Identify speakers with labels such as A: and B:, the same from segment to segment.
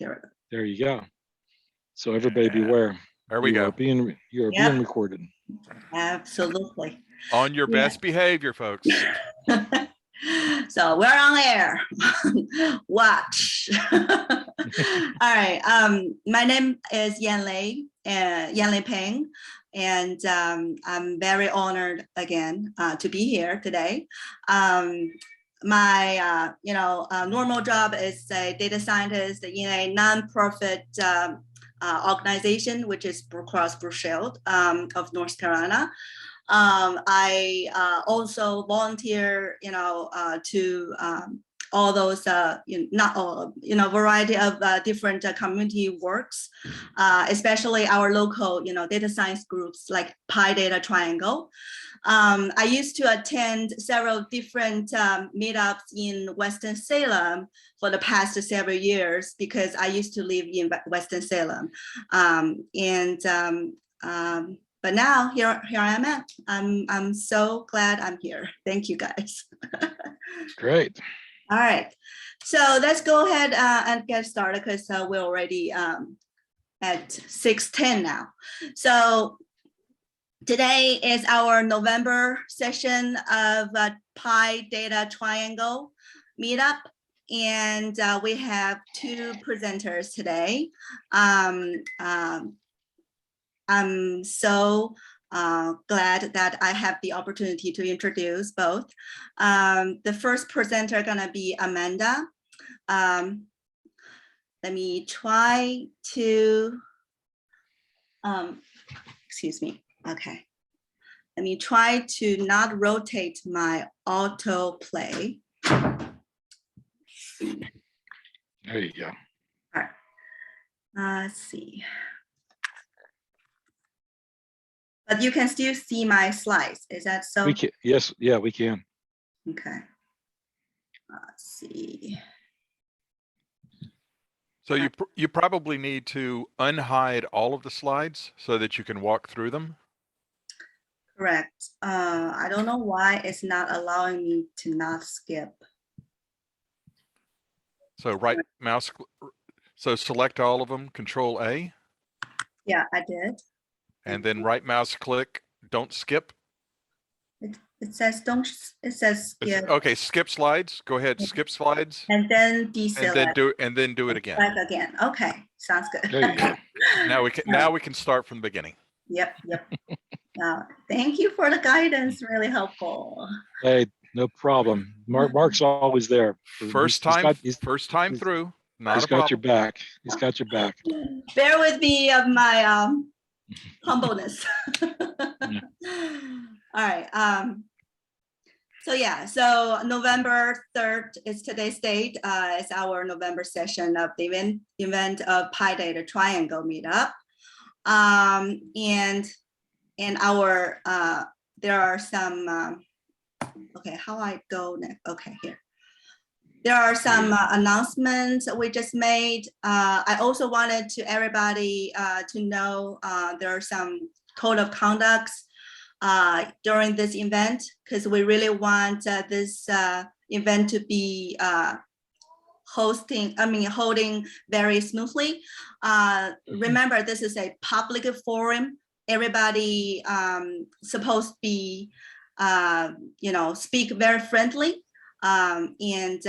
A: There we go.
B: There you go. So everybody beware.
C: There we go.
B: You are being recorded.
A: Absolutely.
C: On your best behavior, folks.
A: So we're on air. Watch. All right. My name is Yanlei Peng, and I'm very honored again to be here today. My normal job is a data scientist in a nonprofit organization, which is Blue Cross Blue Shield of North Carolina. I also volunteer, to all those, not all, variety of different community works, especially our local, data science groups like PyData Triangle. I used to attend several different meetups in Western Salem for the past several years because I used to live in Western Salem. But now here I am at. I'm so glad I'm here. Thank you guys.
B: Great.
A: All right, so let's go ahead and get started because we're already at 6:10 now. So today is our November session of PyData Triangle Meetup, and we have two presenters today. I'm so glad that I have the opportunity to introduce both. The first presenter gonna be Amanda. Let me try to, excuse me, okay. Let me try to not rotate my autoplay.
B: There you go.
A: All right, let's see. But you can still see my slides. Is that so?
B: We can, yes, yeah, we can.
A: Okay. Let's see.
C: So you probably need to unhide all of the slides so that you can walk through them.
A: Correct. I don't know why it's not allowing me to not skip.
C: So right mouse, so select all of them, Control A.
A: Yeah, I did.
C: And then right mouse click, don't skip.
A: It says don't, it says skip.
C: Okay, skip slides. Go ahead, skip slides.
A: And then deselect.
C: And then do it again.
A: Back again. Okay, sounds good.
B: There you go.
C: Now we can start from the beginning.
A: Yep. Thank you for the guidance, really helpful.
B: Hey, no problem. Mark's always there.
C: First time through. Not a problem.
B: Got your back. He's got your back.
A: Bear with me of my humbleness. All right. So November 3rd is today's date. It's our November session of the event of PyData Triangle Meetup. And our there are some okay, how I go next? Okay, here. There are some announcements we just made. I also wanted to everybody to know there are some code of conducts during this event because we really want this event to be holding very smoothly. Remember, this is a public forum. Everybody supposed to be, speak very friendly. And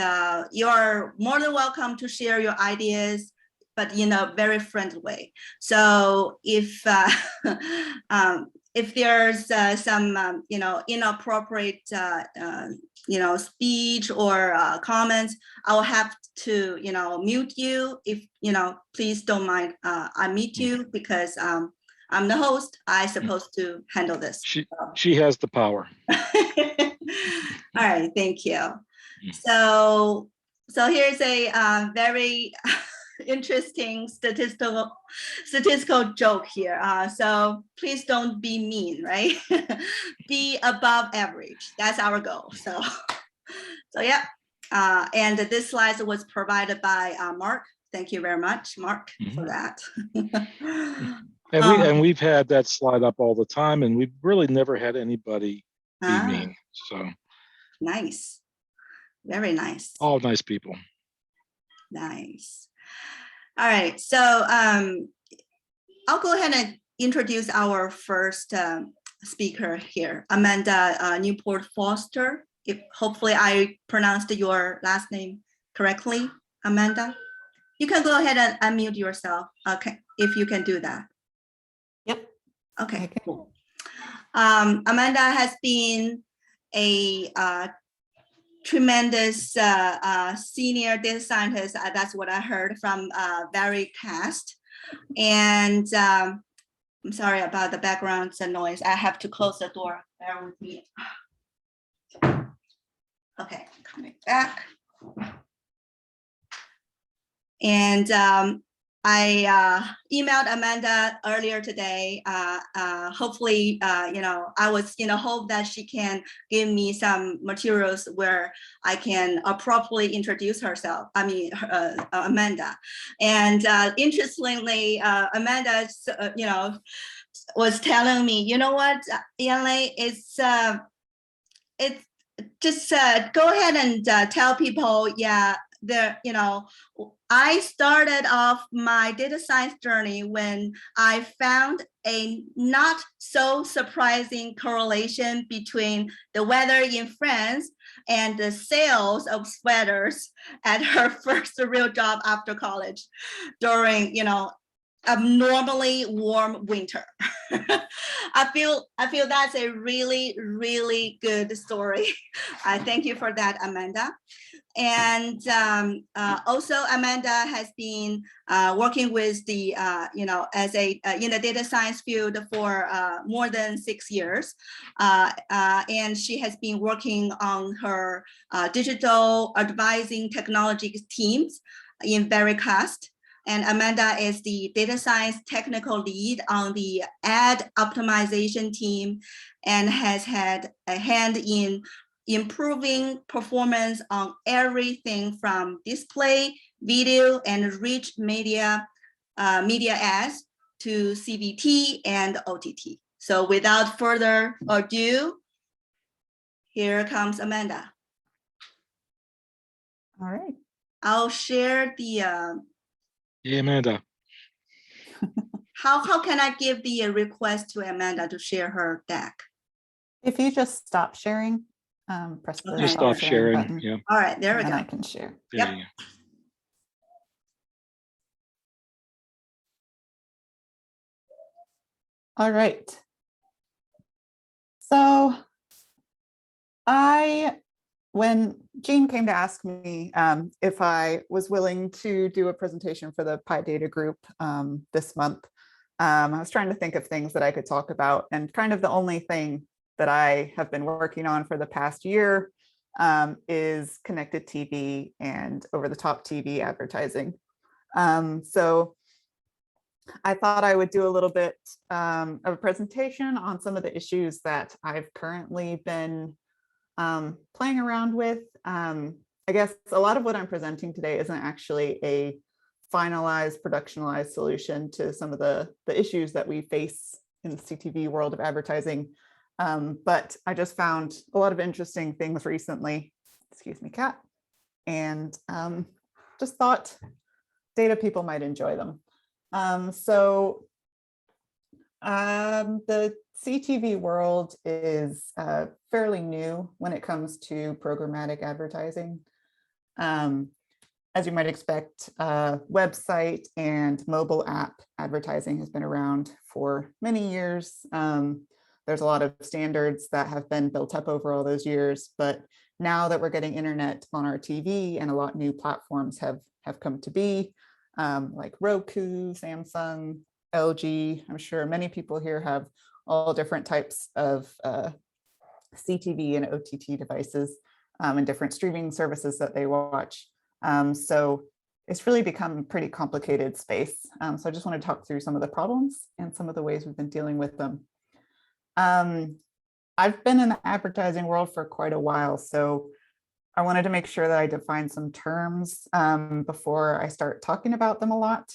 A: you're more than welcome to share your ideas, but in a very friendly way. So if there's some inappropriate speech or comments, I'll have to mute you. If please don't mind I mute you because I'm the host. I'm supposed to handle this.
B: She has the power.
A: All right, thank you. So here's a very interesting statistical joke here. So please don't be mean, right? Be above average. That's our goal. So yeah. And this slide was provided by Mark. Thank you very much, Mark, for that.
B: And we've had that slide up all the time, and we've really never had anybody be mean. So
A: nice, very nice.
B: All nice people.
A: Nice. All right, so I'll go ahead and introduce our first speaker here, Amanda Newport-Foster. If hopefully I pronounced your last name correctly, Amanda. You can go ahead and unmute yourself, okay, if you can do that.
D: Yep.
A: Okay, cool. Amanda has been a tremendous senior data scientist. That's what I heard from Vericast. And I'm sorry about the background noise. I have to close the door. Bear with me. Okay, coming back. And I emailed Amanda earlier today. Hopefully, I was in a hope that she can give me some materials where I can properly introduce herself. I mean, Amanda. And interestingly, Amanda, was telling me, you know what, Yanlei, it's just go ahead and tell people, yeah, I started off my data science journey when I found a not so surprising correlation between the weather in France and the sales of sweaters at her first real job after college during, abnormally warm winter. I feel that's a really, really good story. I thank you for that, Amanda. And also Amanda has been working with the, as in the data science field for more than 6 years. And she has been working on her digital advising technology teams in Vericast. And Amanda is the data science technical lead on the ad optimization team and has had a hand in improving performance on everything from display, video, and rich media ads to CVT and OTT. So without further ado, here comes Amanda.
D: All right.
A: I'll share the
B: Hey, Amanda.
A: how can I give the request to Amanda to share her deck?
D: If you just stop sharing, press the
B: Just
A: Okay.
B: stop sharing.
D: button,
B: Yeah.
A: All right, there we
D: and
A: go.
D: I can share.
B: There
A: Yep.
B: you go.
D: All right. So when Jean came to ask me if I was willing to do a presentation for the PyData group this month, I was trying to think of things that I could talk about, and kind of the only thing that I have been working on for the past year is connected TV and over-the-top TV advertising. So I thought I would do a little bit of a presentation on some of the issues that I've currently been playing around with. I guess a lot of what I'm presenting today isn't actually a finalized, productionalized solution to some of the issues that we face in the CTV world of advertising. But I just found a lot of interesting things recently, excuse me, cat, and just thought data people might enjoy them. The CTV world is fairly new when it comes to programmatic advertising. As you might expect, website and mobile app advertising has been around for many years. There's a lot of standards that have been built up over all those years, but now that we're getting internet on our TV and a lot of new platforms have come to be, like Roku, Samsung, LG. I'm sure many people here have all different types of CTV and OTT devices and different streaming services that they watch. So it's really become a pretty complicated space. So I just want to talk through some of the problems and some of the ways we've been dealing with them. I've been in the advertising world for quite a while, so I wanted to make sure that I define some terms before I start talking about them a lot.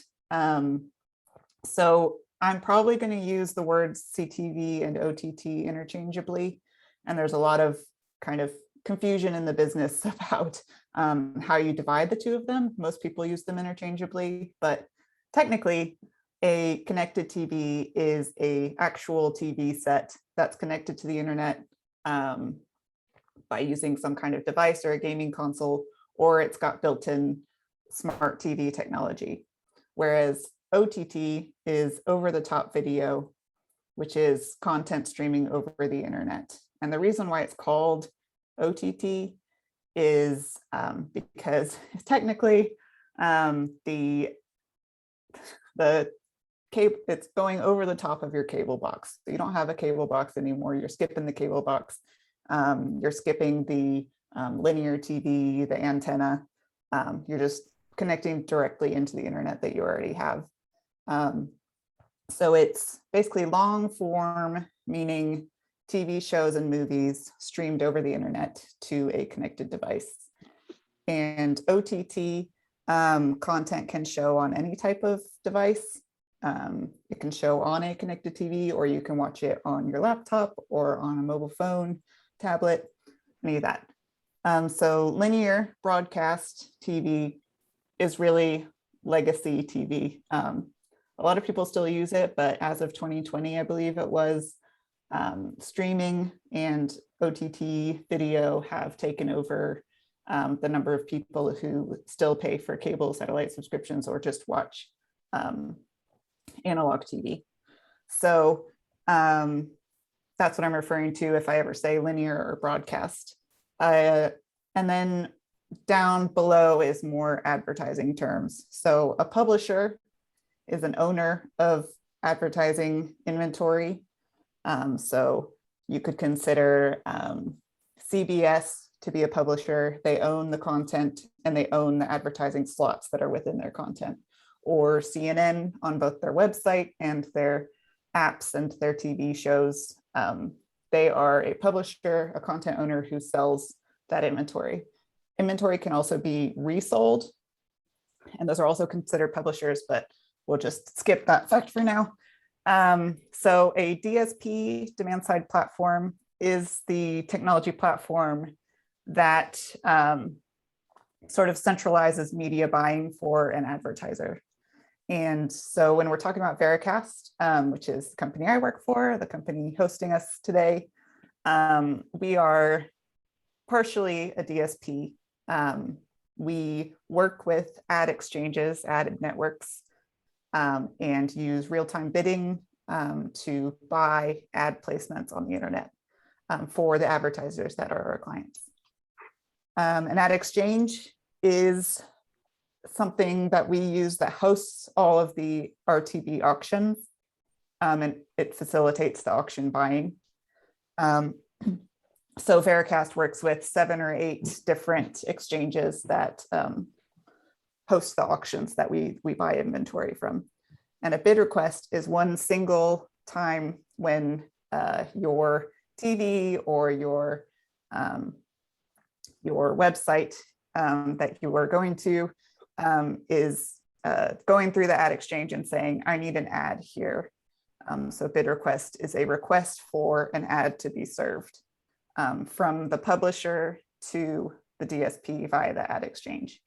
D: So I'm probably going to use the words CTV and OTT interchangeably, and there's a lot of kind of confusion in the business about how you divide the two of them. Most people use them interchangeably, but technically, a connected TV is a actual TV set that's connected to the internet by using some kind of device or a gaming console, or it's got built-in smart TV technology. Whereas OTT is over-the-top video, which is content streaming over the internet. And the reason why it's called OTT is because technically it's going over the top of your cable box. So you don't have a cable box anymore. You're skipping the cable box. You're skipping the linear TV, the antenna. You're just connecting directly into the internet that you already have. So it's basically long form, meaning TV shows and movies streamed over the internet to a connected device. And OTT content can show on any type of device. It can show on a connected TV, or you can watch it on your laptop or on a mobile phone, tablet, any of that. So linear broadcast TV is really legacy TV. A lot of people still use it, but as of 2020, I believe it was, streaming and OTT video have taken over the number of people who still pay for cable satellite subscriptions or just watch analog TV. So that's what I'm referring to if I ever say linear or broadcast. And then down below is more advertising terms. So a publisher is an owner of advertising inventory. So you could consider CBS to be a publisher. They own the content and they own the advertising slots that are within their content. Or CNN on both their website and their apps and their TV shows. They are a publisher, a content owner who sells that inventory. Inventory can also be resold, and those are also considered publishers, but we'll just skip that fact for now. So a DSP, demand side platform, is the technology platform that sort of centralizes media buying for an advertiser. And so when we're talking about Vericast, which is the company I work for, the company hosting us today, we are partially a DSP. We work with ad exchanges, ad networks, and use real-time bidding to buy ad placements on the internet for the advertisers that are our clients. An ad exchange is something that we use that hosts all of the RTB auctions, and it facilitates the auction buying. So Vericast works with 7 or 8 different exchanges that host the auctions that we buy inventory from. And a bid request is one single time when your TV or your website that you are going to is going through the ad exchange and saying, I need an ad here. So bid request is a request for an ad to be served from the publisher to the DSP via the ad exchange.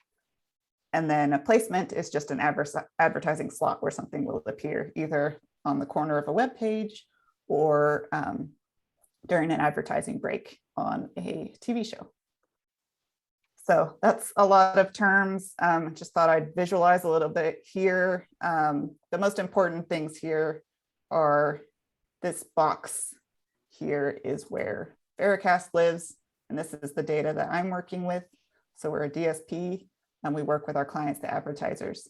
D: And then a placement is just an advertising slot where something will appear either on the corner of a web page or during an advertising break on a TV show. So that's a lot of terms. Just thought I'd visualize a little bit here. The most important things here are this box here is where Vericast lives, and this is the data that I'm working with. So we're a DSP, and we work with our clients, the advertisers.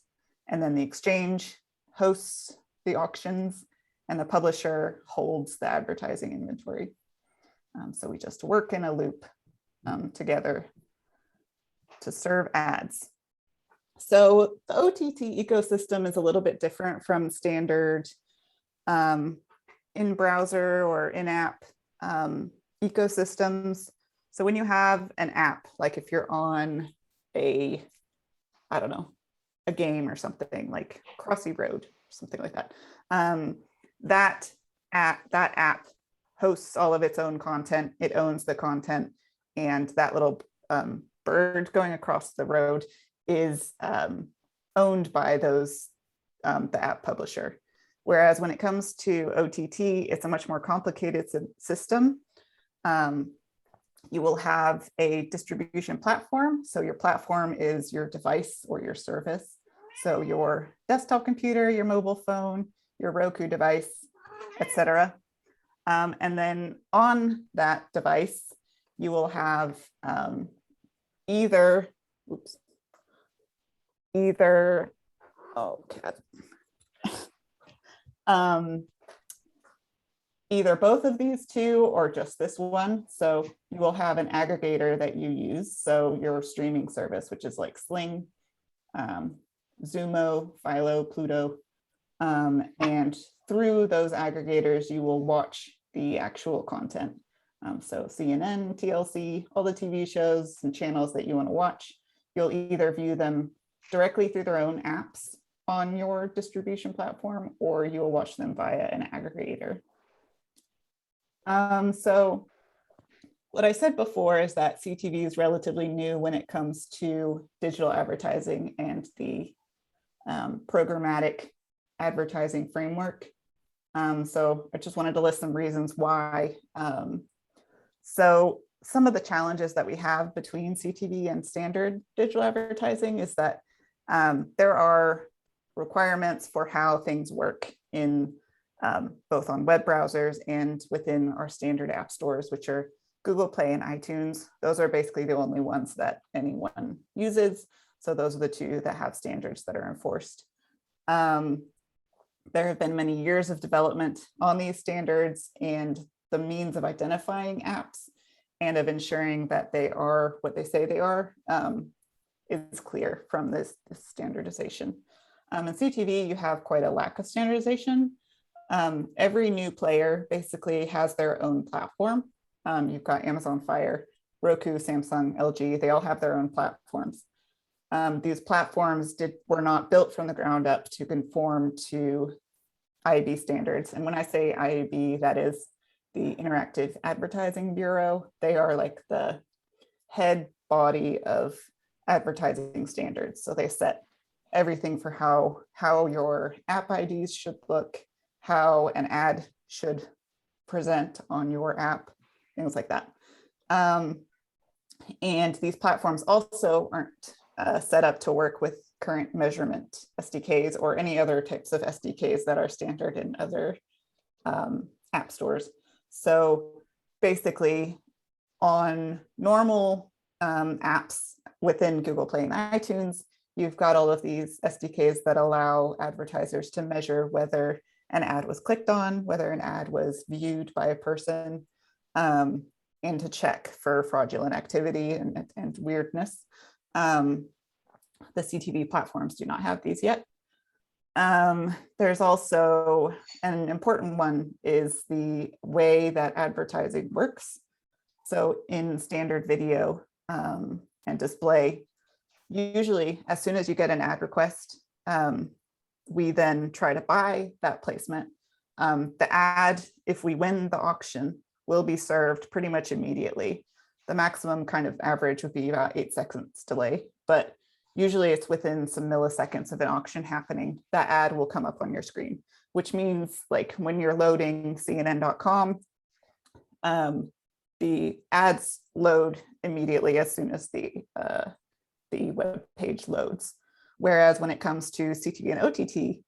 D: And then the exchange hosts the auctions, and the publisher holds the advertising inventory. So we just work in a loop together to serve ads. So the OTT ecosystem is a little bit different from standard in-browser or in-app ecosystems. So when you have an app, like if you're on a, I don't know, a game or something like Crossy Road, something like that, that app hosts all of its own content. It owns the content, and that little bird going across the road is owned by those the app publisher. Whereas when it comes to OTT, it's a much more complicated system. You will have a distribution platform. So your platform is your device or your service. So your desktop computer, your mobile phone, your Roku device, etc. And then on that device, you will have either, either both of these two or just this one. So you will have an aggregator that you use. So your streaming service, which is like Sling, Zumo, Philo, Pluto. And through those aggregators, you will watch the actual content. So CNN, TLC, all the TV shows and channels that you want to watch, you'll either view them directly through their own apps on your distribution platform, or you'll watch them via an aggregator. So what I said before is that CTV is relatively new when it comes to digital advertising and the programmatic advertising framework. So I just wanted to list some reasons why. So some of the challenges that we have between CTV and standard digital advertising is that there are requirements for how things work in both on web browsers and within our standard app stores, which are Google Play and iTunes. Those are basically the only ones that anyone uses. So those are the two that have standards that are enforced. There have been many years of development on these standards and the means of identifying apps and of ensuring that they are what they say they are is clear from this standardization. In CTV, you have quite a lack of standardization. Every new player basically has their own platform. You've got Amazon Fire, Roku, Samsung, LG, they all have their own platforms. These platforms were not built from the ground up to conform to IAB standards. And when I say IAB, that is the Interactive Advertising Bureau. They are like the head body of advertising standards. So they set everything for how your app IDs should look, how an ad should present on your app, things like that. And these platforms also aren't set up to work with current measurement SDKs or any other types of SDKs that are standard in other app stores. So basically on normal apps within Google Play and iTunes, you've got all of these SDKs that allow advertisers to measure whether an ad was clicked on, whether an ad was viewed by a person, and to check for fraudulent activity and weirdness. The CTV platforms do not have these yet. There's also an important one is the way that advertising works. So in standard video and display, usually as soon as you get an ad request, we then try to buy that placement. The ad, if we win the auction, will be served pretty much immediately. The maximum kind of average would be about 8 seconds delay, but usually it's within some milliseconds of an auction happening, that ad will come up on your screen, which means like when you're loading CNN.com, the ads load immediately as soon as the web page loads. Whereas when it comes to CTV and OTT,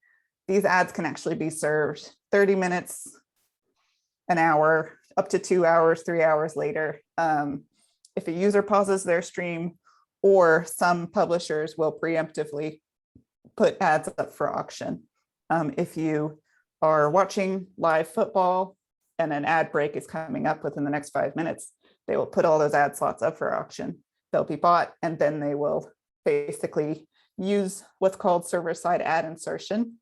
D: these ads can actually be served 30 minutes, an hour, up to 2 hours, 3 hours later. If a user pauses their stream, or some publishers will preemptively put ads up for auction. If you are watching live football and an ad break is coming up within the next 5 minutes, they will put all those ad slots up for auction. They'll be bought, and then they will basically use what's called server-side ad insertion,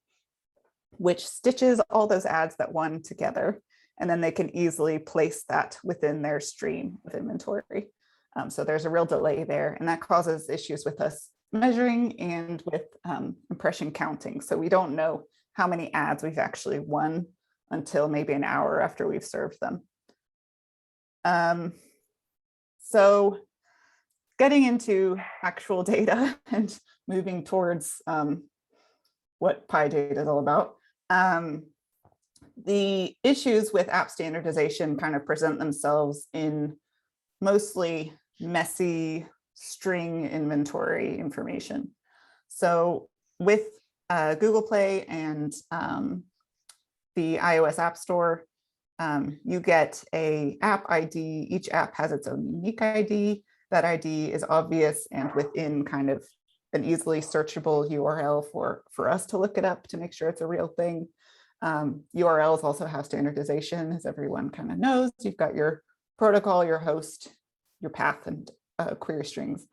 D: which stitches all those ads that won together, and then they can easily place that within their stream of inventory. So there's a real delay there, and that causes issues with us measuring and with impression counting. So we don't know how many ads we've actually won until maybe an hour after we've served them. So getting into actual data and moving towards what PyData is all about. The issues with app standardization kind of present themselves in mostly messy string inventory information. So with Google Play and the iOS App Store, you get a app ID. Each app has its own unique ID. That ID is obvious and within kind of an easily searchable URL for us to look it up to make sure it's a real thing. URLs also have standardization, as everyone kind of knows. You've got your protocol, your host, your path, and query strings.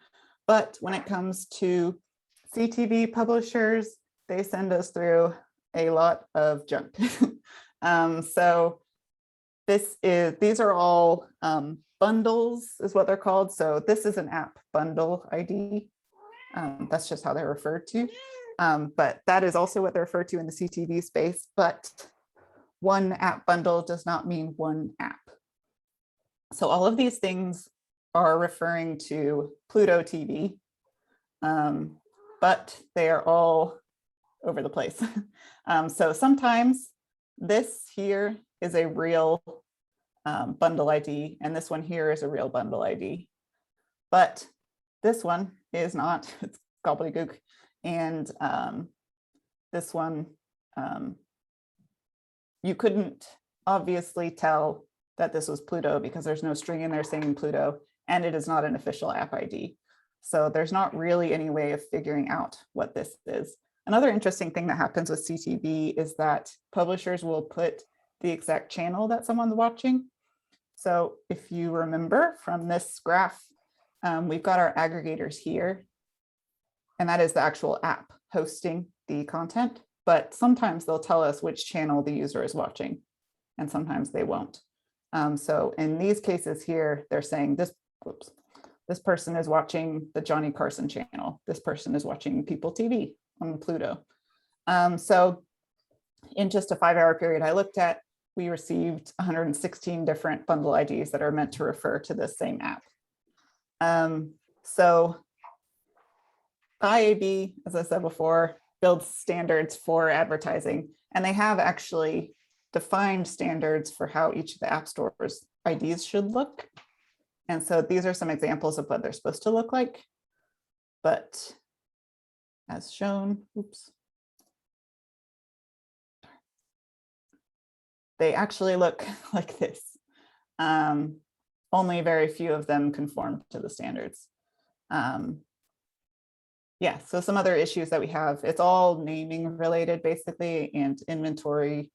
D: But when it comes to CTV publishers, they send us through a lot of junk. So these are all bundles is what they're called. So this is an app bundle ID. That's just how they're referred to. But that is also what they're referred to in the CTV space. But one app bundle does not mean one app. So all of these things are referring to Pluto TV, but they are all over the place. So sometimes this here is a real bundle ID, and this one here is a real bundle ID. But this one is not, it's gobbledygook. And this one, you couldn't obviously tell that this was Pluto because there's no string in there saying Pluto, and it is not an official app ID. So there's not really any way of figuring out what this is. Another interesting thing that happens with CTV is that publishers will put the exact channel that someone's watching. So if you remember from this graph, we've got our aggregators here, and that is the actual app hosting the content. But sometimes they'll tell us which channel the user is watching, and sometimes they won't. So in these cases here, they're saying this person is watching the Johnny Carson channel. This person is watching People TV on Pluto. So in just a 5-hour period I looked at, we received 116 different bundle IDs that are meant to refer to the same app. So IAB, as I said before, builds standards for advertising, and they have actually defined standards for how each of the app stores IDs should look. And so these are some examples of what they're supposed to look like. But as shown, oops, they actually look like this. Only very few of them conform to the standards. Yeah, so some other issues that we have, it's all naming related basically, and inventory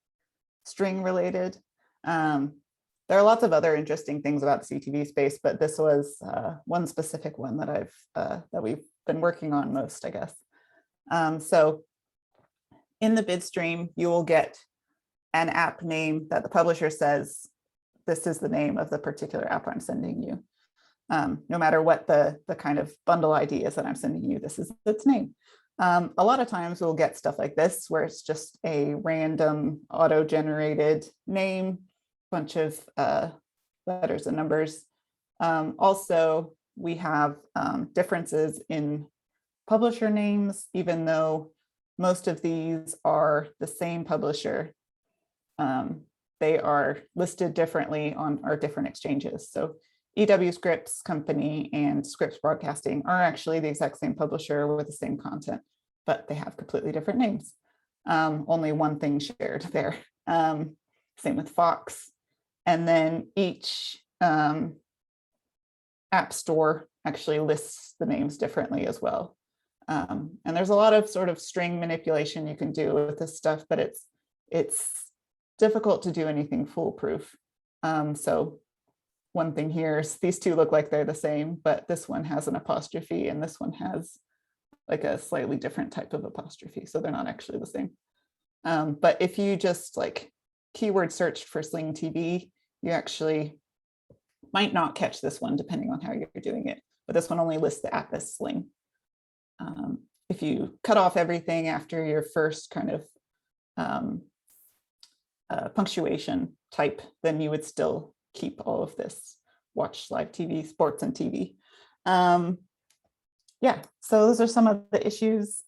D: string related. There are lots of other interesting things about the CTV space, but this was one specific one that that we've been working on most, I guess. So in the bid stream, you will get an app name that the publisher says, this is the name of the particular app I'm sending you. No matter what the kind of bundle ID is that I'm sending you, this is its name. A lot of times we'll get stuff like this, where it's just a random auto-generated name, bunch of letters and numbers. Also, we have differences in publisher names, even though most of these are the same publisher. They are listed differently on our different exchanges. So EW Scripps Company and Scripps Broadcasting are actually the exact same publisher with the same content, but they have completely different names. Only one thing shared there. Same with Fox. And then each app store actually lists the names differently as well. And there's a lot of sort of string manipulation you can do with this stuff, but it's difficult to do anything foolproof. So one thing here is these two look like they're the same, but this one has an apostrophe and this one has like a slightly different type of apostrophe. So they're not actually the same. But if you just like keyword search for Sling TV, you actually might not catch this one depending on how you're doing it. But this one only lists the app as Sling. If you cut off everything after your first kind of punctuation type, then you would still keep all of this: watch live TV, sports, and TV. Yeah, so those are some of the issues.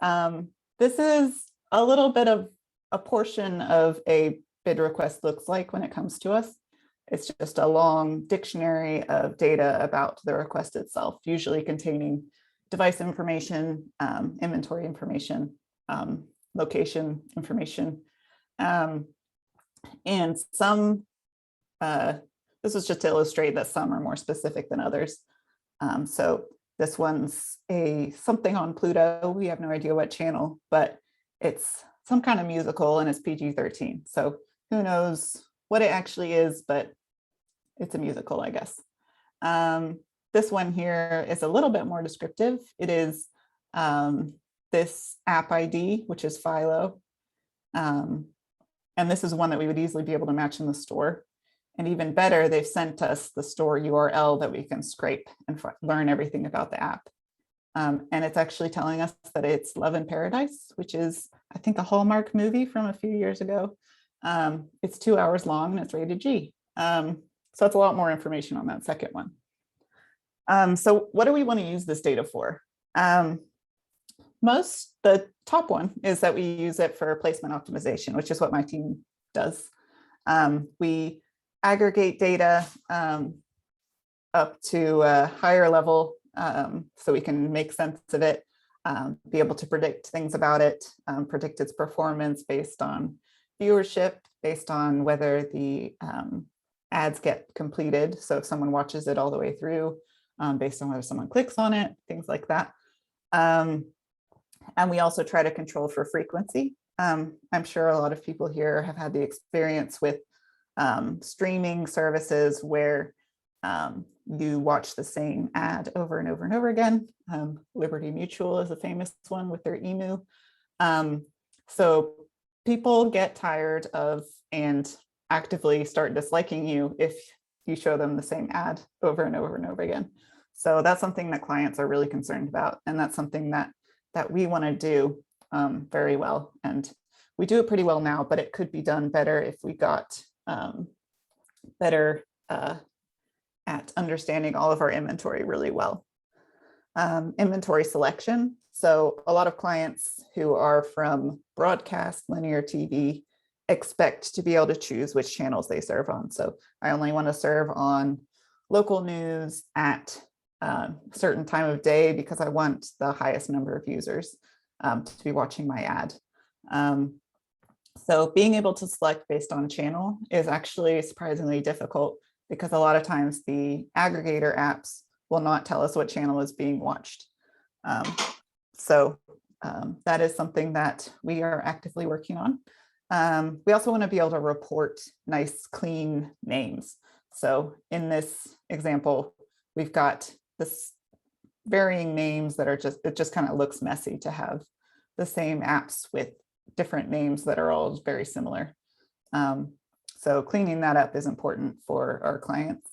D: This is a little bit of a portion of a bid request looks like when it comes to us. It's just a long dictionary of data about the request itself, usually containing device information, inventory information, location information, and some, this is just to illustrate that some are more specific than others. So this one's something on Pluto. We have no idea what channel, but it's some kind of musical and it's PG-13. So who knows what it actually is, but it's a musical, I guess. This one here is a little bit more descriptive. It is this app ID, which is Philo. And this is one that we would easily be able to match in the store. And even better, they've sent us the store URL that we can scrape and learn everything about the app. And it's actually telling us that it's Love in Paradise, which is, I think, a Hallmark movie from a few years ago. It's 2 hours long and it's rated G. So that's a lot more information on that second one. So what do we want to use this data for? The top one is that we use it for placement optimization, which is what my team does. We aggregate data up to a higher level so we can make sense of it, be able to predict things about it, predict its performance based on viewership, based on whether the ads get completed. So if someone watches it all the way through, based on whether someone clicks on it, things like that. And we also try to control for frequency. I'm sure a lot of people here have had the experience with streaming services where you watch the same ad over and over and over again. Liberty Mutual is a famous one with their emu. So people get tired of and actively start disliking you if you show them the same ad over and over and over again. So that's something that clients are really concerned about. And that's something that we want to do very well. And we do it pretty well now, but it could be done better if we got better at understanding all of our inventory really well. Inventory selection. So a lot of clients who are from broadcast, linear TV, expect to be able to choose which channels they serve on. So I only want to serve on local news at a certain time of day because I want the highest number of users to be watching my ad. So being able to select based on channel is actually surprisingly difficult because a lot of times the aggregator apps will not tell us what channel is being watched. So that is something that we are actively working on. We also want to be able to report nice, clean names. So in this example, we've got this varying names that are it just kind of looks messy to have the same apps with different names that are all very similar. So cleaning that up is important for our clients.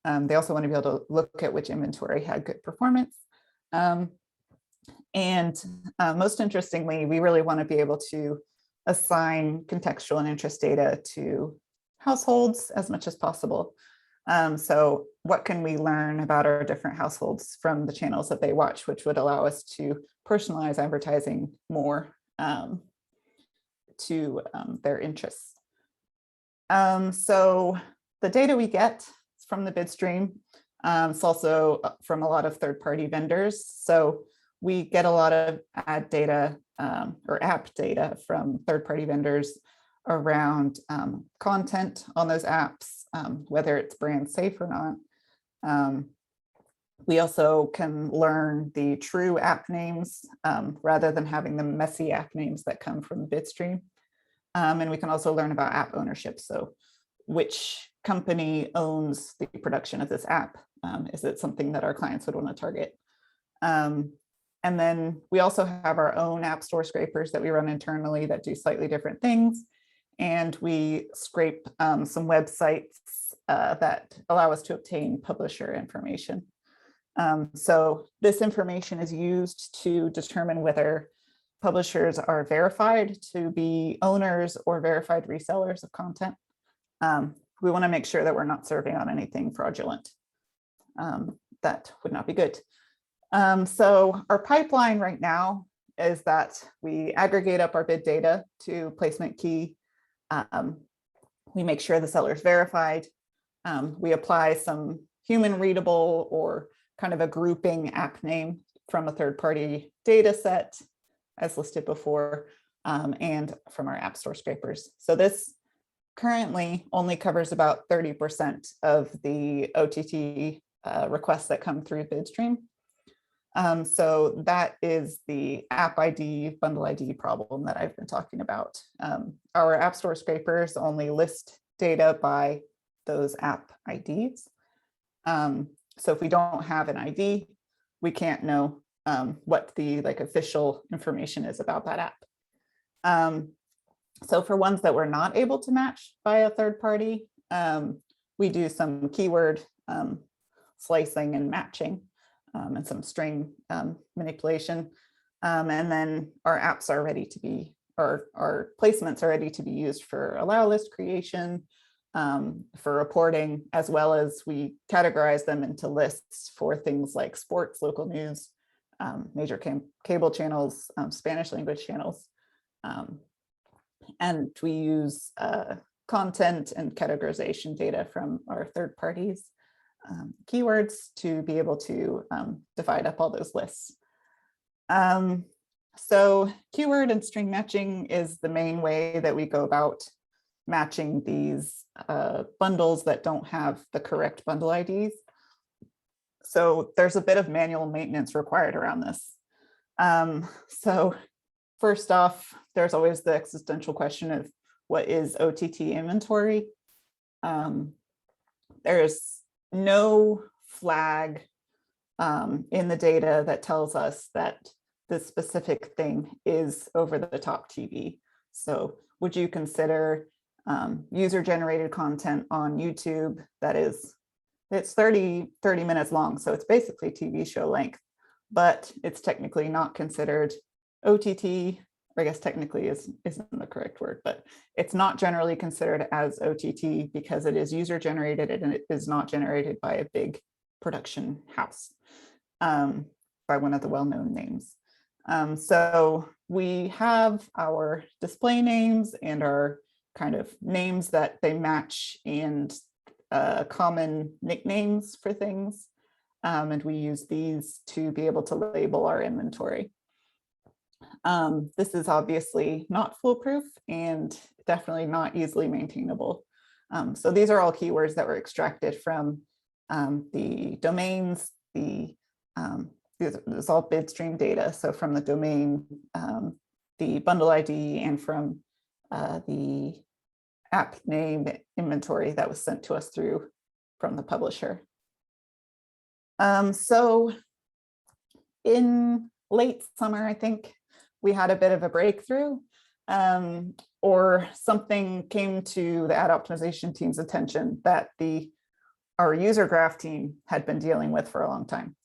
D: They also want to be able to look at which inventory had good performance. And most interestingly, we really want to be able to assign contextual and interest data to households as much as possible. So what can we learn about our different households from the channels that they watch, which would allow us to personalize advertising more to their interests. So the data we get from the bid stream, it's also from a lot of third-party vendors. So we get a lot of ad data or app data from third-party vendors around content on those apps, whether it's brand safe or not. We also can learn the true app names rather than having the messy app names that come from the bid stream. And we can also learn about app ownership. So which company owns the production of this app? Is it something that our clients would want to target? And then we also have our own app store scrapers that we run internally that do slightly different things. And we scrape some websites that allow us to obtain publisher information. So this information is used to determine whether publishers are verified to be owners or verified resellers of content. We want to make sure that we're not serving on anything fraudulent. That would not be good. So our pipeline right now is that we aggregate up our bid data to placement key. We make sure the seller is verified. We apply some human readable or kind of a grouping app name from a third-party data set as listed before, and from our app store scrapers. So this currently only covers about 30% of the OTT requests that come through Bidstream. So that is the app ID, bundle ID problem that I've been talking about. Our app store scrapers only list data by those app IDs. So if we don't have an ID, we can't know what the official information is about that app. So for ones that we're not able to match by a third party, we do some keyword slicing and matching and some string manipulation. And then our apps are ready to be, or our placements are ready to be used for allow list creation, for reporting, as well as we categorize them into lists for things like sports, local news, major cable channels, Spanish language channels. And we use content and categorization data from our third parties keywords to be able to divide up all those lists. So keyword and string matching is the main way that we go about matching these bundles that don't have the correct bundle IDs. So there's a bit of manual maintenance required around this. So first off, there's always the existential question of what is OTT inventory? There's no flag in the data that tells us that this specific thing is over-the-top TV. So would you consider user-generated content on YouTube it's 30 minutes long, so it's basically TV show length, but it's technically not considered OTT, or I guess technically isn't the correct word, but it's not generally considered as OTT because it is user-generated and it is not generated by a big production house, by one of the well-known names. So we have our display names and our kind of names that they match and common nicknames for things. And we use these to be able to label our inventory. This is obviously not foolproof and definitely not easily maintainable. So these are all keywords that were extracted from the domains, this is all Bidstream data. So from the domain, the bundle ID, and from the app name inventory that was sent to us from the publisher. So in late summer, I think we had a bit of a breakthrough, or something came to the ad optimization team's attention that our user graph team had been dealing with for a long time.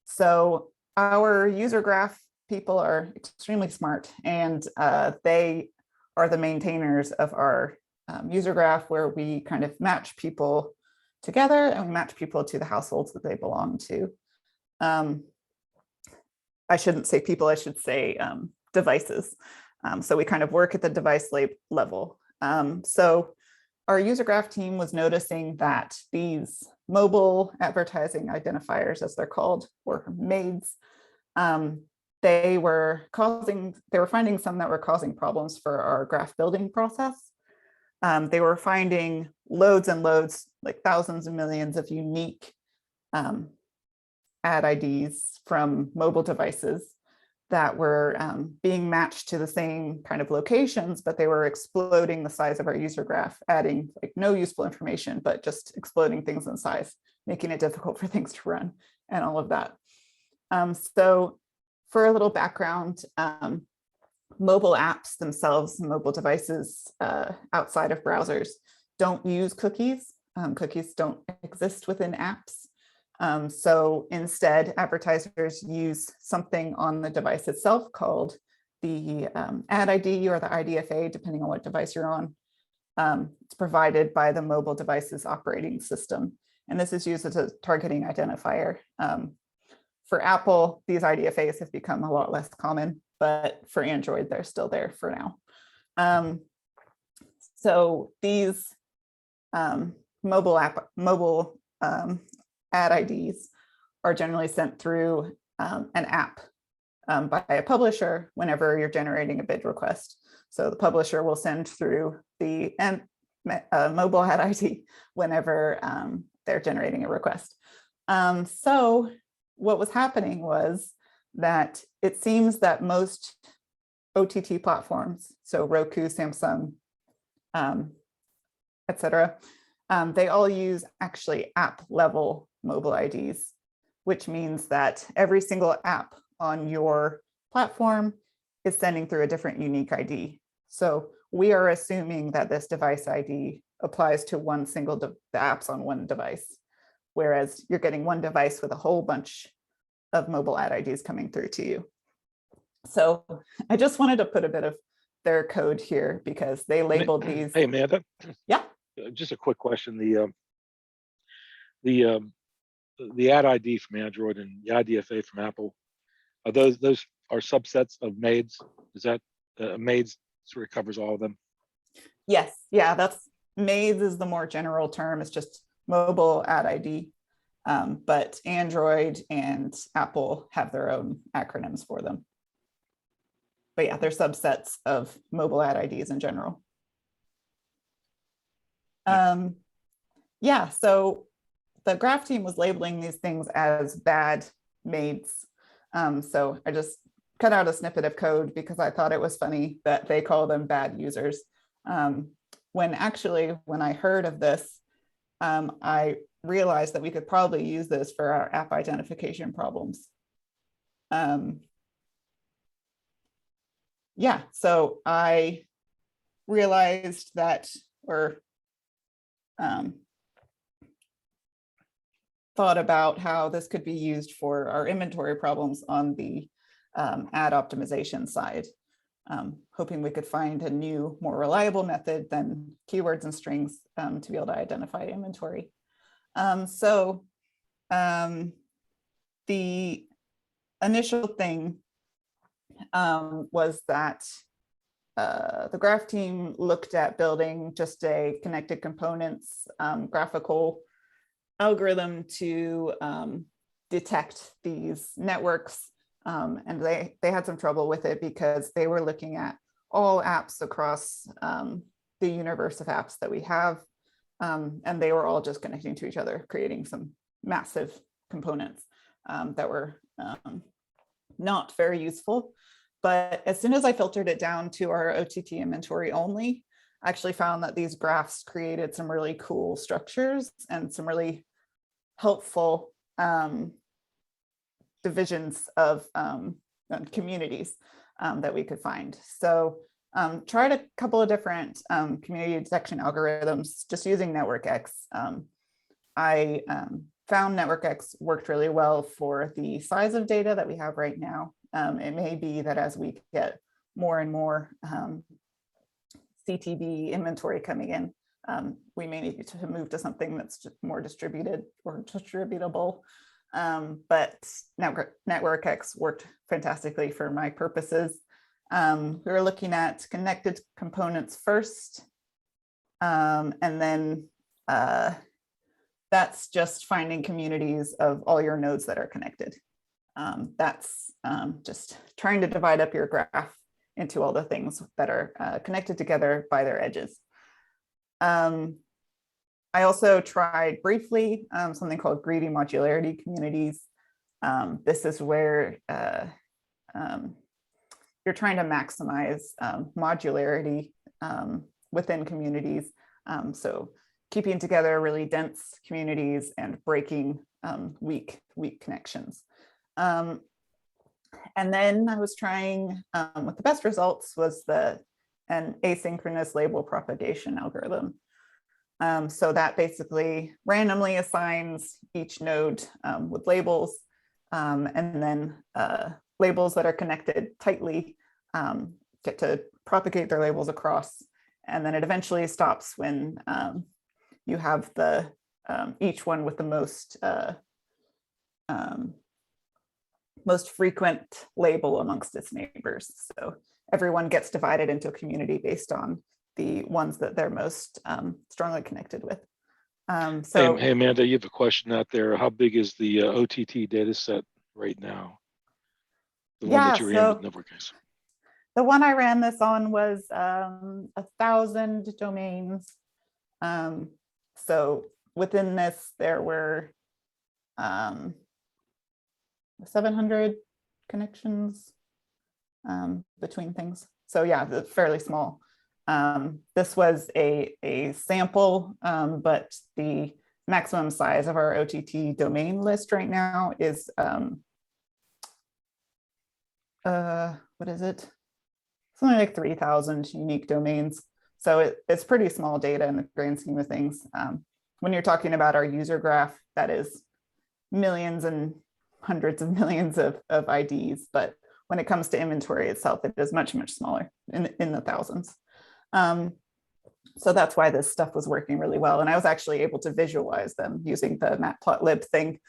D: So our user graph people are extremely smart, and they are the maintainers of our user graph, where we kind of match people together and we match people to the households that they belong to. I shouldn't say people, I should say devices. So we kind of work at the device level. So our user graph team was noticing that these mobile advertising identifiers, as they're called, or MAIDs, they were finding some that were causing problems for our graph building process. They were finding loads and loads, like thousands and millions of unique ad IDs from mobile devices that were being matched to the same kind of locations, but they were exploding the size of our user graph, adding like no useful information, but just exploding things in size, making it difficult for things to run and all of that. So for a little background, mobile apps themselves, mobile devices outside of browsers, don't use cookies. Cookies don't exist within apps. So instead, advertisers use something on the device itself called the ad ID or the IDFA, depending on what device you're on. It's provided by the mobile device's operating system. And this is used as a targeting identifier. For Apple, these IDFAs have become a lot less common, but for Android, they're still there for now. So these mobile ad IDs are generally sent through an app by a publisher whenever you're generating a bid request. So the publisher will send through the mobile ad ID whenever they're generating a request. So what was happening was that it seems that most OTT platforms, so Roku, Samsung, etc., they all use actually app level mobile IDs, which means that every single app on your platform is sending through a different unique ID. So we are assuming that this device ID applies to one single the apps on one device, whereas you're getting one device with a whole bunch of mobile ad IDs coming through to you. So I just wanted to put a bit of their code here because they labeled these.
B: Hey, Amanda.
D: Yeah.
B: Just a quick question. The ad ID from Android and the IDFA from Apple, are those are subsets of MAIDs? Is that MAIDs sort of covers all of them?
D: Yes. Yeah, that's MAIDs is the more general term. It's just mobile ad ID. But Android and Apple have their own acronyms for them. But yeah, they're subsets of mobile ad IDs in general. Yeah, so the graph team was labeling these things as bad MAIDs. So I just cut out a snippet of code because I thought it was funny that they call them bad users. When I heard of this, I realized that we could probably use this for our app identification problems. Yeah, so I realized that, or thought about how this could be used for our inventory problems on the ad optimization side, hoping we could find a new, more reliable method than keywords and strings to be able to identify inventory. So the initial thing was that the graph team looked at building just a connected components graphical algorithm to detect these networks. And they had some trouble with it because they were looking at all apps across the universe of apps that we have. And they were all just connecting to each other, creating some massive components that were not very useful. But as soon as I filtered it down to our OTT inventory only, I actually found that these graphs created some really cool structures and some really helpful divisions of communities that we could find. So tried a couple of different community detection algorithms just using NetworkX. I found NetworkX worked really well for the size of data that we have right now. It may be that as we get more and more CTV inventory coming in, we may need to move to something that's just more distributed or distributable. But NetworkX worked fantastically for my purposes. We were looking at connected components first, and then that's just finding communities of all your nodes that are connected. That's just trying to divide up your graph into all the things that are connected together by their edges. I also tried briefly something called greedy modularity communities. This is where you're trying to maximize modularity within communities. So keeping together really dense communities and breaking weak connections. And then I was trying, with the best results was an asynchronous label propagation algorithm. So that basically randomly assigns each node with labels, and then labels that are connected tightly get to propagate their labels across. And then it eventually stops when you have each one with the most most frequent label amongst its neighbors. So everyone gets divided into a community based on the ones that they're most strongly connected with.
B: Hey, Amanda, you have a question out there. How big is the OTT data set right now? The one that you ran with Vericast.
D: The one I ran this on was 1,000 domains. So within this, there were 700 connections between things. So yeah, it's fairly small. This was a sample, but the maximum size of our OTT domain list right now is, what is it? Something like 3,000 unique domains. So it's pretty small data in the grand scheme of things. When you're talking about our user graph, that is millions and hundreds of millions of IDs. But when it comes to inventory itself, it is much, much smaller in the thousands. So that's why this stuff was working really well. And I was actually able to visualize them using the matplotlib thing,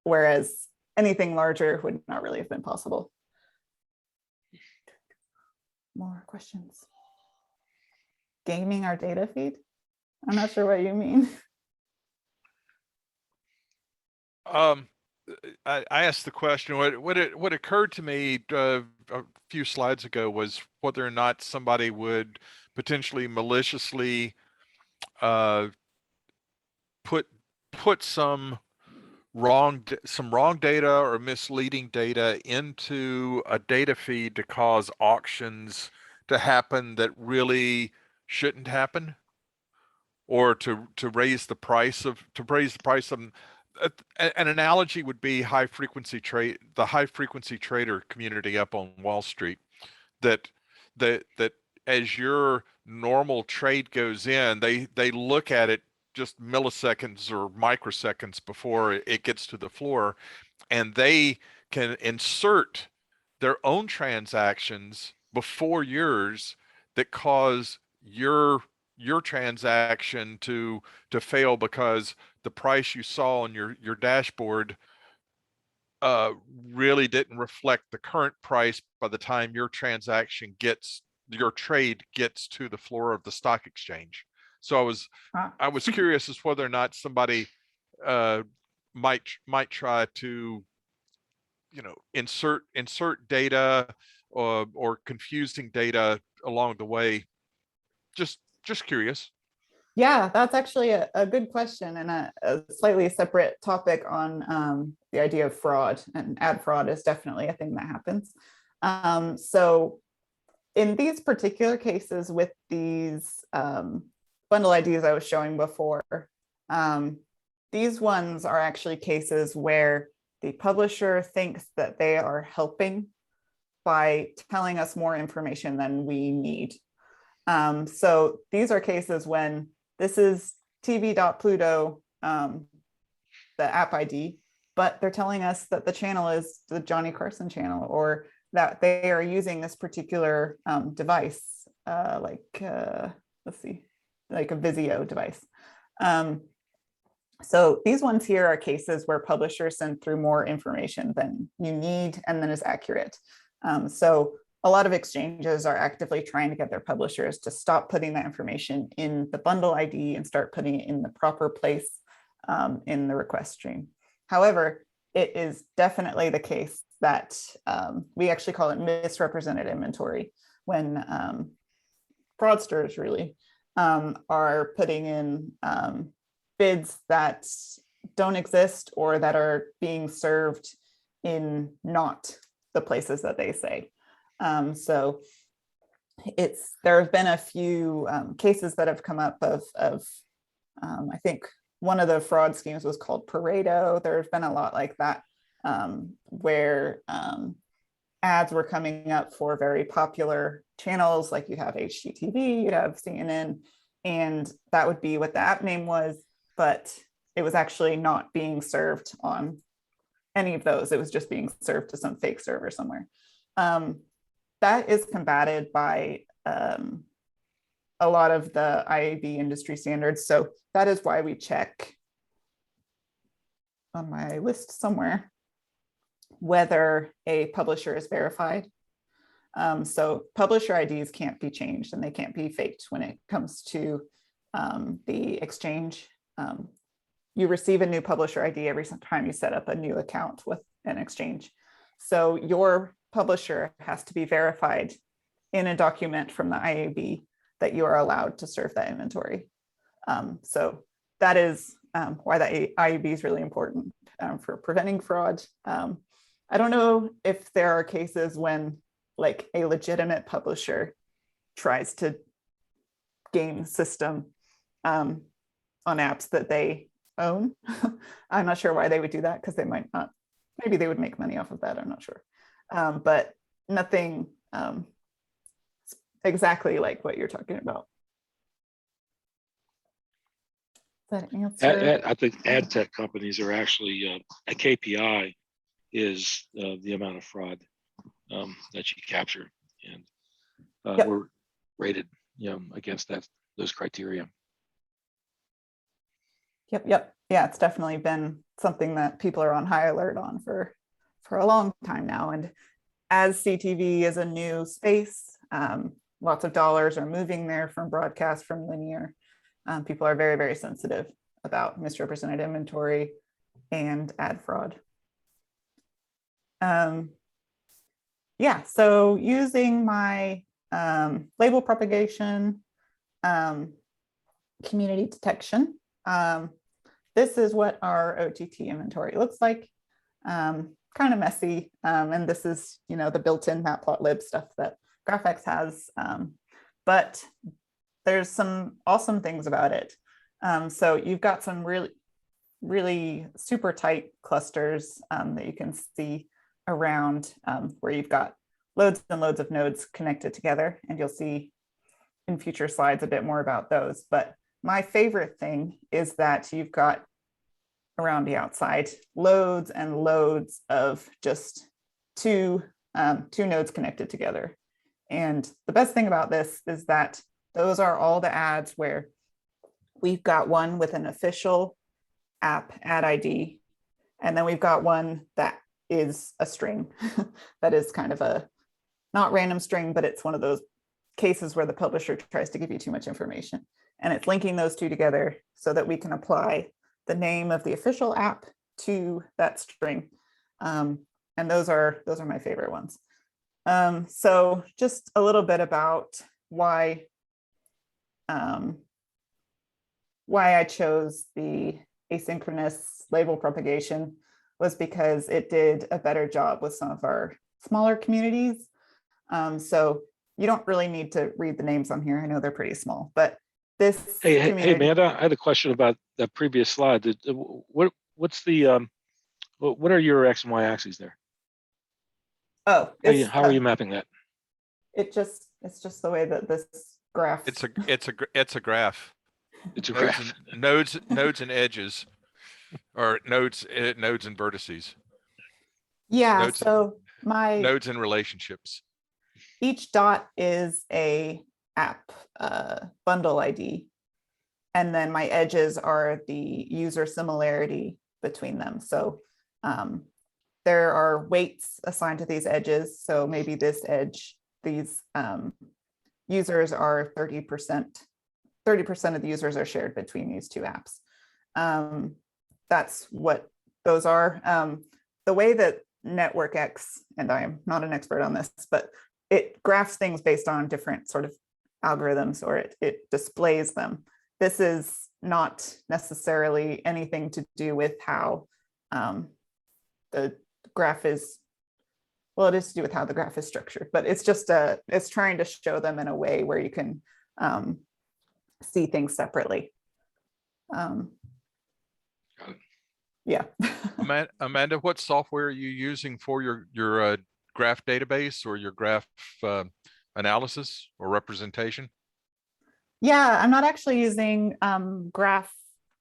D: whereas anything larger would not really have been possible. More questions? Gaming our data feed? I'm not sure what you mean.
C: I asked the question. What occurred to me a few slides ago was whether or not somebody would potentially maliciously put some wrong data or misleading data into a data feed to cause auctions to happen that really shouldn't happen, or to raise the price of an analogy would be the high frequency trader community up on Wall Street, that as your normal trade goes in, they look at it just milliseconds or microseconds before it gets to the floor, and they can insert their own transactions before yours that cause your transaction to fail because the price you saw on your dashboard really didn't reflect the current price by the time your trade gets to the floor of the stock exchange. So I was curious as whether or not somebody might try to, insert data or confusing data along the way. Just curious.
D: Yeah, that's actually a good question, and a slightly separate topic on the idea of fraud, and ad fraud is definitely a thing that happens. So in these particular cases with these bundle IDs I was showing before, these ones are actually cases where the publisher thinks that they are helping by telling us more information than we need. So these are cases when this is tv.pluto, the app ID, but they're telling us that the channel is the Johnny Carson channel, or that they are using this particular device, let's see, like a Vizio device. So these ones here are cases where publishers send through more information than you need and then is accurate. So a lot of exchanges are actively trying to get their publishers to stop putting that information in the bundle ID and start putting it in the proper place in the request stream. However, it is definitely the case that we actually call it misrepresented inventory, when fraudsters really are putting in bids that don't exist or that are being served in not the places that they say. So there have been a few cases that have come up of I think one of the fraud schemes was called Pareto. There's been a lot like that, where ads were coming up for very popular channels, like you have HGTV, you'd have CNN, and that would be what the app name was, but it was actually not being served on any of those. It was just being served to some fake server somewhere. That is combated by a lot of the IAB industry standards. So that is why we check on my list somewhere. whether a publisher is verified. So publisher IDs can't be changed and they can't be faked when it comes to the exchange. You receive a new publisher ID every time you set up a new account with an exchange. So your publisher has to be verified in a document from the IAB that you are allowed to serve that inventory. So that is why the IAB is really important for preventing fraud. I don't know if there are cases when like a legitimate publisher tries to game system on apps that they own. I'm not sure why they would do that, because they might not, maybe they would make money off of that, I'm not sure. But nothing exactly like what you're talking about. Does that answer?
B: I think ad tech companies are actually, a KPI is the amount of fraud that you capture. And
D: Yep.
B: we're rated, against those criteria.
D: Yep. Yeah, it's definitely been something that people are on high alert on for a long time now. And as CTV is a new space, lots of dollars are moving there from broadcast, from linear. People are very, very sensitive about misrepresented inventory and ad fraud. Yeah, so using my label propagation, community detection, this is what our OTT inventory looks like. Kind of messy, and this is, the built-in matplotlib stuff that GraphX has, but there's some awesome things about it. So you've got some really super tight clusters that you can see around, where you've got loads and loads of nodes connected together, and you'll see in future slides a bit more about those. But my favorite thing is that you've got around the outside loads and loads of just two nodes connected together. And the best thing about this is that those are all the ads where we've got one with an official app ad ID, and then we've got one that is a string that is kind of a not random string, but it's one of those cases where the publisher tries to give you too much information. And it's linking those two together so that we can apply the name of the official app to that string. And those are my favorite ones. So just a little bit about why I chose the asynchronous label propagation was because it did a better job with some of our smaller communities. So you don't really need to read the names on here. I know they're pretty small, but this
B: Hey,
D: community...
B: Amanda, I had a question about that previous slide. What's the what are your X and Y axes there?
D: Oh,
B: how are you mapping that?
D: It's just the way that this graph.
C: It's a graph.
B: It's a graph.
C: Nodes and edges, or nodes and vertices.
D: Yeah. So my
C: nodes and relationships.
D: Each dot is a app bundle ID, and then my edges are the user similarity between them. So there are weights assigned to these edges. So maybe this edge, these users are 30%. 30% of the users are shared between these two apps. That's what those are. The way that NetworkX, and I am not an expert on this, but it graphs things based on different sort of algorithms, or it displays them. This is not necessarily anything to do with how the graph is, well, it is to do with how the graph is structured, but it's just it's trying to show them in a way where you can see things separately. Yeah.
C: Amanda, what software are you using for your graph database or your graph analysis or representation?
D: Yeah, I'm not actually using graph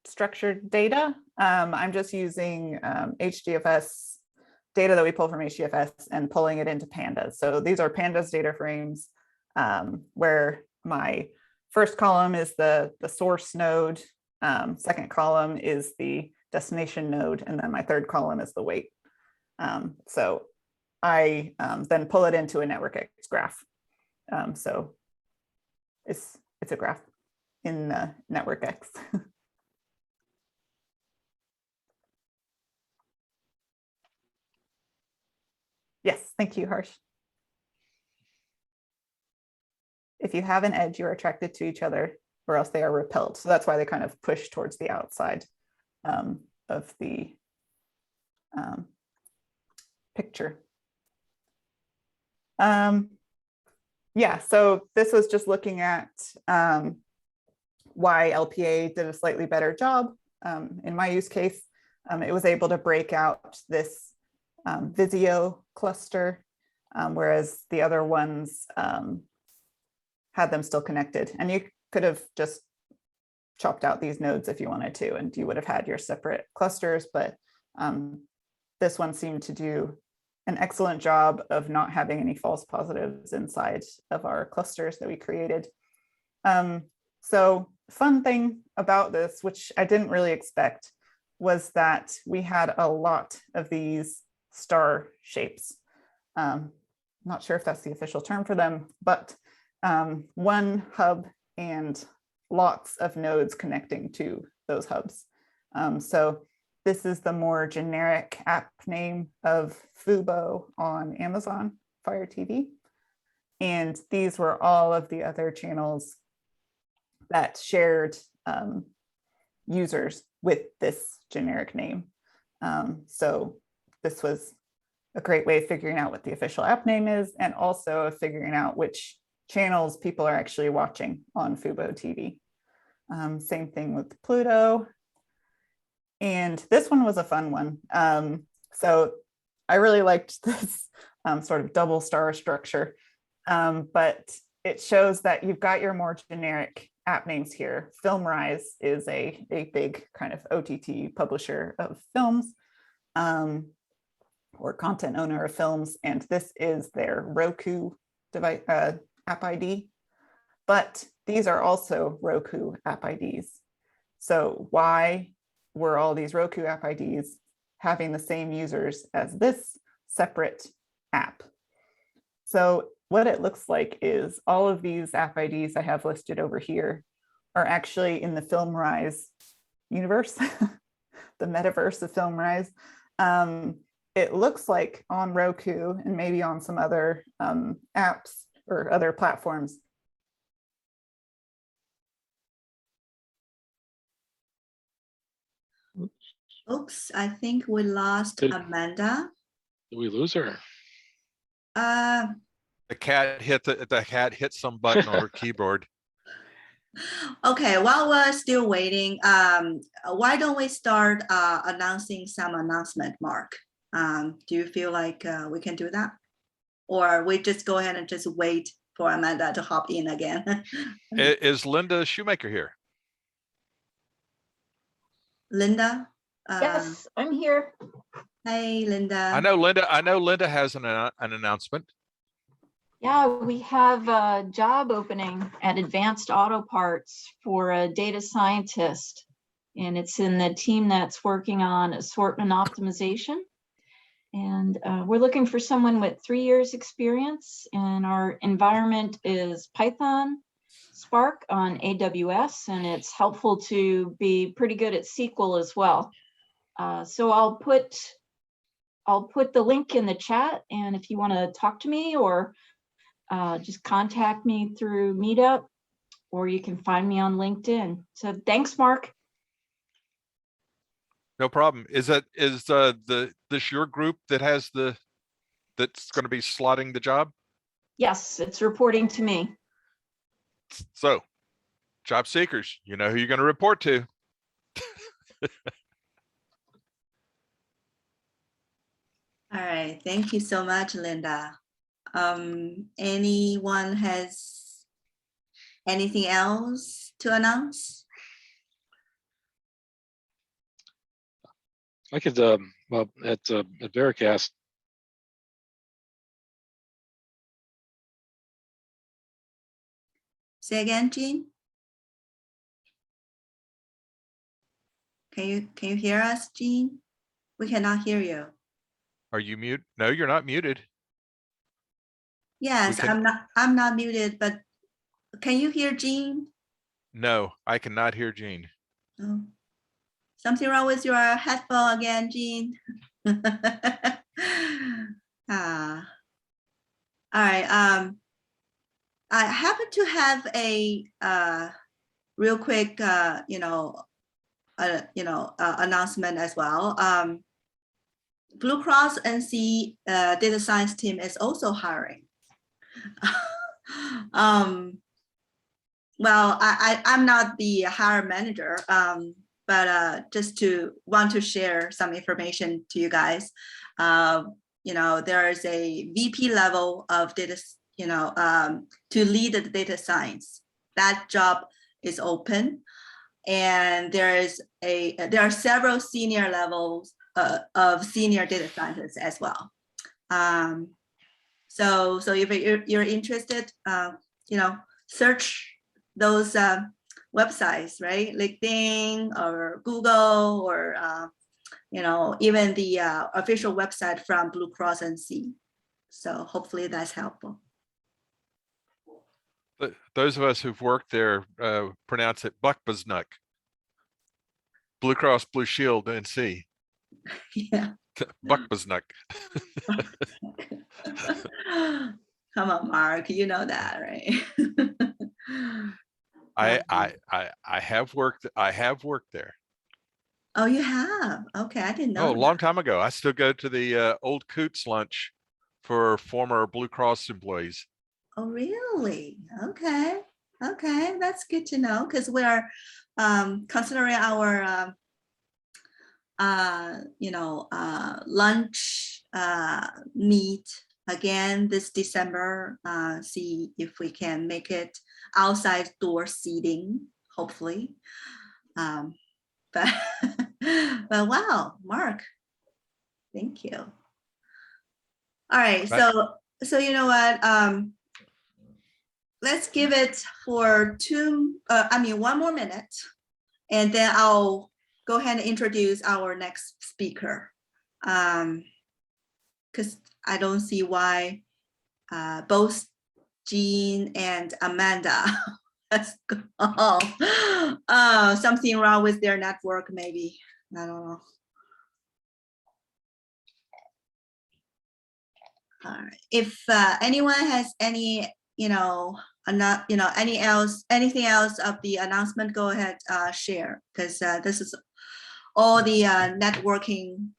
D: structured data. I'm just using HDFS data that we pull from HDFS and pulling it into pandas. So these are pandas data frames where my first column is the source node, second column is the destination node, and then my third column is the weight. So I then pull it into a network X graph. So it's a graph in network X. Yes, thank you, Harsh. If you have an edge, you're attracted to each other, or else they are repelled. So that's why they kind of push towards the outside of the picture. Yeah, so this was just looking at why LPA did a slightly better job. In my use case, it was able to break out this Visio cluster, whereas the other ones had them still connected. And you could have just chopped out these nodes if you wanted to, and you would have had your separate clusters, but this one seemed to do an excellent job of not having any false positives inside of our clusters that we created. So fun thing about this, which I didn't really expect, was that we had a lot of these star shapes. Not sure if that's the official term for them, but one hub and lots of nodes connecting to those hubs. So this is the more generic app name of Fubo on Amazon Fire TV. And these were all of the other channels that shared users with this generic name. So this was a great way of figuring out what the official app name is, and also of figuring out which channels people are actually watching on Fubo TV. Same thing with Pluto. And this one was a fun one. So I really liked this sort of double star structure, but it shows that you've got your more generic app names here. FilmRise is a big kind of OTT publisher of films, or content owner of films, and this is their Roku device app ID. But these are also Roku app IDs. So why were all these Roku app IDs having the same users as this separate app? So what it looks like is all of these app IDs I have listed over here are actually in the FilmRise universe, the metaverse of FilmRise. It looks like on Roku and maybe on some other apps or other platforms.
A: Oops, I think we lost Amanda.
B: Did we lose her?
C: The cat hit some button on her keyboard.
A: Okay, while we're still waiting, why don't we start announcing some announcement, Mark? Do you feel like we can do that? Or we just go ahead and just wait for Amanda to hop in again?
C: Is Linda Shoemaker here?
A: Linda?
E: Yes, I'm here.
A: Hey, Linda.
C: I know Linda has an announcement.
E: Yeah, we have a job opening at Advanced Auto Parts for a data scientist, and it's in the team that's working on assortment optimization. And we're looking for someone with 3 years experience, and our environment is Python, Spark on AWS, and it's helpful to be pretty good at SQL as well. So I'll put the link in the chat, and if you want to talk to me or just contact me through Meetup, or you can find me on LinkedIn. So thanks, Mark.
C: No problem. Is this your group that has that's going to be slotting the job?
E: Yes, it's reporting to me.
C: So, job seekers, you know who you're going to report to.
A: All right, thank you so much, Linda. Anyone has anything else to announce?
B: I could, well, at Vericast,
A: Say again, Jean? Can you hear us, Jean? We cannot hear you.
C: Are you mute? No, you're not muted.
A: Yes,
C: can-
A: I'm not muted, but can you hear Jean?
C: No, I cannot hear Jean.
A: Oh. Something wrong with your headphone again, Jean? Ah. All right. I happen to have a real quick, announcement as well. Blue Cross NC data science team is also hiring. Well, I'm not the hire manager, but just want to share some information to you guys. There is a VP level of data, to lead the data science. That job is open, and there are several senior levels of senior data scientists as well. So if you're interested, search those websites, right? LinkedIn or Google, or even the official website from Blue Cross NC. So hopefully that's helpful.
C: Those of us who've worked there pronounce it Buckbusnuck. Blue Cross Blue Shield NC.
A: Yeah.
C: Buckbusnuck.
A: Come on, Mark, you know that, right?
C: I have worked there.
A: Oh, you have? Okay, I didn't know.
C: Oh, a long time ago. I still go to the old Coots lunch for former Blue Cross employees.
A: Oh, really? Okay. Okay, that's good to know, because we are considering our lunch meet again this December. See if we can make it outside door seating, hopefully. But wow, Mark, thank you. All right, so you know what? Let's give it for one more minute, and then I'll go ahead and introduce our next speaker. Because I don't see why both Jean and Amanda has gone. Something wrong with their network, maybe. I don't know. All right. If anyone has any, anything else of the announcement, go ahead, share, because this is all the networking,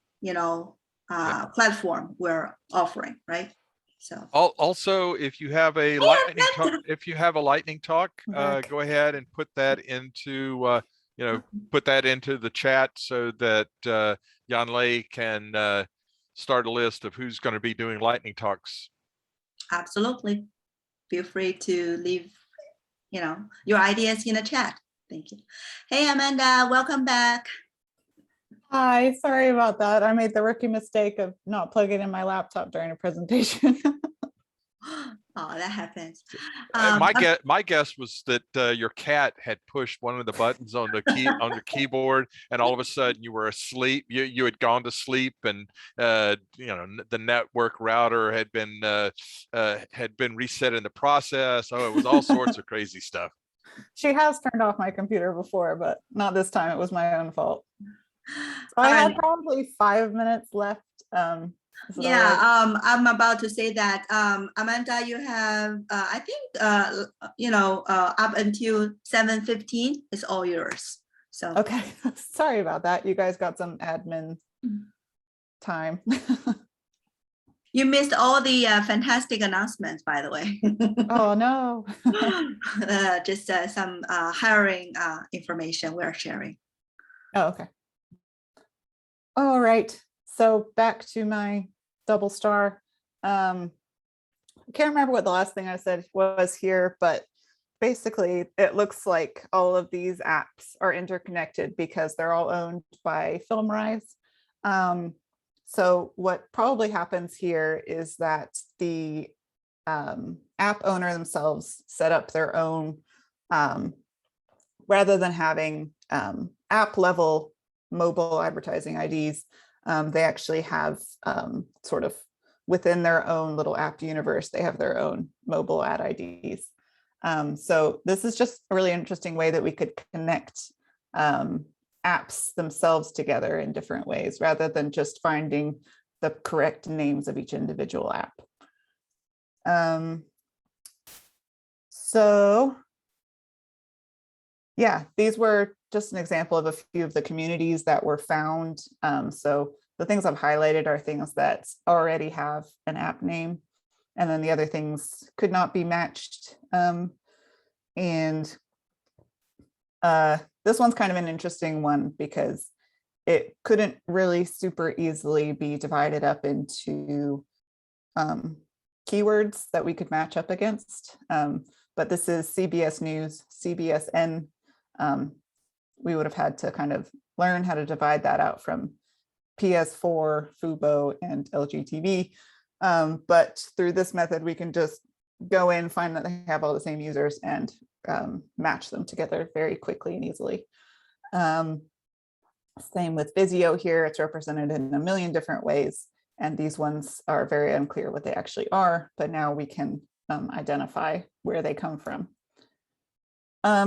A: platform we're offering, right? So
C: also, if you have a lightning talk, go ahead and put that into the chat so that Yanlei can start a list of who's going to be doing lightning talks.
A: Absolutely. Feel free to leave, your ideas in the chat. Thank you. Hey, Amanda, welcome back.
D: Hi, sorry about that. I made the rookie mistake of not plugging in my laptop during a presentation.
A: Oh, that happens.
C: My guess was that your cat had pushed one of the buttons on the keyboard, and all of a sudden you were asleep. You had gone to sleep, and the network router had been reset in the process. Oh, it was all sorts of crazy stuff.
D: She has turned off my computer before, but not this time. It was my own fault. So I had probably 5 minutes left.
A: Yeah, I'm about to say that, Amanda, you have, I think, up until 7:15 is all yours. So
D: okay, sorry about that. You guys got some admin time.
A: You missed all the fantastic announcements, by the way.
D: Oh no.
A: Just some hiring information we're sharing.
D: Oh, okay. All right, so back to my double star. I can't remember what the last thing I said was here, but basically it looks like all of these apps are interconnected because they're all owned by FilmRise. So what probably happens here is that the app owner themselves set up their own, rather than having app level mobile advertising IDs, They actually have sort of within their own little app universe, they have their own mobile ad IDs. So this is just a really interesting way that we could connect apps themselves together in different ways, rather than just finding the correct names of each individual app. So yeah, these were just an example of a few of the communities that were found. So the things I've highlighted are things that already have an app name, and then the other things could not be matched. And this one's kind of an interesting one because it couldn't really super easily be divided up into keywords that we could match up against. But this is CBS News, CBSN. We would have had to kind of learn how to divide that out from PS4, Fubo, and LGTV. But through this method, we can just go in, find that they have all the same users, and match them together very quickly and easily. Same with Vizio here, it's represented in a million different ways. And these ones are very unclear what they actually are, but now we can identify where they come from.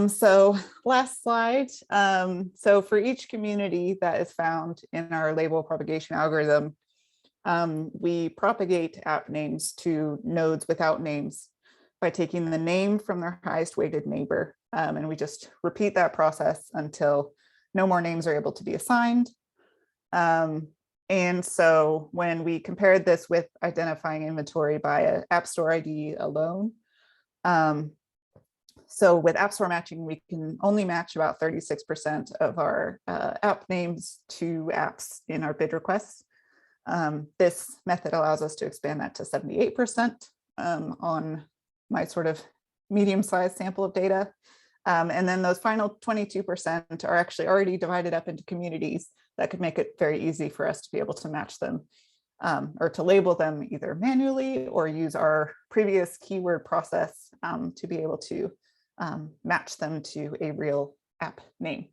D: So last slide. So for each community that is found in our label propagation algorithm, we propagate app names to nodes without names by taking the name from their highest weighted neighbor. And we just repeat that process until no more names are able to be assigned. And so when we compared this with identifying inventory by an App Store ID alone, so with App Store matching, we can only match about 36% of our app names to apps in our bid requests. This method allows us to expand that to 78% on my sort of medium-sized sample of data. And then those final 22% are actually already divided up into communities that could make it very easy for us to be able to match them or to label them either manually or use our previous keyword process to be able to match them to a real app name.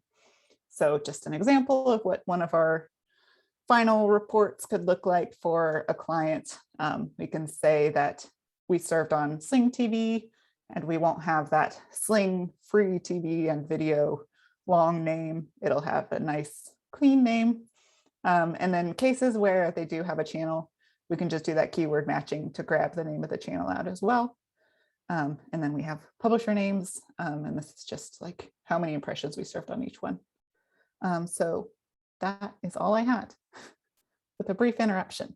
D: So just an example of what one of our final reports could look like for a client. We can say that we served on Sling TV, and we won't have that Sling free TV and video long name. It'll have a nice clean name. And then cases where they do have a channel, we can just do that keyword matching to grab the name of the channel out as well. And then we have publisher names, and this is just like how many impressions we served on each one. So that is all I had with a brief interruption.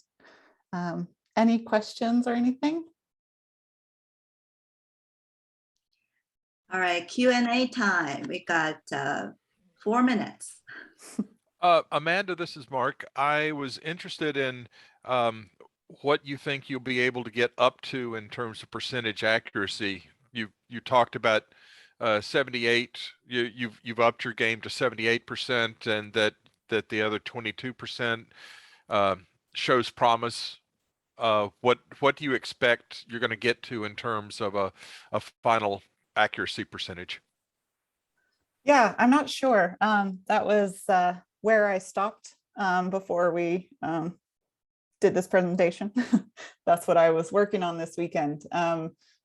D: Any questions or anything?
A: All right, Q&A time. We got 4 minutes.
C: Amanda, this is Mark. I was interested in what you think you'll be able to get up to in terms of percentage accuracy. You talked about 78. You've upped your game to 78%, and that the other 22% shows promise. What do you expect you're going to get to in terms of a final accuracy percentage?
D: Yeah, I'm not sure. That was where I stopped before we did this presentation. That's what I was working on this weekend.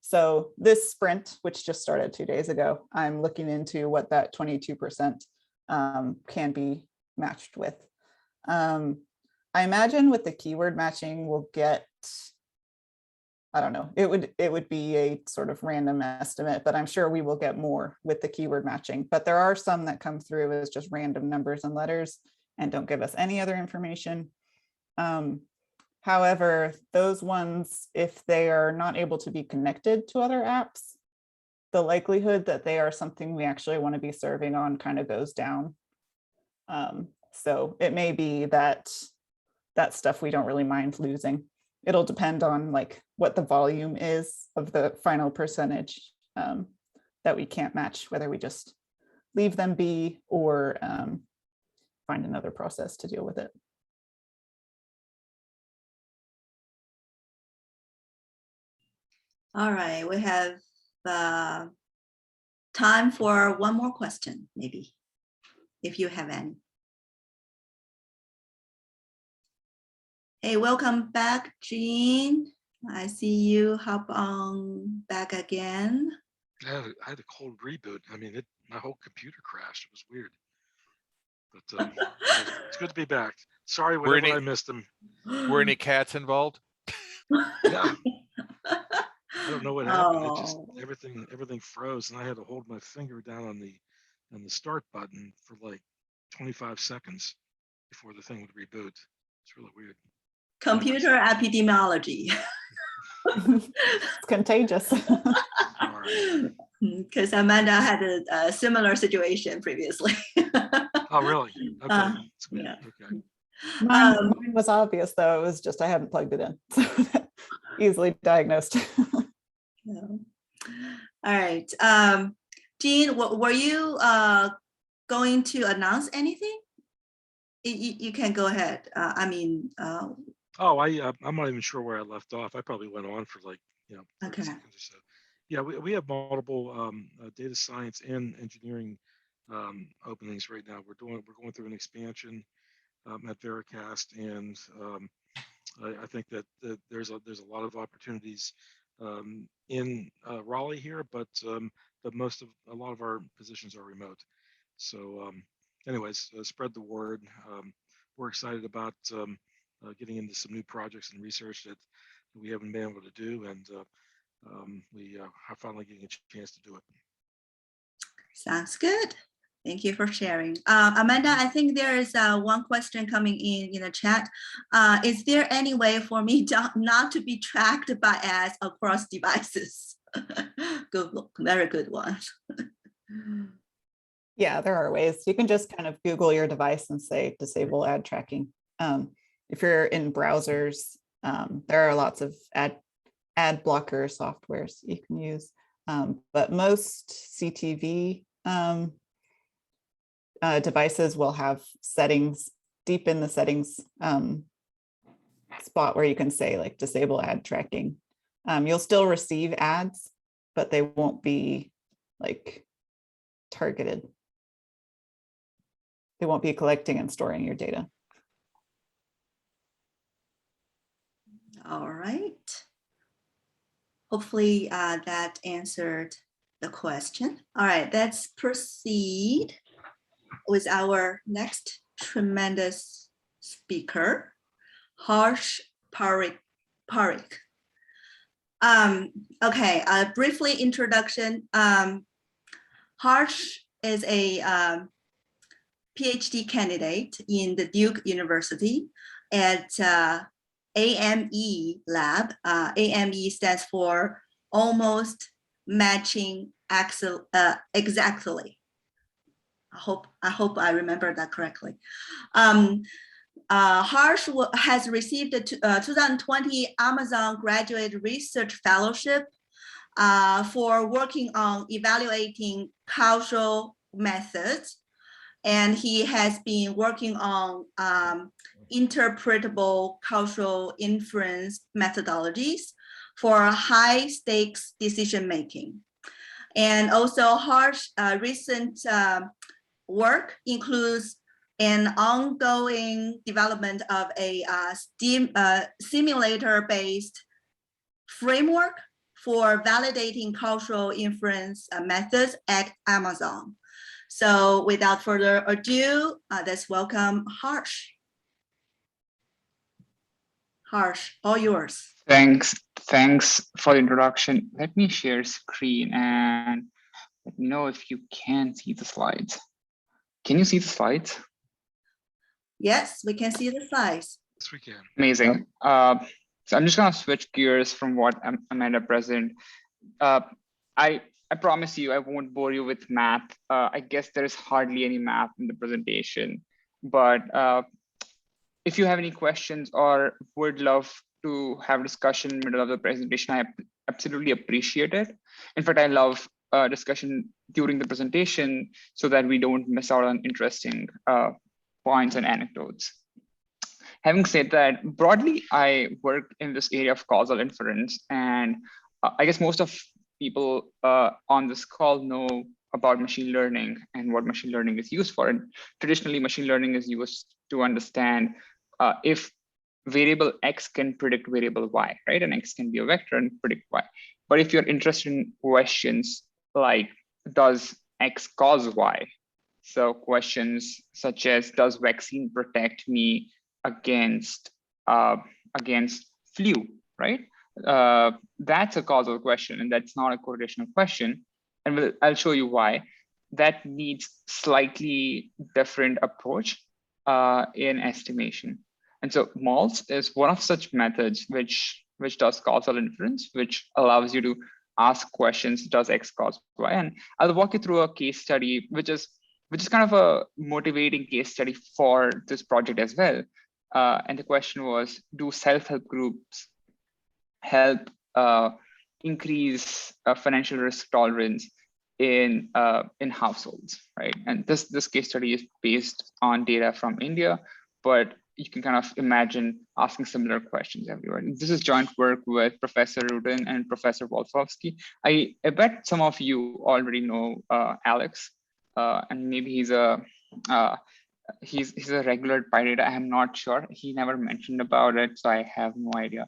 D: So this sprint, which just started 2 days ago, I'm looking into what that 22% can be matched with. I imagine with the keyword matching, we'll get, I don't know, it would be a sort of random estimate, but I'm sure we will get more with the keyword matching. But there are some that come through as just random numbers and letters and don't give us any other information. However, those ones, if they are not able to be connected to other apps, the likelihood that they are something we actually want to be serving on kind of goes down. So it may be that stuff we don't really mind losing. It'll depend on like what the volume is of the final percentage that we can't match, whether we just leave them be or find another process to deal with it.
A: All right, we have time for one more question, maybe, if you have any. Hey, welcome back, Jean. I see you hop on back again.
B: I had a cold reboot. I mean, my whole computer crashed. It was weird. But it's good to be back. Sorry, whenever I missed them.
C: Were any cats involved?
B: Yeah. I don't know what happened. It just
A: Oh.
B: everything froze, and I had to hold my finger down on the start button for like 25 seconds before the thing would reboot. It's really weird.
A: Computer epidemiology.
D: It's contagious.
A: Because Amanda had a similar situation previously.
B: Oh, really? Okay.
A: Yeah.
B: Okay.
D: Mine was obvious, though. It was just I hadn't plugged it in. So easily diagnosed.
A: Yeah. All right. Jean, were you going to announce anything? You can go ahead. I mean,
B: Oh, I'm not even sure where I left off. I probably went on for like 30
A: Okay.
B: seconds or so. Yeah, we have multiple data science and engineering openings right now. We're going through an expansion at Vericast, and I think that there's a lot of opportunities in Raleigh here, but a lot of our positions are remote. So, anyways, spread the word. We're excited about getting into some new projects and research that we haven't been able to do, and we are finally getting a chance to do it.
A: Sounds good. Thank you for sharing. Amanda, I think there is one question coming in the chat. Is there any way for me not to be tracked by ads across devices? Good, very good one.
D: Yeah, there are ways. You can just kind of Google your device and say disable ad tracking. If you're in browsers, there are lots of ad blocker softwares you can use. But most CTV devices will have settings deep in the settings spot where you can say like disable ad tracking. You'll still receive ads, but they won't be like targeted. They won't be collecting and storing your data.
A: All right. Hopefully that answered the question. All right, let's proceed with our next tremendous speaker, Harsh Parikh. Okay, briefly introduction. Harsh is a PhD candidate in the Duke University at AME lab. AME stands for almost matching exactly. I hope I remember that correctly. Harsh has received the 2020 Amazon Graduate Research Fellowship for working on evaluating causal methods. And he has been working on interpretable causal inference methodologies for high stakes decision making. And also Harsh recent work includes an ongoing development of a simulator-based framework for validating causal inference methods at Amazon. So without further ado, let's welcome Harsh. Harsh, all yours.
F: Thanks for the introduction. Let me share screen and let me know if you can see the slides. Can you see the slides?
A: Yes, we can see the slides.
B: Yes, we can.
F: Amazing. So I'm just gonna switch gears from what Amanda presented. I promise you, I won't bore you with math. I guess there is hardly any math in the presentation, but if you have any questions or would love to have a discussion in the middle of the presentation, I absolutely appreciate it. In fact, I love discussion during the presentation so that we don't miss out on interesting points and anecdotes. Having said that, broadly, I work in this area of causal inference, and I guess most of people on this call know about machine learning and what machine learning is used for. And traditionally, machine learning is used to understand if variable X can predict variable Y, right? And X can be a vector and predict Y. But if you're interested in questions like, does X cause Y? So questions such as, does vaccine protect me against flu, right? That's a causal question, and that's not a correlational question. And I'll show you why. That needs slightly different approach in estimation. And so MALS is one of such methods which does causal inference, which allows you to ask questions, does X cause Y? And I'll walk you through a case study, which is kind of a motivating case study for this project as well. And the question was, do self-help groups help increase financial risk tolerance in households, right? And this case study is based on data from India, but you can kind of imagine asking similar questions everywhere. This is joint work with Professor Rudin and Professor Wolfowski. I bet some of you already know Alex, and maybe he's a regular at PyData. I'm not sure. He never mentioned about it, so I have no idea.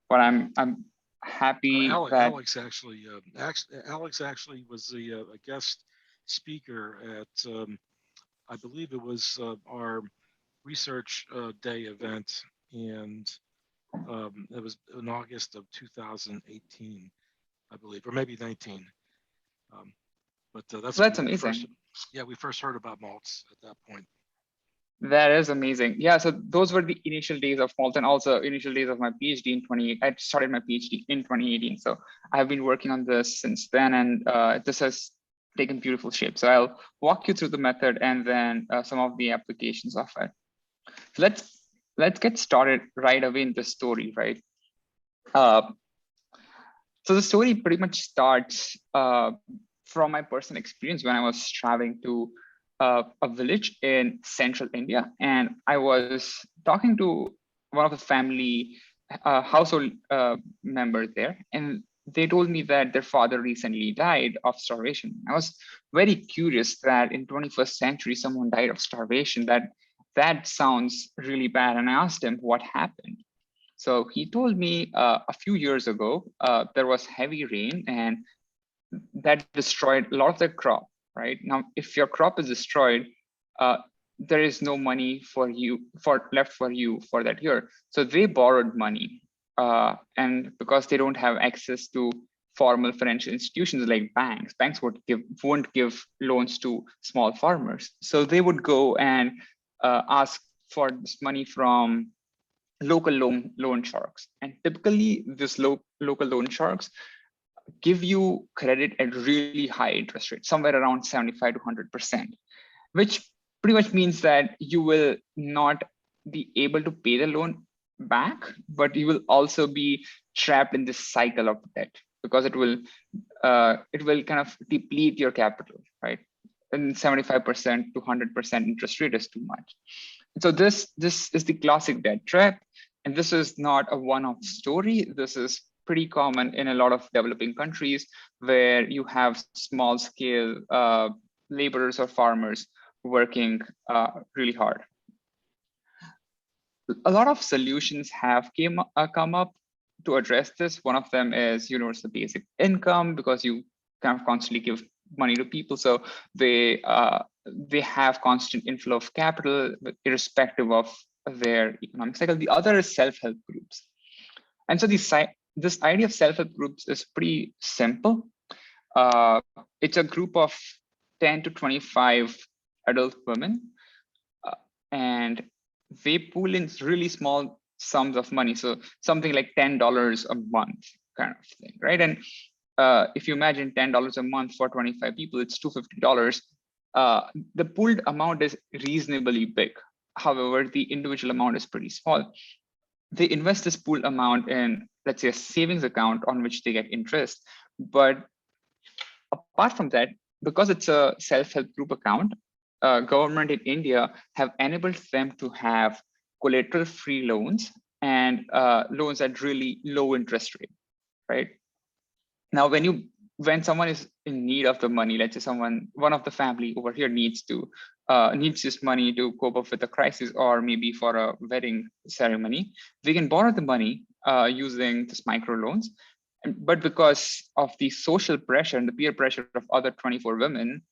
F: But I'm happy that
B: Alex actually was a guest speaker at I believe it was our research day event, and it was in August of 2018, I believe, or maybe 19. But that's amazing. We first heard about MALS at that point.
F: That is amazing. Yeah, so those were the initial days of MALS, and also initial days of my PhD in 2018. I started my PhD in 2018. So I've been working on this since then, and this has taken beautiful shape. So I'll walk you through the method and then some of the applications of it. So let's get started right away in the story, right? So the story pretty much starts from my personal experience when I was traveling to a village in central India, and I was talking to one of the family household members there, and they told me that their father recently died of starvation. I was very curious that in 21st century someone died of starvation. That sounds really bad, and I asked him what happened. So he told me a few years ago there was heavy rain, and that destroyed a lot of their crop. Right now, if your crop is destroyed, there is no money left for you for that year. So they borrowed money, and because they don't have access to formal financial institutions like banks won't give loans to small farmers. So they would go and ask for this money from local loan sharks, and typically this local loan sharks give you credit at really high interest rates, somewhere around 75 to 100%, which pretty much means that you will not be able to pay the loan back, but you will also be trapped in this cycle of debt, because it will kind of deplete your capital, right? And 75% to 100% interest rate is too much. So this is the classic debt trap, and this is not a one-off story. This is pretty common in a lot of developing countries where you have small scale laborers or farmers working really hard. A lot of solutions have come up to address this. One of them is universal basic income, because you kind of constantly give money to people, so they have constant inflow of capital irrespective of their economic cycle. The other is self-help groups, and so this idea of self-help groups is pretty simple. It's a group of 10 to 25 adult women, and they pool in really small sums of money. So something like $10 a month kind of thing, right? And if you imagine $10 a month for 25 people, it's $250. The pooled amount is reasonably big. However, the individual amount is pretty small. They invest this pooled amount in, let's say, a savings account on which they get interest. But apart from that, because it's a self-help group account, government in India have enabled them to have collateral-free loans and loans at really low interest rate, right? Now, when someone is in need of the money, let's say one of the family over here needs to needs this money to cope up with a crisis or maybe for a wedding ceremony, they can borrow the money using this microloans. But because of the social pressure and the peer pressure of other 24 women,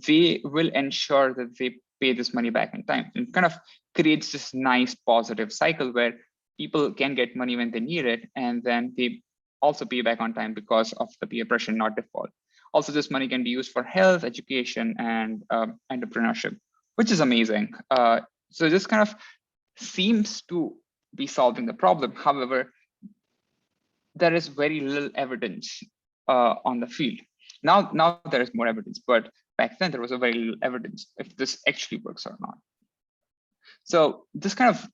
F: they will ensure that they pay this money back in time. And kind of creates this nice positive cycle where people can get money when they need it, and then they also pay back on time because of the peer pressure, not default. Also, this money can be used for health, education, and entrepreneurship, which is amazing. So this kind of seems to be solving the problem. However, there is very little evidence on the field. Now there is more evidence, but back then there was a very little evidence if this actually works or not. So this kind of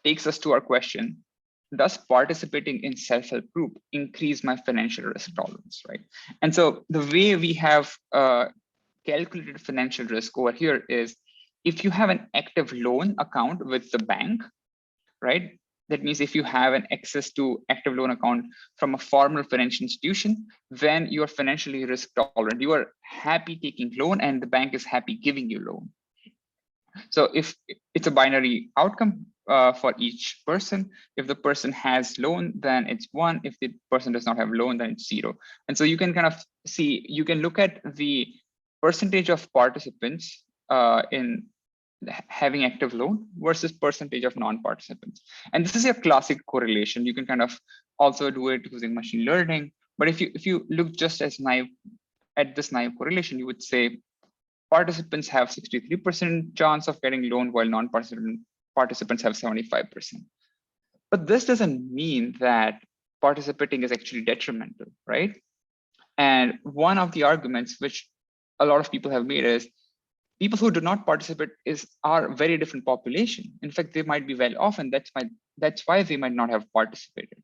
F: takes us to our question: does participating in self-help group increase my financial risk tolerance, right? And so the way we have calculated financial risk over here is if you have an active loan account with the bank, right? That means if you have an access to active loan account from a formal financial institution, then you are financially risk tolerant. You are happy taking loan and the bank is happy giving you loan. So if it's a binary outcome for each person, if the person has loan, then it's 1. If the person does not have loan, then it's 0. And so you can kind of see, you can look at the percentage of participants in having active loan versus percentage of non-participants. And this is a classic correlation. You can kind of also do it using machine learning. But if you look just as naive at this naive correlation, you would say participants have 63% chance of getting loan while non-participants have 75%. But this doesn't mean that participating is actually detrimental, right? And one of the arguments which a lot of people have made is people who do not participate are very different population. In fact, they might be well off, and that's why they might not have participated,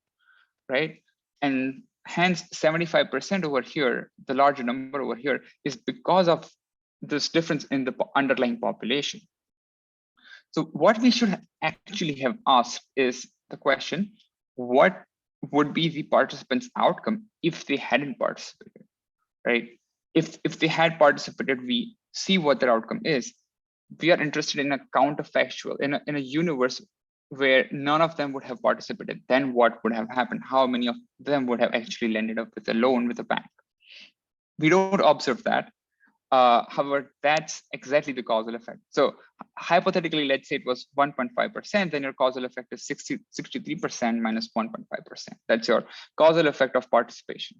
F: right? And hence 75% over here, the larger number over here, is because of this difference in the underlying population. So what we should actually have asked is the question: what would be the participants' outcome if they hadn't participated, right? If they had participated, we see what their outcome is. We are interested in a counterfactual, in a universe where none of them would have participated. Then what would have happened? How many of them would have actually ended up with a loan with a bank? We don't observe that. However, that's exactly the causal effect. So hypothetically, let's say it was 1.5%, then your causal effect is 63% minus 1.5%. That's your causal effect of participation.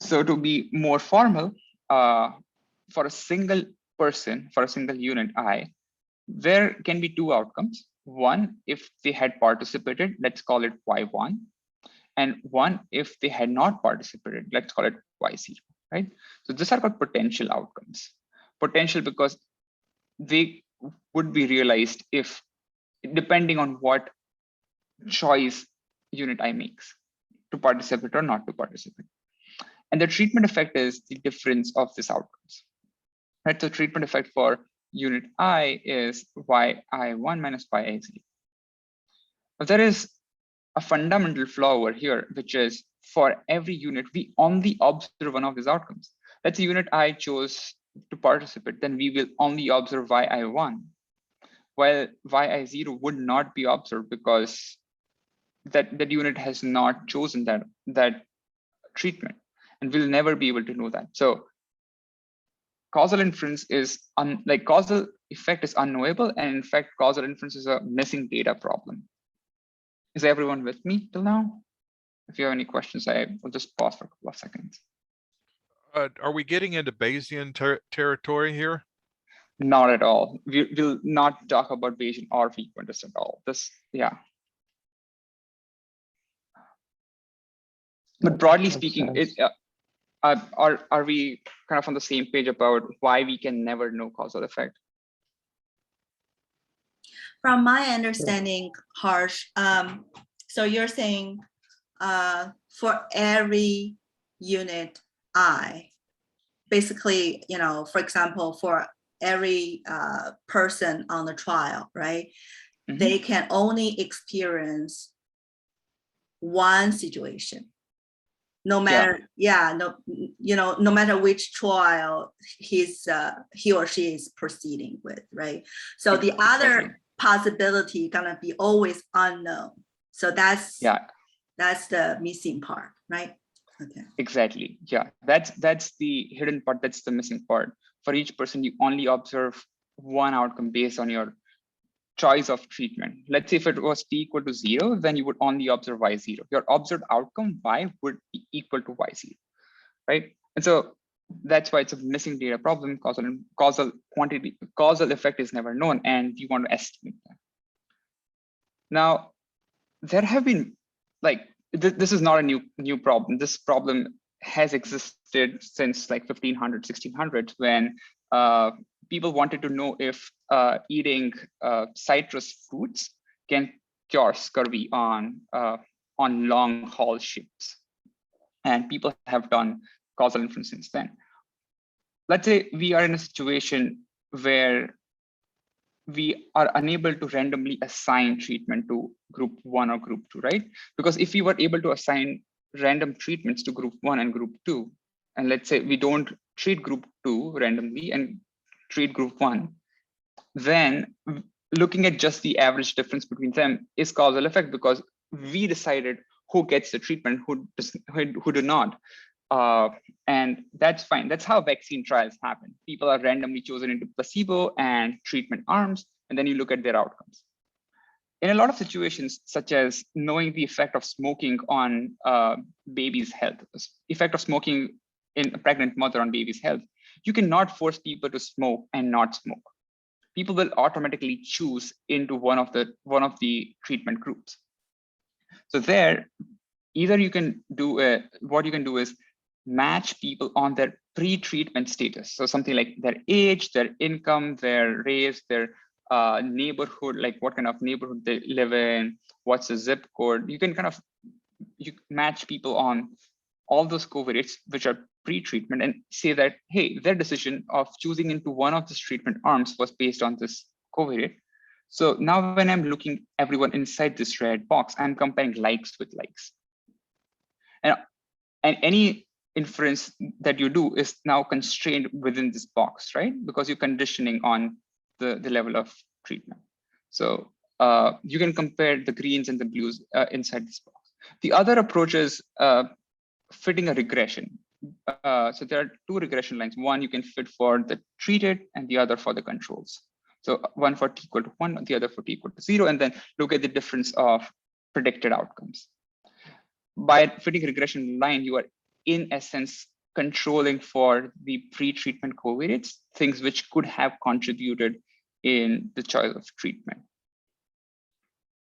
F: So to be more formal, for a single person, for a single unit I, there can be 2 outcomes. One, if they had participated, let's call it Y1. And one, if they had not participated, let's call it Y0, right? So these are called potential outcomes. Potential because they would be realized if, depending on what choice unit I makes, to participate or not to participate. And the treatment effect is the difference of these outcomes, right? So treatment effect for unit I is yi1 minus yi0. But there is a fundamental flaw over here, which is for every unit, we only observe one of these outcomes. Let's say unit I chose to participate, then we will only observe yi1, while yi0 would not be observed because that unit has not chosen that treatment. And we'll never be able to know that. So causal inference is causal effect is unknowable, and in fact, causal inference is a missing data problem. Is everyone with me till now? If you have any questions, I will just pause for a couple of seconds.
C: Are we getting into Bayesian territory here?
F: Not at all. We'll not talk about Bayesian or frequentist at all. Yeah. But broadly speaking, are we kind of on the same page about why we can never know causal effect?
A: From my understanding, Harsh, so you're saying for every unit I, basically, for example, for every person on the trial, right? Mm-hmm. They can only experience one situation. no matter, no, no matter which trial he or she is proceeding with, right? So the other possibility gonna be always unknown. So that's the missing part, right? Okay.
F: Exactly. Yeah, that's the hidden part. That's the missing part. For each person, you only observe one outcome based on your choice of treatment. Let's say if it was t equal to 0, then you would only observe y0. Your observed outcome y would be equal to y0, right? And so that's why it's a missing data problem. Causal effect is never known, and you want to estimate that. Now, there have been this is not a new problem. This problem has existed since like 1500, 1600s, when people wanted to know if eating citrus fruits can cure scurvy on long haul ships, and people have done causal inference since then. Let's say we are in a situation where we are unable to randomly assign treatment to group 1 or group 2, right? Because if we were able to assign random treatments to group 1 and group 2, and let's say we don't treat group 2 randomly and treat group 1, then looking at just the average difference between them is causal effect, because we decided who gets the treatment, who do not. And that's fine. That's how vaccine trials happen. People are randomly chosen into placebo and treatment arms, and then you look at their outcomes. In a lot of situations, such as knowing the effect of smoking on baby's health, effect of smoking in a pregnant mother on baby's health, you cannot force people to smoke and not smoke. People will automatically choose into one of the treatment groups. So there, either you can do what you can do is match people on their pre-treatment status. So something like their age, their income, their race, their neighborhood, like what kind of neighborhood they live in, what's the zip code. You can you match people on all those covariates which are pre-treatment and say that, hey, their decision of choosing into one of these treatment arms was based on this covariate. So now when I'm looking everyone inside this red box, I'm comparing likes with likes. And any inference that you do is now constrained within this box, right? Because you're conditioning on the level of treatment. So you can compare the greens and the blues inside this box. The other approach is fitting a regression. So there are two regression lines. One you can fit for the treated and the other for the controls. So one for t equal to 1, the other for t equal to 0, and then look at the difference of predicted outcomes. By fitting regression line, you are in essence controlling for the pre-treatment covariates, things which could have contributed in the choice of treatment.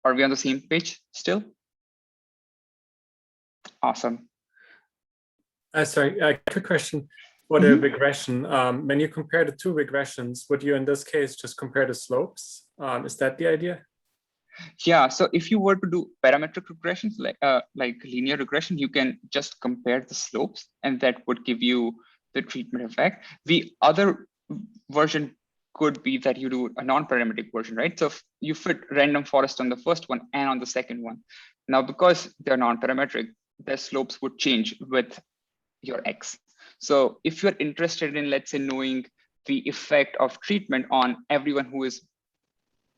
F: Are we on the same page still? Awesome.
G: Sorry, a quick question for the regression. When you compare the two regressions, would you in this case just compare the slopes? Is that the idea?
F: Yeah, so if you were to do parametric regressions like linear regression, you can just compare the slopes and that would give you the treatment effect. The other version could be that you do a non-parametric version, right? So if you fit random forest on the first one and on the second one. Now, because they're non-parametric, their slopes would change with your X. So if you're interested in, let's say, knowing the effect of treatment on everyone who is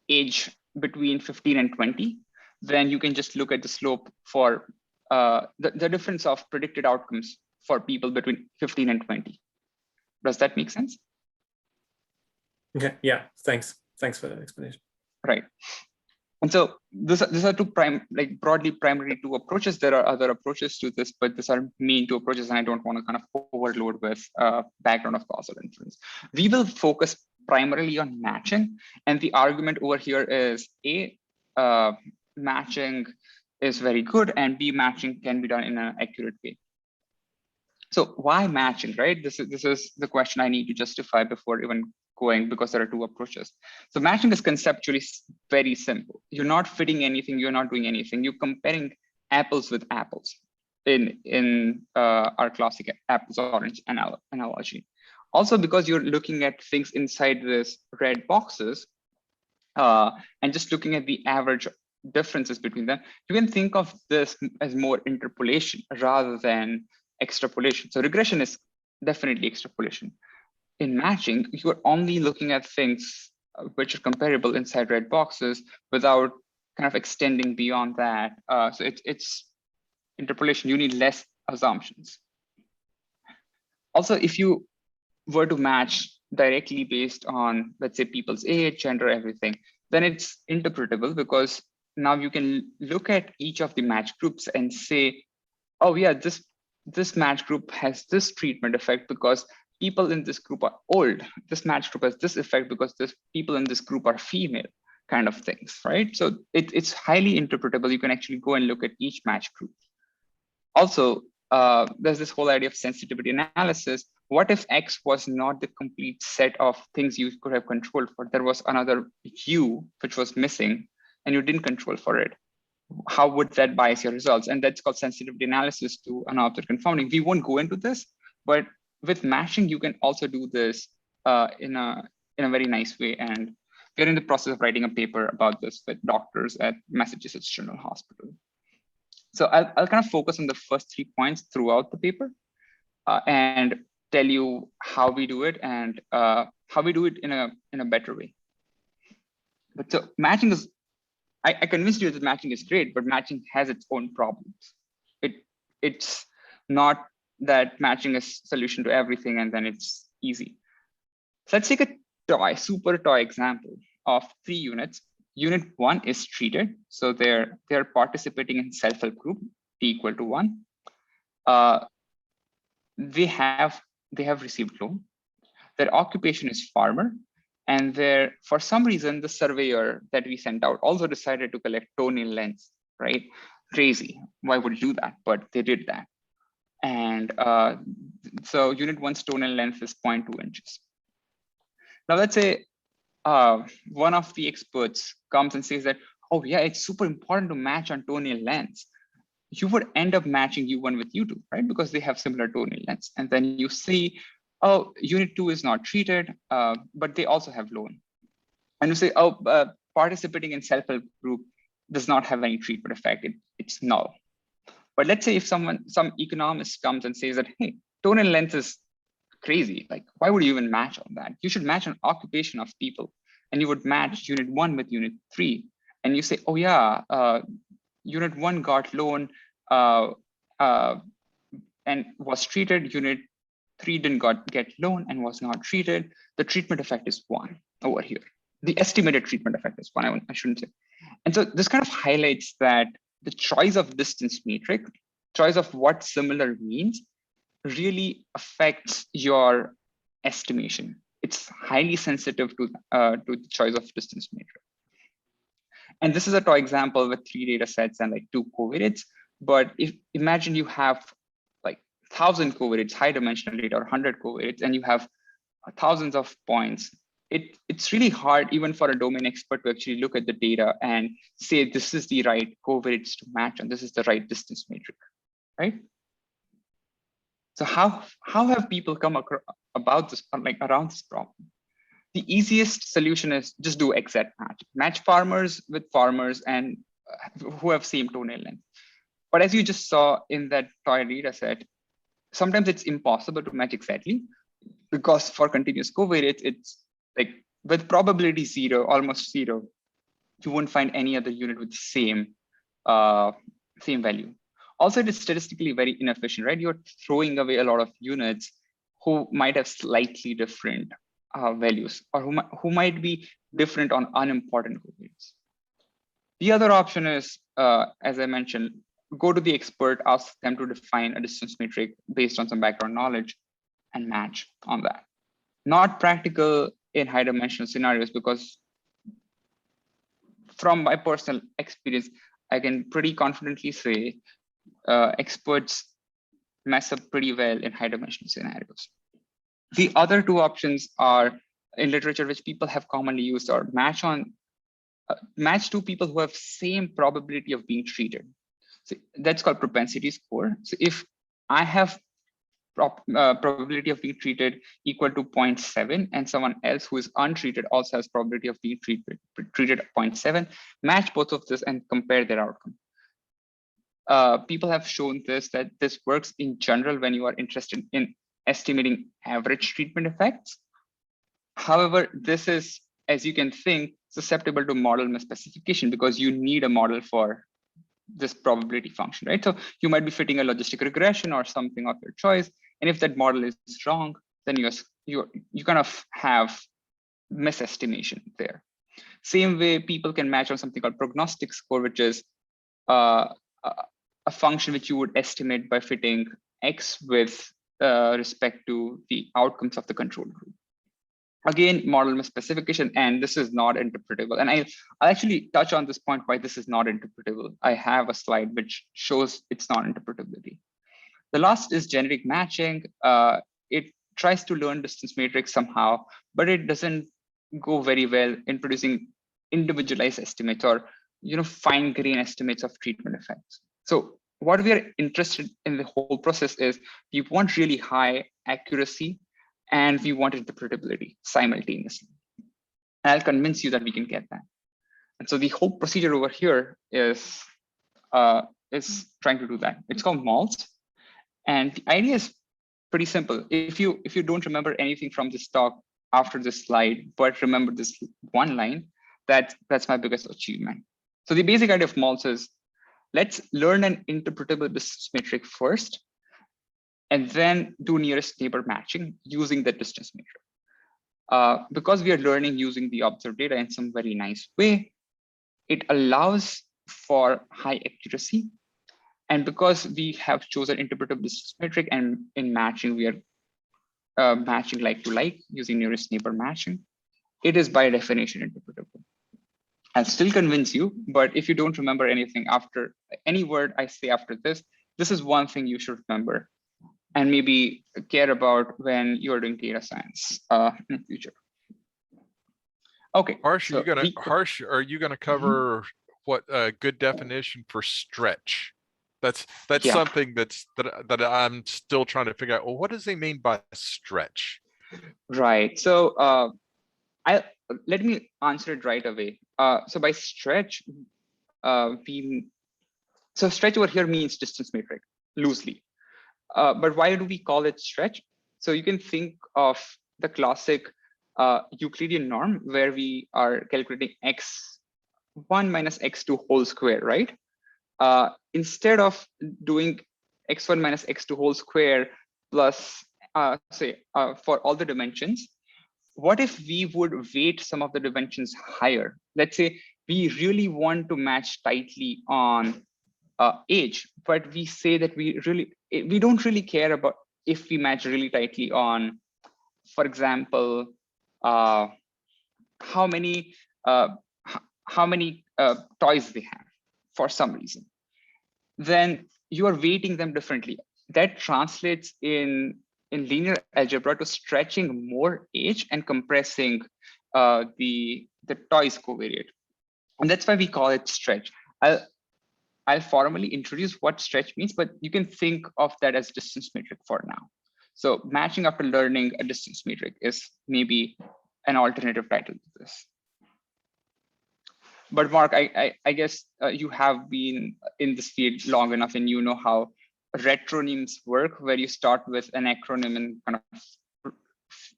F: age between 15 and 20, then you can just look at the slope for the difference of predicted outcomes for people between 15 and 20. Does that make sense?
G: Okay, yeah, thanks. Thanks for that explanation.
F: Right. And so these are broadly primary two approaches. There are other approaches to this, but these are main two approaches, and I don't want to kind of overload with background of causal inference. We will focus primarily on matching, and the argument over here is A, matching is very good, and B, matching can be done in an accurate way. So why matching, right? This is the question I need to justify before even going, because there are two approaches. So matching is conceptually very simple. You're not fitting anything, you're not doing anything. You're comparing apples with apples in our classic apples orange analogy. Also, because you're looking at things inside this red boxes and just looking at the average differences between them, you can think of this as more interpolation rather than extrapolation. So regression is definitely extrapolation. In matching, you're only looking at things which are comparable inside red boxes without kind of extending beyond that. So it's interpolation. You need less assumptions. Also, if you were to match directly based on, let's say, people's age, gender, everything, then it's interpretable, because now you can look at each of the match groups and say, oh yeah, this match group has this treatment effect because people in this group are old. This match group has this effect because this people in this group are female, kind of things, right? So it's highly interpretable. You can actually go and look at each match group. Also, there's this whole idea of sensitivity analysis. What if X was not the complete set of things you could have controlled for? There was another U which was missing and you didn't control for it. How would that bias your results? And that's called sensitivity analysis to unobserved confounding. We won't go into this, but with matching, you can also do this in a very nice way. And we're in the process of writing a paper about this with doctors at Massachusetts General Hospital. So I'll kind of focus on the first 3 points throughout the paper and tell you how we do it and how we do it in a better way. But so matching is, I convinced you that matching is great, but matching has its own problems. It's not that matching is solution to everything and then it's easy. So let's take a super toy example of 3 units. Unit 1 is treated, so they're participating in self-help group, P equal to 1. They have received loan. Their occupation is farmer, and for some reason the surveyor that we sent out also decided to collect toenail lengths, right? Crazy. Why would you do that? But they did that. And so unit 1's toenail length is 0.2 inches. Now let's say one of the experts comes and says that, oh yeah, it's super important to match on toenail lengths. You would end up matching U1 with U2, right? Because they have similar toenail lengths. And then you see, oh, unit 2 is not treated, but they also have loan. And you say, oh, participating in self-help group does not have any treatment effect. It's null. But let's say if some economist comes and says that, hey, toenail length is crazy. Like, why would you even match on that? You should match on occupation of people. And you would match unit 1 with unit 3. And you say, oh yeah, unit 1 got loan and was treated. Unit 3 didn't get loan and was not treated. The treatment effect is 1 over here. The estimated treatment effect is 1, I shouldn't say. And so this kind of highlights that the choice of distance metric, choice of what similar means, really affects your estimation. It's highly sensitive to the choice of distance metric. And this is a toy example with 3 data sets and like 2 covariates. But imagine you have like 1,000 covariates, high dimensional data, or 100 covariates, and you have thousands of points. It's really hard even for a domain expert to actually look at the data and say this is the right covariates to match and this is the right distance metric, right? So how have people come about this, like around this problem? The easiest solution is just do exact match. Match farmers with farmers and who have same toenail length. But as you just saw in that toy data set, sometimes it's impossible to match exactly because for continuous covariates, it's like with probability 0, almost 0, you won't find any other unit with the same value. Also, it is statistically very inefficient, right? You're throwing away a lot of units who might have slightly different values or who might be different on unimportant covariates. The other option is, as I mentioned, go to the expert, ask them to define a distance metric based on some background knowledge and match on that. Not practical in high dimensional scenarios because from my personal experience, I can pretty confidently say experts mess up pretty well in high dimensional scenarios. The other 2 options are in literature, which people have commonly used, or match 2 people who have same probability of being treated. So that's called propensity score. So if I have probability of being treated equal to 0.7, and someone else who is untreated also has probability of being treated at 0.7, match both of this and compare their outcome. People have shown that this works in general when you are interested in estimating average treatment effects. However, this is, as you can think, susceptible to model misspecification because you need a model for this probability function, right? So you might be fitting a logistic regression or something of your choice. And if that model is wrong, then you kind of have misestimation there. Same way people can match on something called prognostic score, which is a function which you would estimate by fitting X with respect to the outcomes of the control group. Again, model misspecification, and this is not interpretable. And I'll actually touch on this point why this is not interpretable. I have a slide which shows it's not interpretability. The last is generic matching. It tries to learn distance matrix somehow, but it doesn't go very well in producing individualized estimates or fine grain estimates of treatment effects. So what we are interested in the whole process is we want really high accuracy and we want interpretability simultaneously. And I'll convince you that we can get that. And so the whole procedure over here is trying to do that. It's called MALS. And the idea is pretty simple. If you don't remember anything from this talk after this slide, but remember this one line, that's my biggest achievement. So the basic idea of MALS is let's learn an interpretable distance metric first, and then do nearest neighbor matching using the distance metric. Because we are learning using the observed data in some very nice way, it allows for high accuracy. And because we have chosen interpretable distance metric, and in matching, we are matching like to like using nearest neighbor matching, it is by definition interpretable. I'll still convince you, but if you don't remember anything after any word I say after this, this is one thing you should remember and maybe care about when you're doing data science in the future. Okay.
C: Harsh, are you gonna cover what a good definition for stretch? That's something that I'm still trying to figure out. Well, what does he mean by stretch?
F: Right. So let me answer it right away. So by stretch, stretch over here means distance metric loosely. But why do we call it stretch? So you can think of the classic Euclidean norm where we are calculating x1 minus x2 whole square, right? Instead of doing x1 minus x2 whole square plus, for all the dimensions, what if we would weight some of the dimensions higher? Let's say we really want to match tightly on age, but we say that we don't really care about if we match really tightly on, for example, how many toys they have for some reason. Then you are weighting them differently. That translates in linear algebra to stretching more age and compressing the toys covariate. And that's why we call it stretch. I'll formally introduce what stretch means, but you can think of that as distance metric for now. So matching after learning a distance metric is maybe an alternative title to this. But Mark, I guess you have been in this field long enough and you know how retronyms work, where you start with an acronym and kind of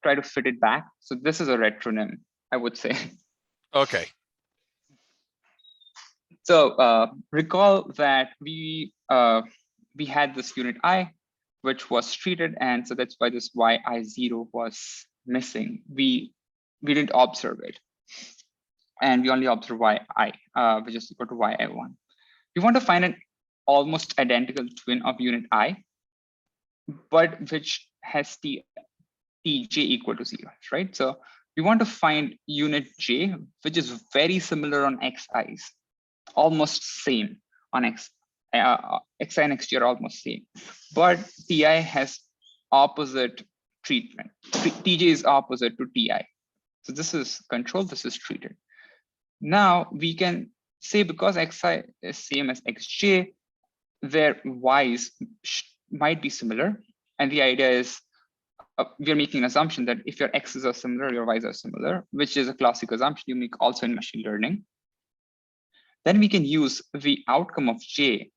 F: try to fit it back. So this is a retronym, I would say.
C: Okay.
F: So recall that we had this unit I, which was treated, and so that's why this yi0 was missing. We didn't observe it, and we only observe yi, which is equal to yi1. We want to find an almost identical twin of unit I, but which has tj equal to 0, right? So we want to find unit j, which is very similar on xi's, almost same on xi and xj are almost same, but ti has opposite treatment. Tj is opposite to ti. So this is control, this is treated. Now we can say because xi is same as xj, their y's might be similar, And the idea is we're making an assumption that if your x's are similar, your y's are similar, which is a classic assumption you make also in machine learning. Then we can use the outcome of j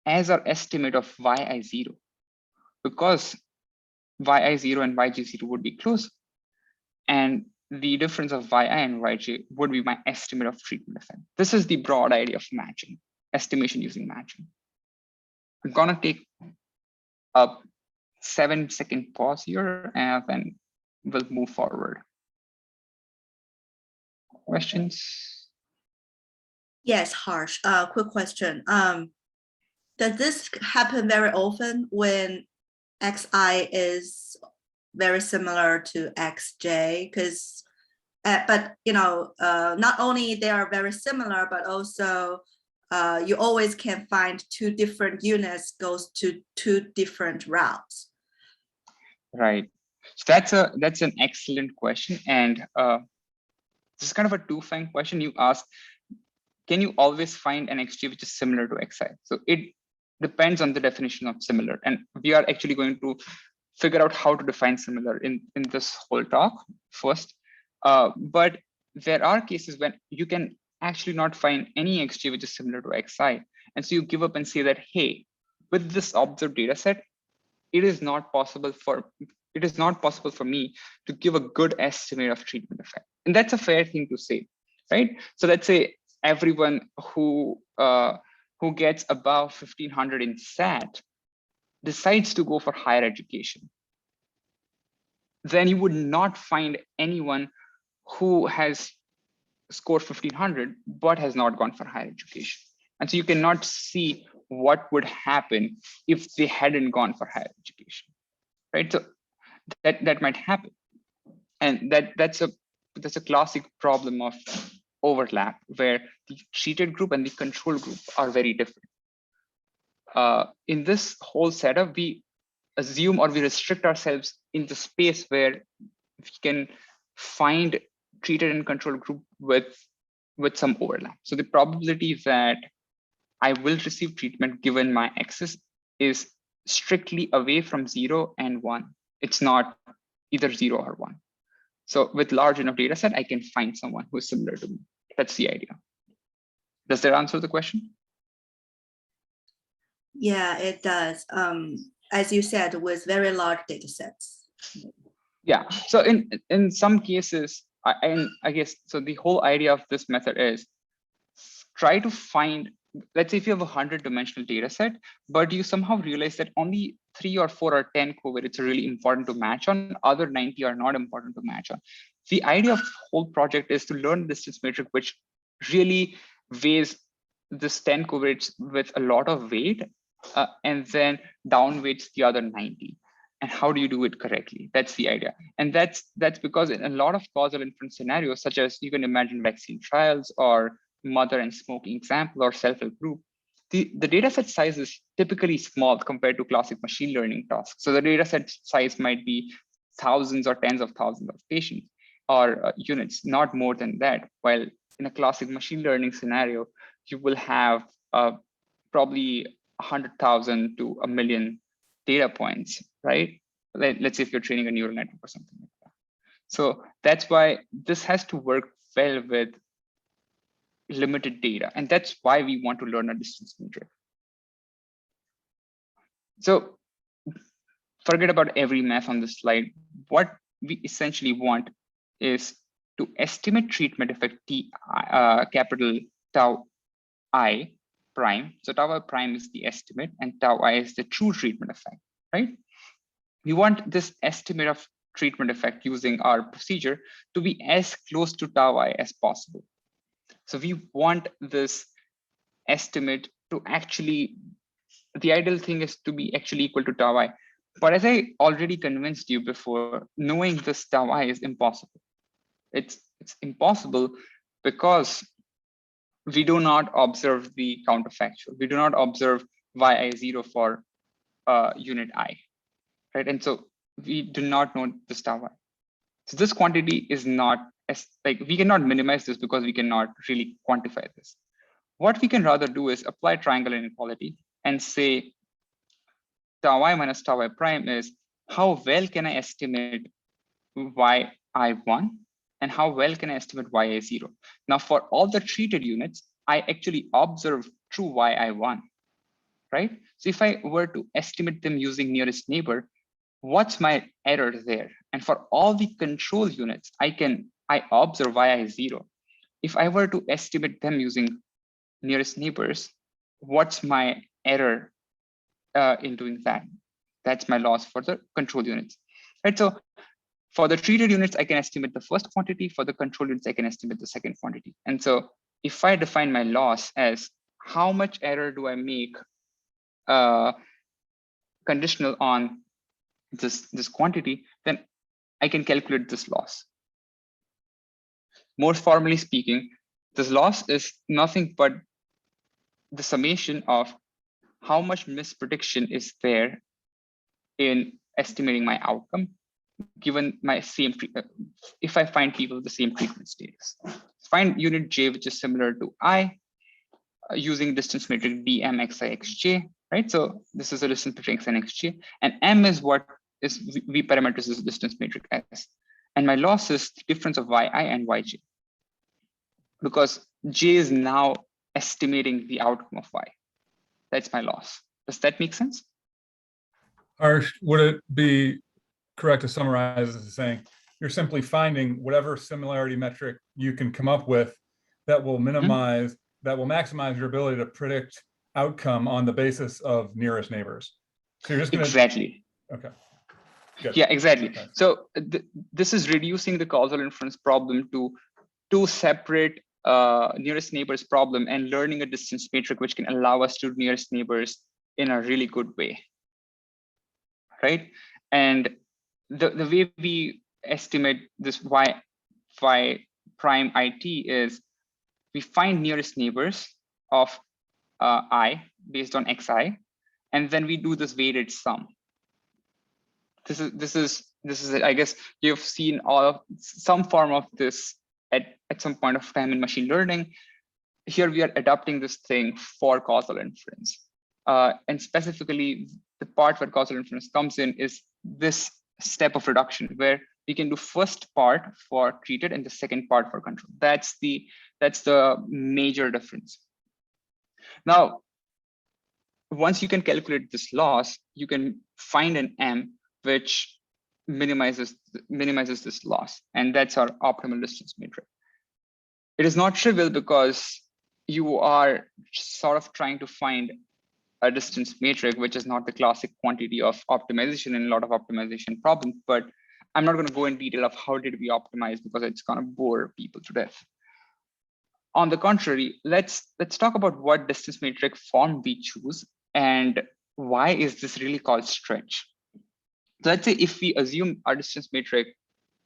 F: as our estimate of yi0, because yi0 and yj0 would be close. And the difference of yi and yj would be my estimate of treatment effect. This is the broad idea of matching, estimation using matching. I'm gonna take a 7-second pause here and then we'll move forward. Questions?
A: Yes, Harsh. Quick question. Does this happen very often when xi is very similar to xj? Because, but you know, not only they are very similar, but also you always can find two different units goes to two different routes.
F: Right. So that's an excellent question, and this is kind of a two-fang question. You asked, can you always find an xj which is similar to xi? So it depends on the definition of similar, and we are actually going to figure out how to define similar in this whole talk first. But there are cases when you can actually not find any xj which is similar to xi, and so you give up and say that, hey, with this observed data set, it is not possible for me to give a good estimate of treatment effect. And that's a fair thing to say, right? So let's say everyone who gets above 1500 in SAT decides to go for higher education. Then you would not find anyone who has scored 1500 but has not gone for higher education. And so you cannot see what would happen if they hadn't gone for higher education, right? So that might happen, and that's a classic problem of overlap where the treated group and the control group are very different. In this whole setup, we assume or we restrict ourselves in the space where we can find treated and control group with some overlap. So the probability that I will receive treatment given my x's is strictly away from 0 and 1. It's not either 0 or 1. So with large enough data set, I can find someone who is similar to me. That's the idea. Does that answer the question?
A: Yeah, it does. As you said, with very large data sets.
F: Yeah. So in some cases, I guess, so the whole idea of this method is try to find, let's say if you have a 100-dimensional data set, but you somehow realize that only 3 or 4 or 10 covariates are really important to match on, other 90 are not important to match on. The idea of the whole project is to learn a distance metric which really weighs this 10 covariates with a lot of weight and then downweights the other 90. And how do you do it correctly? That's the idea. And that's because in a lot of causal inference scenarios, such as you can imagine vaccine trials or mother and smoking example or self-help group, the data set size is typically small compared to classic machine learning tasks. So the data set size might be thousands or tens of thousands of patients or units, not more than that. While in a classic machine learning scenario, you will have probably 100,000 to 1 million data points, right? Let's say if you're training a neural network or something like that. So that's why this has to work well with limited data. And that's why we want to learn a distance metric. So forget about every math on this slide. What we essentially want is to estimate treatment effect capital tau I prime. So tau I prime is the estimate and tau I is the true treatment effect, right? We want this estimate of treatment effect using our procedure to be as close to tau I as possible. So we want this estimate to actually, the ideal thing is to be actually equal to tau I. But as I already convinced you before, knowing this tau I is impossible. It's impossible because we do not observe the counterfactual. We do not observe yi0 for unit I, right? And so we do not know this tau I. So this quantity is not as, like, we cannot minimize this because we cannot really quantify this. What we can rather do is apply triangle inequality and say tau I minus tau I prime is how well can I estimate yi1 and how well can I estimate yi0. Now for all the treated units, I actually observe true yi1, right? So if I were to estimate them using nearest neighbor, what's my error there? And for all the control units, I observe yi0. If I were to estimate them using nearest neighbors, what's my error in doing that? That's my loss for the control units, right? So for the treated units, I can estimate the first quantity. For the control units, I can estimate the second quantity. And so if I define my loss as how much error do I make conditional on this quantity, then I can calculate this loss. More formally speaking, this loss is nothing but the summation of how much misprediction is there in estimating my outcome, given my same, if I find people with the same treatment status. Find unit j, which is similar to I, using distance matrix dmxi(xj), right? So this is a distance matrix xn xj, and m is what is v parameters is distance matrix s. And my loss is the difference of yi and yj, because j is now estimating the outcome of y. That's my loss. Does that make sense?
H: Harsh, would it be correct to summarize as saying you're simply finding whatever similarity metric you can come up with that will minimize, that will maximize your ability to predict outcome on the basis of nearest neighbors? So you're just going to...
F: Exactly.
H: Okay. Good.
F: Yeah, exactly.
H: Okay.
F: So this is reducing the causal inference problem to two separate nearest neighbors problem and learning a distance matrix which can allow us to nearest neighbors in a really good way, right? And the way we estimate this y prime it is we find nearest neighbors of I based on xi, and then we do this weighted sum. This is it. I guess you've seen some form of this at some point of time in machine learning. Here we are adopting this thing for causal inference, and specifically the part where causal inference comes in is this step of reduction, where we can do first part for treated and the second part for control. That's the major difference. Now, once you can calculate this loss, you can find an m which minimizes this loss, and that's our optimal distance matrix. It is not trivial because you are sort of trying to find a distance matrix, which is not the classic quantity of optimization in a lot of optimization problems, but I'm not going to go in detail of how did we optimize because it's going to bore people to death. On the contrary, let's talk about what distance matrix form we choose and why is this really called stretch. So let's say if we assume our distance matrix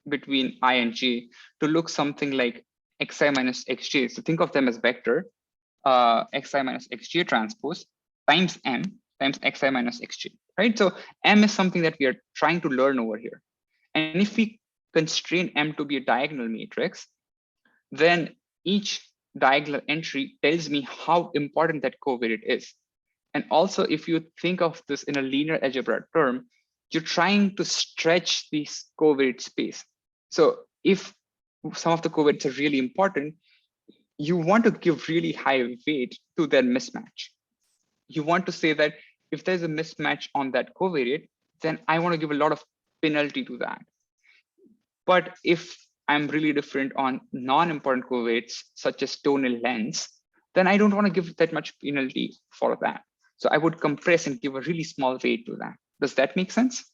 F: between I and j to look something like xi minus xj, so think of them as vector, xi minus xj transpose times m times xi minus xj, right? So m is something that we are trying to learn over here. And if we constrain m to be a diagonal matrix, then each diagonal entry tells me how important that covariate is. And also, if you think of this in a linear algebra term, you're trying to stretch this covariate space. So if some of the covariates are really important, you want to give really high weight to their mismatch. You want to say that if there's a mismatch on that covariate, then I want to give a lot of penalty to that. But if I'm really different on non-important covariates, such as tonal lengths, then I don't want to give that much penalty for that. So I would compress and give a really small weight to that. Does that make sense?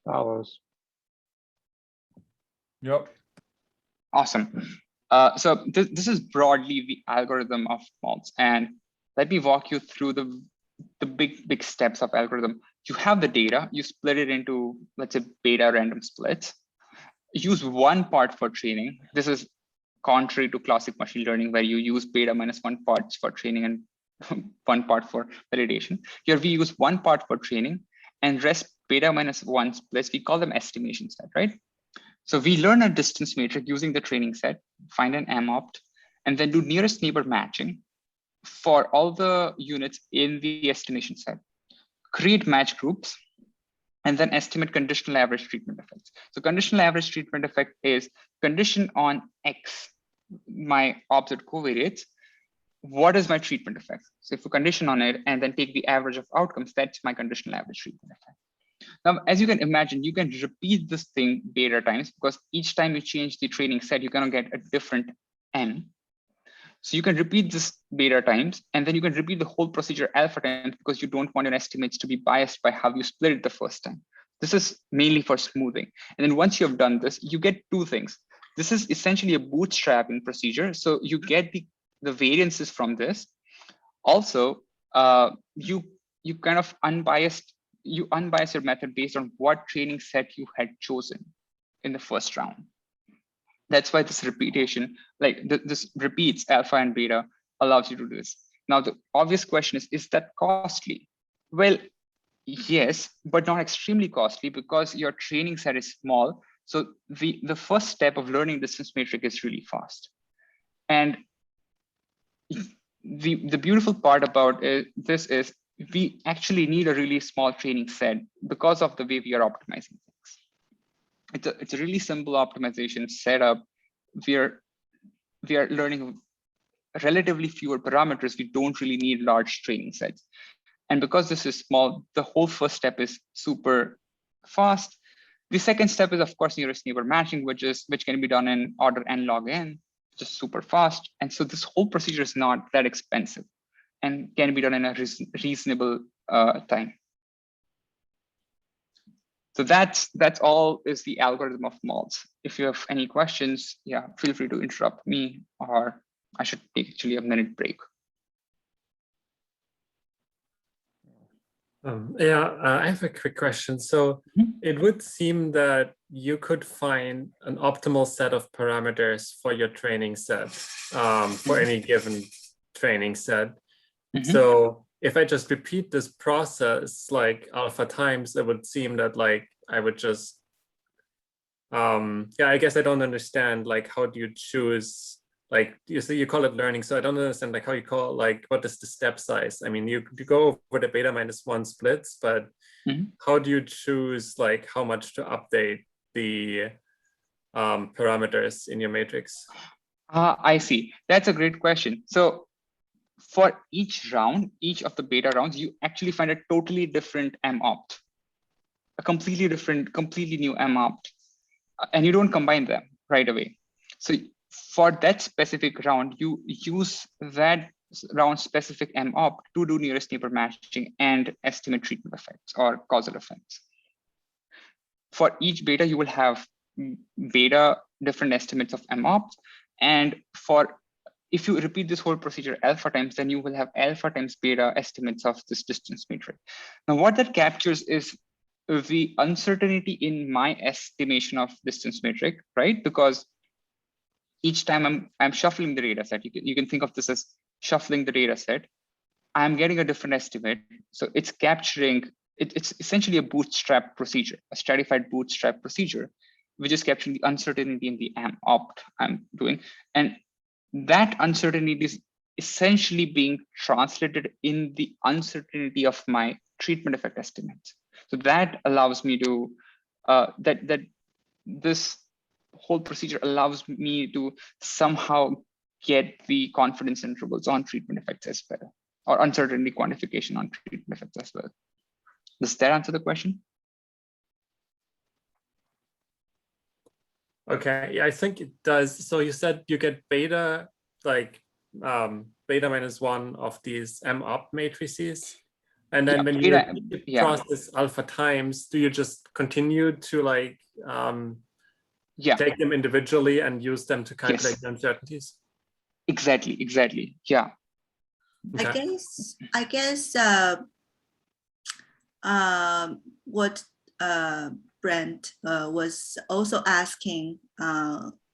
I: Follows.
H: Yep.
F: Awesome. So this is broadly the algorithm of malts. And let me walk you through the big steps of algorithm. You have the data, you split it into, let's say, beta random splits. Use one part for training. This is contrary to classic machine learning, where you use beta minus one parts for training and one part for validation. Here we use one part for training and rest beta minus one splits. We call them estimation set, right? So we learn a distance matrix using the training set, find an m-opt, and then do nearest neighbor matching for all the units in the estimation set, create match groups, and then estimate conditional average treatment effects. So conditional average treatment effect is condition on X, my observed covariates, what is my treatment effect? So if you condition on it and then take the average of outcomes, that's my conditional average treatment effect. Now, as you can imagine, you can repeat this thing beta times, because each time you change the training set, you're gonna get a different N. So you can repeat this beta times, and then you can repeat the whole procedure alpha times, because you don't want your estimates to be biased by how you split it the first time. This is mainly for smoothing. And then once you have done this, you get two things. This is essentially a bootstrapping procedure. So you get the variances from this. Also, you kind of unbias your method based on what training set you had chosen in the first round. That's why this repetition, like this repeats alpha and beta, allows you to do this. Now, the obvious question is that costly? Well, yes, but not extremely costly, because your training set is small. So the first step of learning distance metric is really fast. And the beautiful part about this is we actually need a really small training set because of the way we are optimizing things. It's a really simple optimization setup. We are learning relatively fewer parameters. We don't really need large training sets. And because this is small, the whole first step is super fast. The second step is, of course, nearest neighbor matching, which can be done in order n log n, just super fast. And so this whole procedure is not that expensive and can be done in a reasonable time. So that's all is the algorithm of mods. If you have any questions, yeah, feel free to interrupt me, or I should take actually a minute break.
G: I have a quick question. So it would seem that you could find an optimal set of parameters for your training set, for any given training set. So if I just repeat this process like alpha times, it would seem that like I would just, I guess I don't understand, like, how do you choose, like you say you call it learning, so I don't understand like how you call, like, what is the step size? I mean, you go over the beta -1 splits, but how do you choose like how much to update the parameters in your matrix?
F: I see. That's a great question. So for each round, each of the beta rounds, you actually find a totally different mopt, a completely different, completely new mopt, and you don't combine them right away. So for that specific round, you use that round specific mopt to do nearest neighbor matching and estimate treatment effects or causal effects. For each beta, you will have beta different estimates of mopt, and if you repeat this whole procedure alpha times, then you will have alpha times beta estimates of this distance metric. Now, what that captures is the uncertainty in my estimation of distance metric, right? Because each time I'm shuffling the data set, you can think of this as shuffling the data set. I'm getting a different estimate. So it's capturing, it's essentially a bootstrap procedure, a stratified bootstrap procedure, which is capturing the uncertainty in the opt I'm doing. And that uncertainty is essentially being translated in the uncertainty of my treatment effect estimates. So that allows me to, this whole procedure allows me to somehow get the confidence intervals on treatment effects as well, or uncertainty quantification on treatment effects as well. Does that answer the question?
G: Okay, yeah, I think it does. So you said you get beta, like beta -1 of these mopt matrices. And then when you process alpha times, do you just continue to like take them individually and use them to calculate the uncertainties?
F: Exactly. Yeah.
A: Okay. I guess what Brent was also asking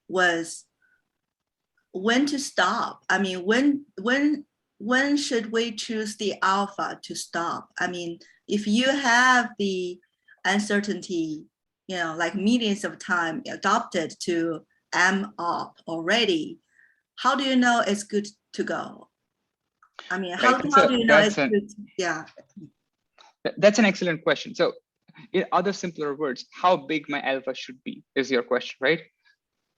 A: was when to stop. I mean, when should we choose the alpha to stop? I mean, if you have the uncertainty, you know, like millions of time adopted to mopt already, how do you know it's good to go? I mean,
F: Right.
A: how do you know it's good? Yeah.
F: That's an excellent question. So in other simpler words, how big my alpha should be is your question, right?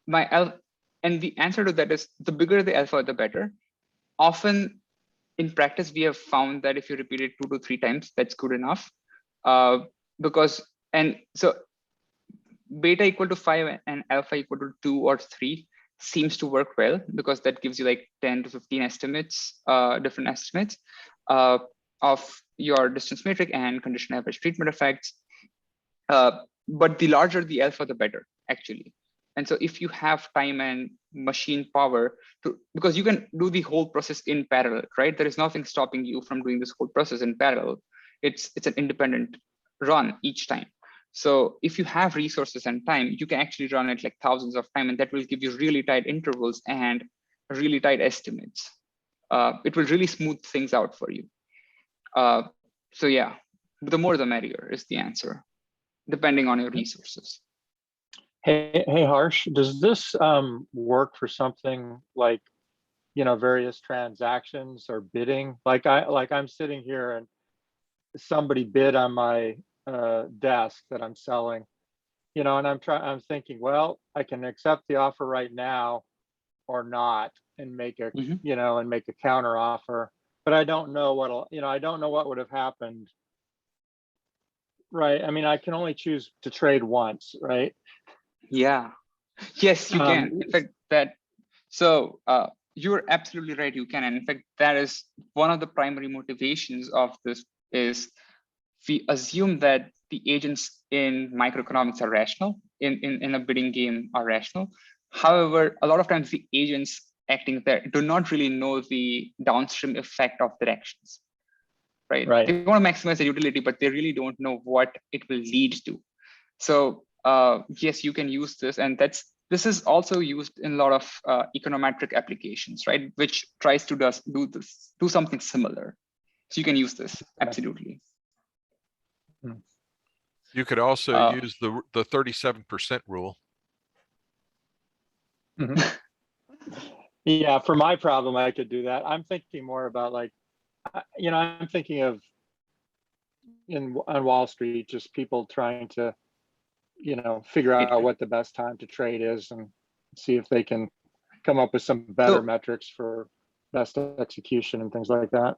F: My alpha, and the answer to that is the bigger the alpha, the better. Often in practice, we have found that if you repeat it 2 to 3 times, that's good enough. And so beta equal to 5 and alpha equal to 2 or 3 seems to work well, because that gives you like 10 to 15 estimates, different estimates of your distance metric and condition average treatment effects. But the larger the alpha, the better, actually. And so if you have time and machine power because you can do the whole process in parallel, right? There is nothing stopping you from doing this whole process in parallel. It's an independent run each time. So if you have resources and time, you can actually run it like thousands of times, and that will give you really tight intervals and really tight estimates. It will really smooth things out for you. So yeah, the more the merrier is the answer, depending on your resources.
I: Hey, Harsh, does this work for something like, various transactions or bidding? Like I'm sitting here and somebody bid on my desk that I'm selling, and I'm thinking, well, I can accept the offer right now or not, and make a, and make a counter offer, but I don't know I don't know what would have happened. Right. I mean, I can only choose to trade once, right?
F: Yeah. Yes, you can. In fact, you're absolutely right. You can. And in fact, that is one of the primary motivations of this is we assume that the agents in microeconomics are rational, in a bidding game are rational. However, a lot of times the agents acting there do not really know the downstream effect of their actions. Right. They want to maximize the utility, but they really don't know what it will lead to. So yes, you can use this, and this is also used in a lot of econometric applications, right? Which tries to do something similar. So you can use this, absolutely.
C: You could also use the 37% rule.
I: Yeah, for my problem, I could do that. I'm thinking more about like, I'm thinking of on Wall Street, just people trying to, figure out what the best time to trade is and see if they can come up with some better metrics for best execution and things like that.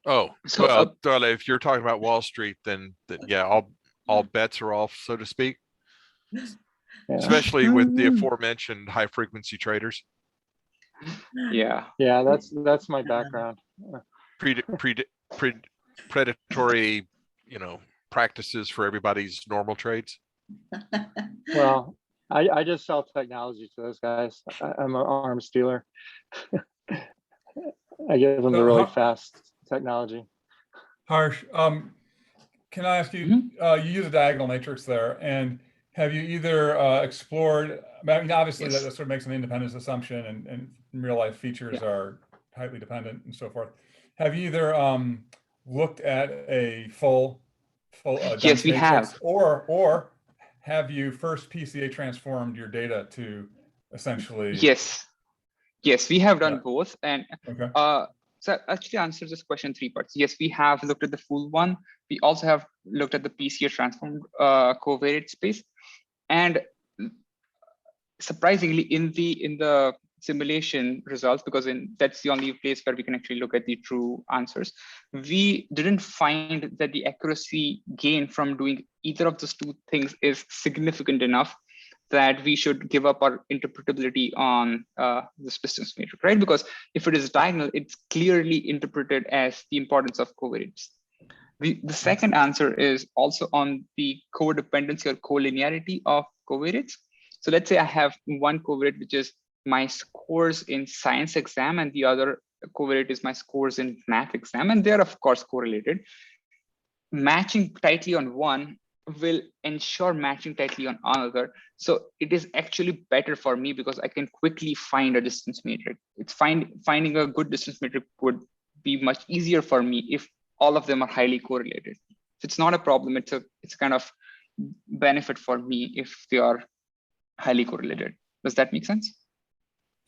C: Oh, well, if you're talking about Wall Street, then yeah, all bets are off, so to speak. Yeah. Especially with the aforementioned high frequency traders.
F: Yeah.
I: Yeah, that's my background.
C: Predatory, practices for everybody's normal trades.
I: Well, I just sell technology to those guys. I'm an arms dealer. I give them the really fast technology.
H: Harsh, can I ask you, you use a diagonal matrix there, and have you either explored, I mean, obviously that sort of makes an independence assumption, and in real life features are tightly dependent and so forth. Have you either looked at a full
F: yes, we
H: matrix,
F: have.
H: or have you first PCA transformed your data to essentially?
F: Yes, we have done both, and so actually answer this question in 3 parts. Yes, we have looked at the full one. We also have looked at the PCA transformed covariate space, and surprisingly, in the simulation results, because that's the only place where we can actually look at the true answers, we didn't find that the accuracy gain from doing either of those 2 things is significant enough that we should give up our interpretability on this distance matrix, right? Because if it is diagonal, it's clearly interpreted as the importance of covariates. The second answer is also on the codependency or collinearity of covariates. So let's say I have one covariate, which is my scores in science exam, and the other covariate is my scores in math exam, and they're of course correlated. Matching tightly on one will ensure matching tightly on another. So it is actually better for me because I can quickly find a distance matrix. It's finding a good distance matrix would be much easier for me if all of them are highly correlated. So it's not a problem. It's a kind of benefit for me if they are highly correlated. Does that make sense?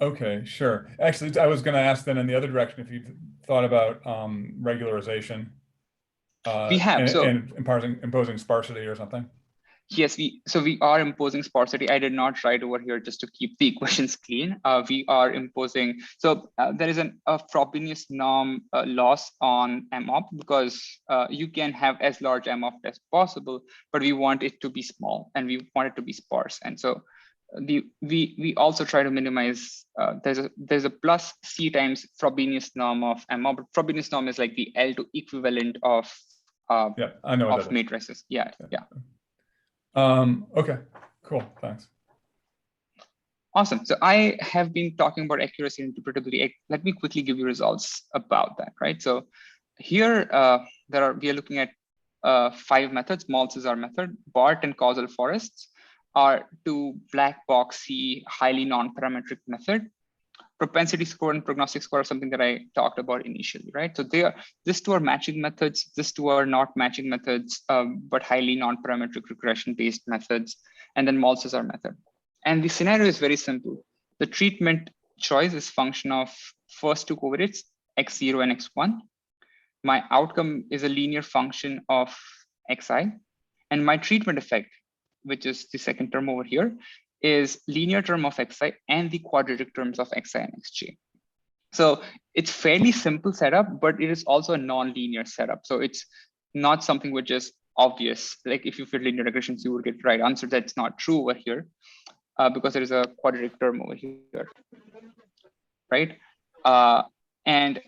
H: Okay, sure. Actually, I was going to ask then in the other direction if you thought about regularization.
F: We have,
H: and imposing sparsity or something.
F: Yes, we are imposing sparsity. I did not write over here just to keep the equations clean. We are imposing, there is a Frobenius norm loss on MOP because you can have as large MOP as possible, but we want it to be small and we want it to be sparse. And so we also try to minimize, there's a plus C times Frobenius norm of MOP. Frobenius norm is like the L2 equivalent of
H: yeah, I know
F: of matrices. Yeah.
H: Okay, cool, thanks.
F: Awesome. So I have been talking about accuracy and interpretability. Let me quickly give you results about that, right? So here we are looking at 5 methods. MALS is our method. BART and causal forests are 2 black boxy, highly non-parametric method. Propensity score and prognostic score are something that I talked about initially, right? So these 2 are matching methods. These 2 are not matching methods, but highly non-parametric regression-based methods. And then MALS is our method. And the scenario is very simple. The treatment choice is function of first 2 covariates, x0 and x1. My outcome is a linear function of xi. And my treatment effect, which is the second term over here, is linear term of xi and the quadratic terms of xi and xj. So it's fairly simple setup, but it is also a non-linear setup. So it's not something which is obvious. Like if you fit linear regressions, you would get the right answer. That's not true over here because there is a quadratic term over here, right? And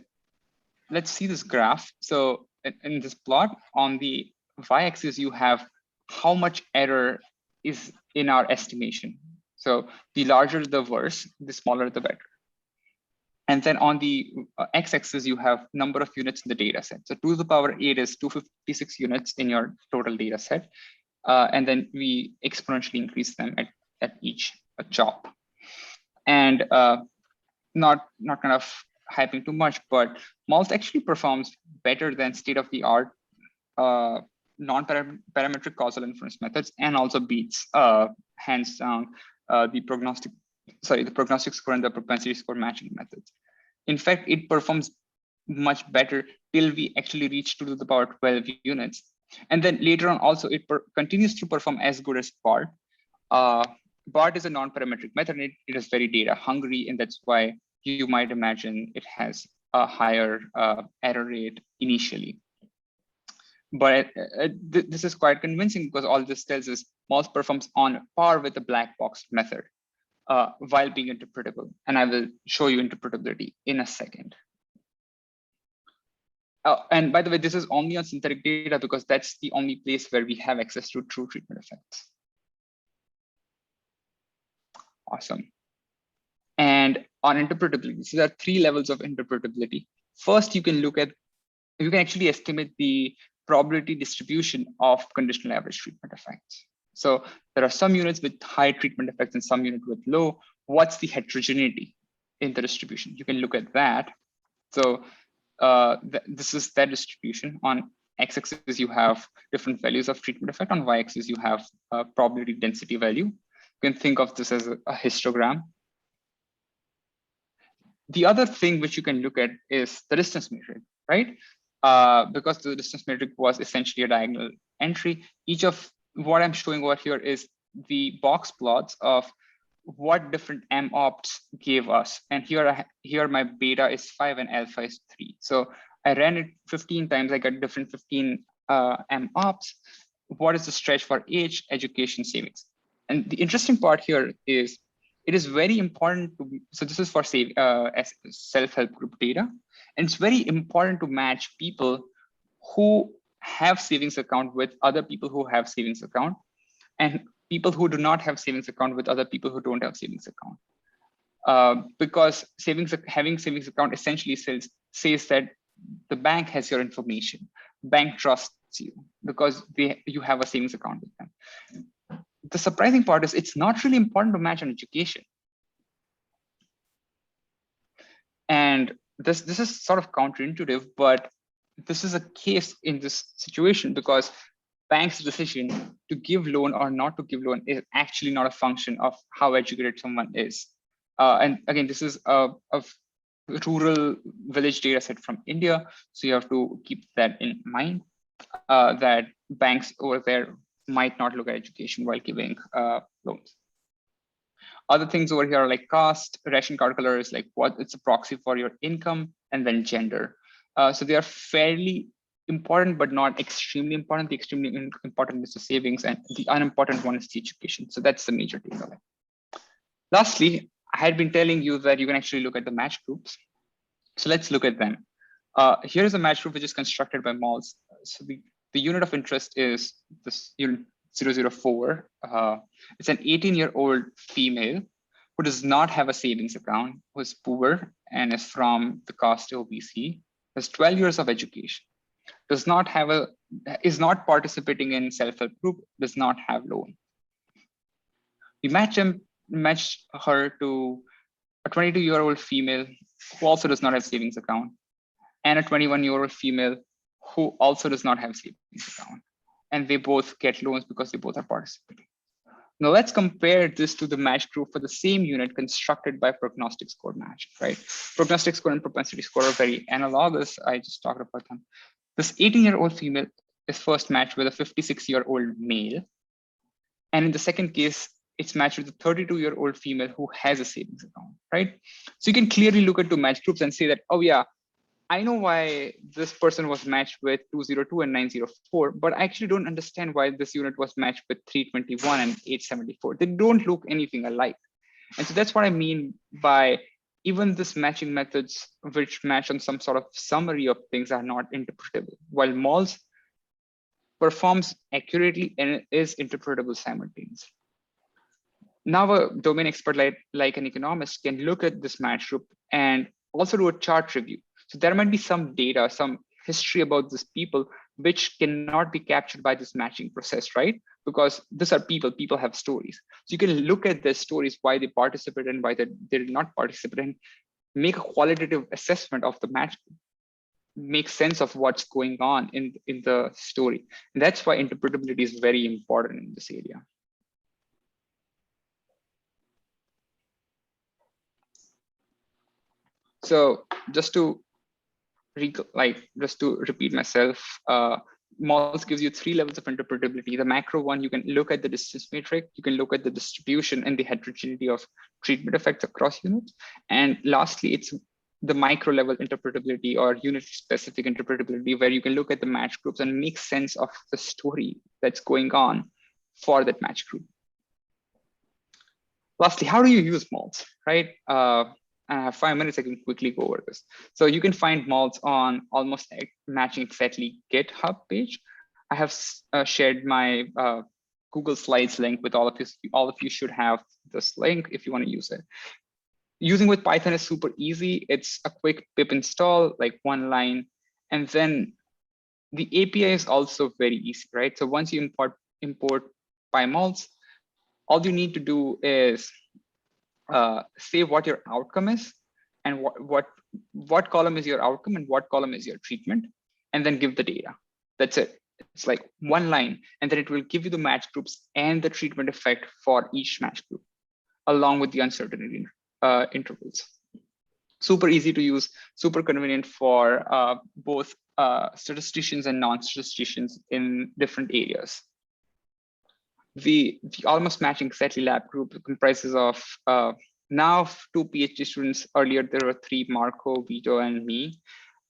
F: let's see this graph. So in this plot on the y-axis, you have how much error is in our estimation. So the larger the worse, the smaller the better. And then on the x-axis, you have number of units in the data set. So 2 to the power 8 is 256 units in your total data set. And then we exponentially increase them at each chop. And not kind of hyping too much, but MALS actually performs better than state-of-the-art non-parametric causal inference methods, and also beats hands down the prognostic score and the propensity score matching methods. In fact, it performs much better till we actually reach 2 to the power 12 units. And then later on also it continues to perform as good as BART. BART is a non-parametric method, and it is very data hungry, and that's why you might imagine it has a higher error rate initially. But this is quite convincing because all this tells us MALS performs on par with the black box method while being interpretable. And I will show you interpretability in a second. And by the way, this is only on synthetic data because that's the only place where we have access to true treatment effects. Awesome. And on interpretability, so there are 3 levels of interpretability. First, you can actually estimate the probability distribution of conditional average treatment effects. So there are some units with high treatment effects and some units with low. What's the heterogeneity in the distribution? You can look at that. So this is that distribution. On x-axis, you have different values of treatment effect. On y-axis, you have a probability density value. You can think of this as a histogram. The other thing which you can look at is the distance matrix, right? Because the distance matrix was essentially a diagonal entry. Each of what I'm showing over here is the box plots of what different MOPs gave us. And here my beta is 5 and alpha is 3. So I ran it 15 times, I got different 15 MOPs. What is the stretch for age, education, savings? And the interesting part here is it is very important to, so this is for self-help group data. And it's very important to match people who have savings account with other people who have savings account, and people who do not have savings account with other people who don't have savings account. Because having savings account essentially says that the bank has your information. Bank trusts you because you have a savings account with them. The surprising part is it's not really important to match on education. And this is sort of counterintuitive, but this is a case in this situation because bank's decision to give loan or not to give loan is actually not a function of how educated someone is. And again, this is a rural village data set from India. So you have to keep that in mind, that banks over there might not look at education while giving loans. Other things over here are like cost, ration card color is like what it's a proxy for your income, and then gender. So they are fairly important, but not extremely important. The extremely important is the savings, and the unimportant one is the education. So that's the major takeaway. Lastly, I had been telling you that you can actually look at the match groups. So let's look at them. Here is a match group which is constructed by malls. So the unit of interest is this unit 004. It's an 18-year-old female who does not have a savings account, who is poor and is from the caste OBC, has 12 years of education, is not participating in self-help group, does not have loan. We match her to a 22-year-old female who also does not have savings account, and a 21-year-old female who also does not have savings account. And they both get loans because they both are participating. Now let's compare this to the match group for the same unit constructed by prognostic score match, right? Prognostic score and propensity score are very analogous. I just talked about them. This 18-year-old female is first matched with a 56-year-old male. And in the second case, it's matched with a 32-year-old female who has a savings account, right? So you can clearly look at two match groups and say that, oh yeah, I know why this person was matched with 202 and 904, but I actually don't understand why this unit was matched with 321 and 874. They don't look anything alike. And so that's what I mean by even this matching methods which match on some sort of summary of things are not interpretable, while malls performs accurately and is interpretable simultaneously. Now a domain expert like an economist can look at this match group and also do a chart review. So there might be some data, some history about these people, which cannot be captured by this matching process, right? Because these are people have stories. So you can look at their stories, why they participate and why they did not participate, and make a qualitative assessment of the match group, make sense of what's going on in the story. And that's why interpretability is very important in this area. So just to repeat myself, malls gives you 3 levels of interpretability. The macro one, you can look at the distance matrix, you can look at the distribution and the heterogeneity of treatment effects across units. And lastly, it's the micro level interpretability or unit specific interpretability, where you can look at the match groups and make sense of the story that's going on for that match group. Lastly, how do you use malls, right? I have 5 minutes, I can quickly go over this. So you can find malls on almost matching exactly GitHub page. I have shared my Google Slides link with all of you. All of you should have this link if you want to use it. Using with Python is super easy. It's a quick pip install, like 1 line. And then the API is also very easy, right? So once you import PyMalls, all you need to do is say what your outcome is and what column is your outcome and what column is your treatment, and then give the data. That's it. It's like 1 line, and then it will give you the match groups and the treatment effect for each match group, along with the uncertainty intervals. Super easy to use, super convenient for both statisticians and non-statisticians in different areas. The almost matching exactly lab group comprises of now 2 PhD students. Earlier there were 3, Marco, Vito, and me.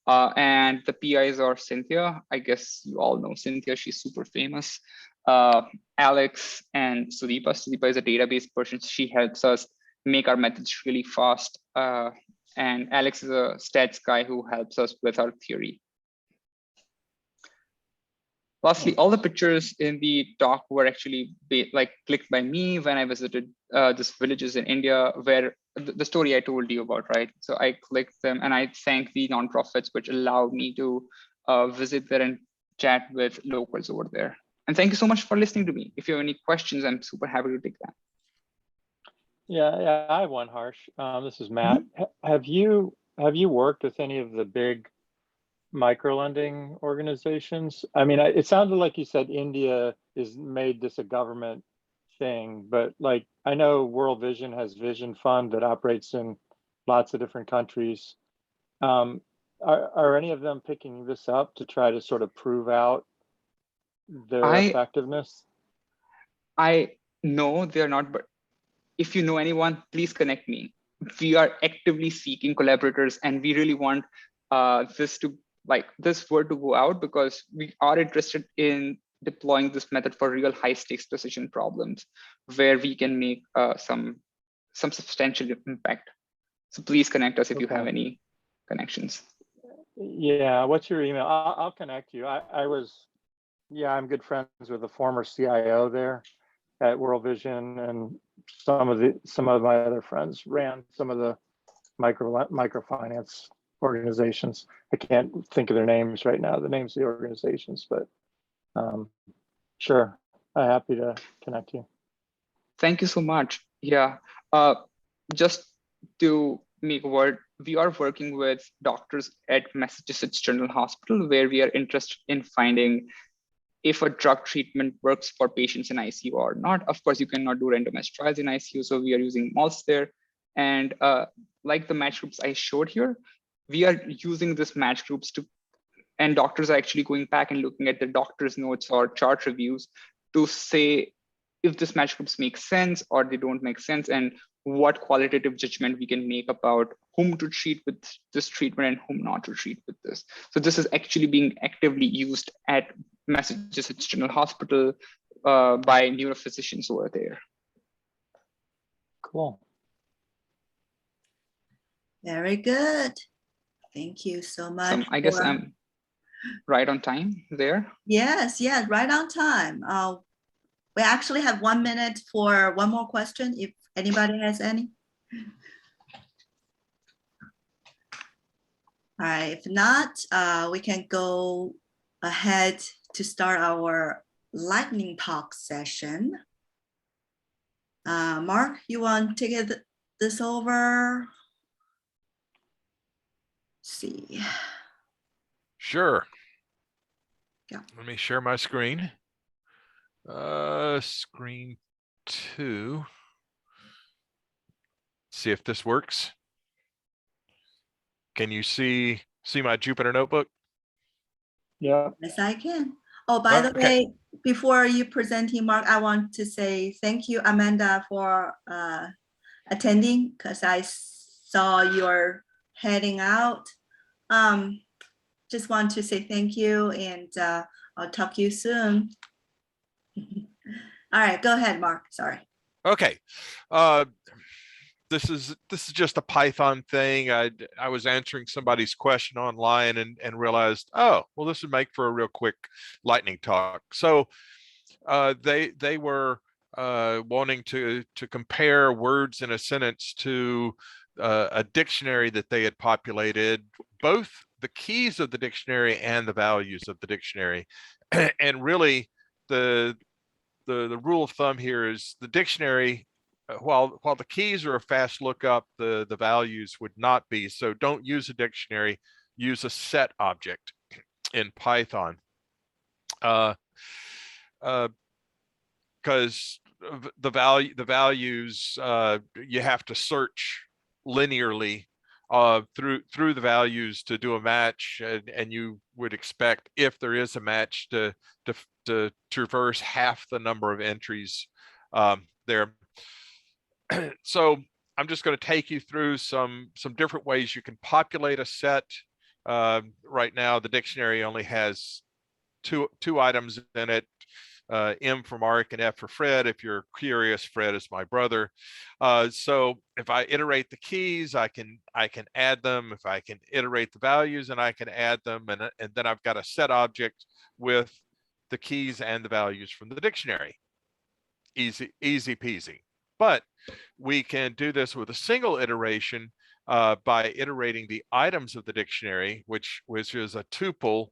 F: And the PIs are Cynthia. I guess you all know Cynthia, she's super famous. Alex and Sudeepa. Sudeepa is a database person. She helps us make our methods really fast. And Alex is a stats guy who helps us with our theory. Lastly, all the pictures in the talk were actually clicked by me when I visited these villages in India, where the story I told you about, right? So I clicked them and I thank the nonprofits which allowed me to visit there and chat with locals over there. And thank you so much for listening to me. If you have any questions, I'm super happy to take that.
I: Yeah, I have one, Harsh. This is Matt. Have you worked with any of the big microlending organizations? I mean, it sounded like you said India is made this a government thing, but like I know World Vision has Vision Fund that operates in lots of different countries. Are any of them picking this up to try to sort of prove out their effectiveness?
F: I know they're not, but if you know anyone, please connect me. We are actively seeking collaborators, and we really want this word to go out, because we are interested in deploying this method for real high stakes precision problems where we can make some substantial impact. So please connect us if you have any connections.
I: Yeah, what's your email? I'll connect you. I'm good friends with the former CIO there at World Vision, and some of my other friends ran some of the microfinance organizations. I can't think of their names right now, the names of the organizations, but sure, I'm happy to connect you.
F: Thank you so much. Yeah, just to make a word, we are working with doctors at Massachusetts General Hospital, where we are interested in finding if a drug treatment works for patients in ICU or not. Of course, you cannot do randomized trials in ICU, so we are using MALS there. And like the match groups I showed here, we are using this match groups and doctors are actually going back and looking at the doctor's notes or chart reviews to say if this match groups make sense or they don't make sense, and what qualitative judgment we can make about whom to treat with this treatment and whom not to treat with this. So this is actually being actively used at Massachusetts General Hospital by neurophysicians over there.
I: Cool.
A: Very good. Thank you so much.
F: I guess I'm right on time there.
A: Yes, right on time. We actually have 1 minute for one more question, if anybody has any. All right, if not, we can go ahead to start our lightning talk session. Mark, you want to take this over? Let's see.
C: Sure.
A: Yeah.
C: Let me share my screen. Screen 2. See if this works. Can you see my Jupyter notebook?
I: Yeah.
A: Yes, I can. Oh, by the way, before you presenting, Mark, I want to say thank you, Amanda, for attending, because I saw you're heading out. Just want to say thank you, and I'll talk to you soon. All right, go ahead, Mark. Sorry.
C: Okay. This is just a Python thing. I was answering somebody's question online and realized, oh, well, this would make for a real quick lightning talk. So they were wanting to compare words in a sentence to a dictionary that they had populated, both the keys of the dictionary and the values of the dictionary. And really the rule of thumb here is the dictionary, while the keys are a fast lookup, the values would not be. So don't use a dictionary, use a set object in Python. Because the values, you have to search linearly through the values to do a match, and you would expect, if there is a match, to traverse half the number of entries there. So I'm just going to take you through some different ways you can populate a set. Right now, the dictionary only has two items in it. M for Mark and F for Fred. If you're curious, Fred is my brother. So if I iterate the keys, I can add them. If I can iterate the values, and I can add them, and then I've got a set object with the keys and the values from the dictionary. Easy peasy. But we can do this with a single iteration by iterating the items of the dictionary, which is a tuple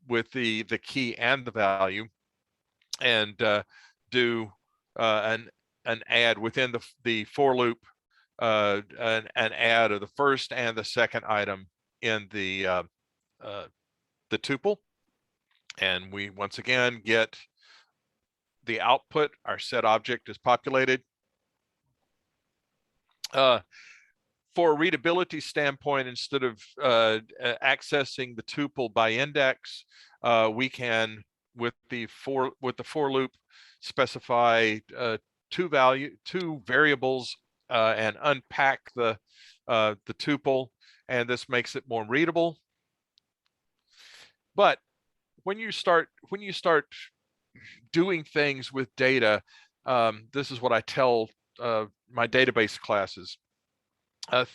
C: with the key and the value, and do an add within the for loop, an add of the first and the second item in the tuple, and we once again get the output, our set object, is populated. For a readability standpoint, instead of accessing the tuple by index, we can, with the for loop, specify two variables and unpack the tuple, and this makes it more readable. But when you start doing things with data, this is what I tell my database classes.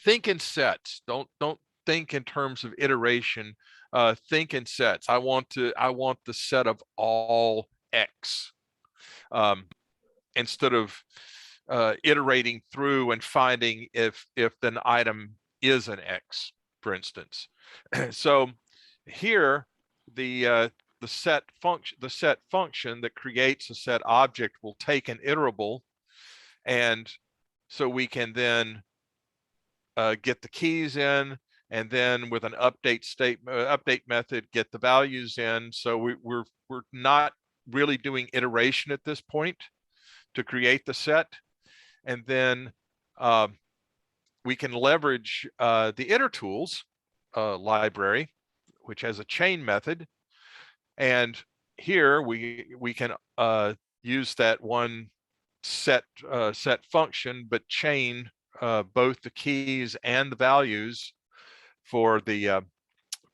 C: Think in sets. Don't think in terms of iteration. Think in sets. I want the set of all X, instead of iterating through and finding if an item is an X, for instance. So here, the set function that creates a set object will take an iterable, and so we can then get the keys in, and then with an update method, get the values in. So we're not really doing iteration at this point to create the set, and then we can leverage the itertools library, which has a chain method, and here we can use that one set function, but chain both the keys and the values for the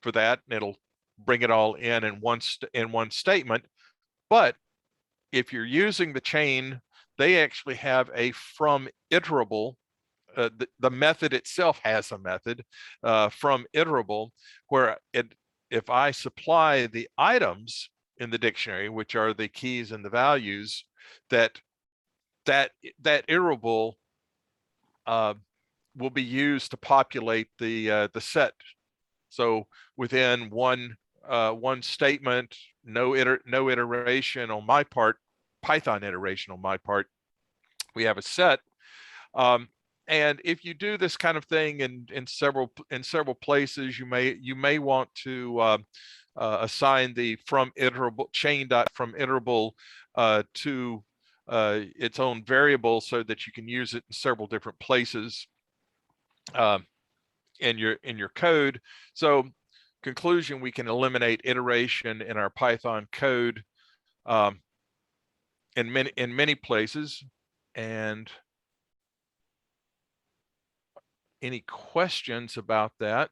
C: for that, and it'll bring it all in one statement. But if you're using the chain, they actually have a from iterable. The method itself has a method from iterable, where if I supply the items in the dictionary, which are the keys and the values, that iterable will be used to populate the set. So within one statement, no iteration on my part, Python iteration on my part, we have a set. And if you do this kind of thing in several places, you may want to assign the from iterable chain dot from iterable to its own variable, so that you can use it in several different places in your code. So conclusion, we can eliminate iteration in our Python code in many places. And any questions about that?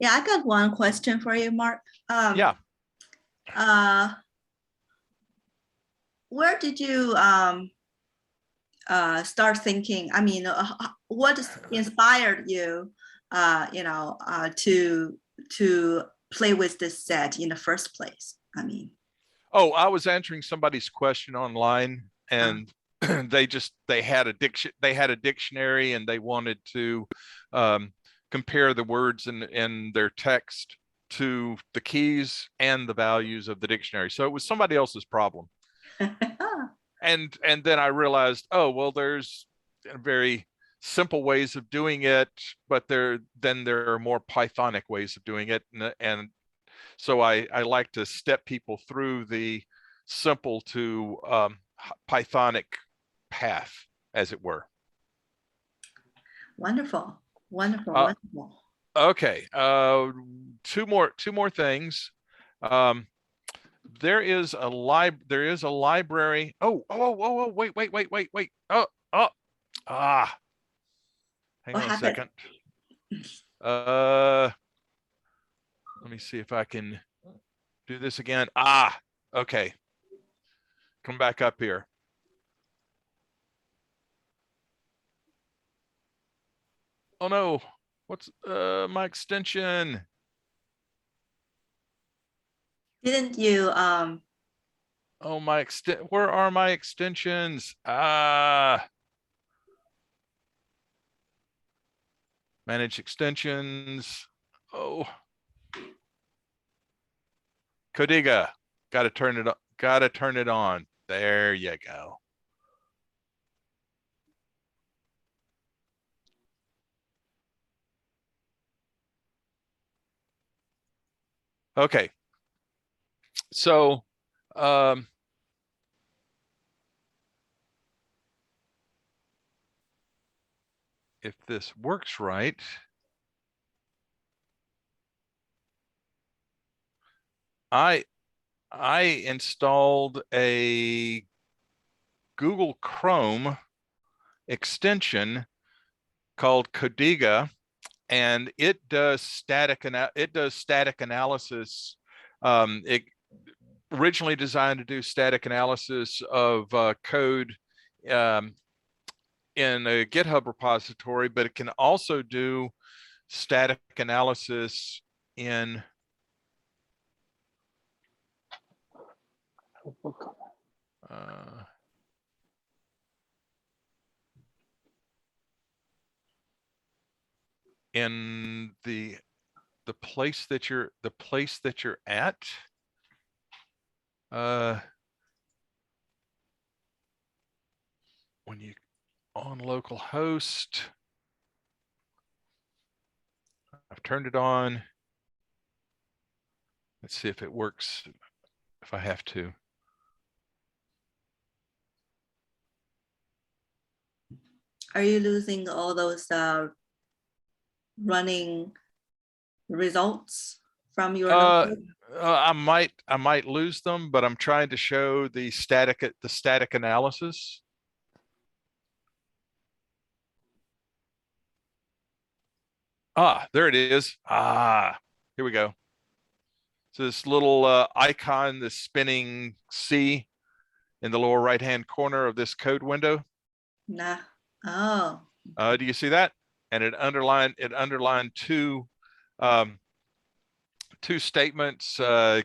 A: Yeah, I got one question for you, Mark.
C: Yeah.
A: Where did you start thinking? I mean, what inspired you, to play with this set in the first place? I mean.
C: Oh, I was answering somebody's question online, and they had a dictionary, and they wanted to compare the words in their text to the keys and the values of the dictionary. So it was somebody else's problem. and then I realized, oh, well, there's very simple ways of doing it, but there are more Pythonic ways of doing it, and so I like to step people through the simple to Pythonic path, as it were.
A: Wonderful, wonderful, wonderful.
C: Okay, two more things. There is a library. Oh, wait. Hang on a second. Let me see if I can do this again. Okay. Come back up here. Oh no, what's my extension?
A: Didn't you
C: Oh, where are my extensions? Manage extensions. Oh. Codiga, gotta turn it on. There you go. Okay. So, if this works right, I installed a Google Chrome extension called Codiga, and it does static analysis. It originally designed to do static analysis of code in a GitHub repository, but it can also do static analysis in the place that you're at. When you on localhost, I've turned it on. Let's see if it works, if I have to.
A: Are you losing all those running results from your notebook?
C: I might lose them, but I'm trying to show the static analysis. Ah, there it is. Ah, here we go. So this little icon, this spinning C in the lower right-hand corner of this code window.
A: Nah. Oh.
C: Do you see that? And it underlined two statements.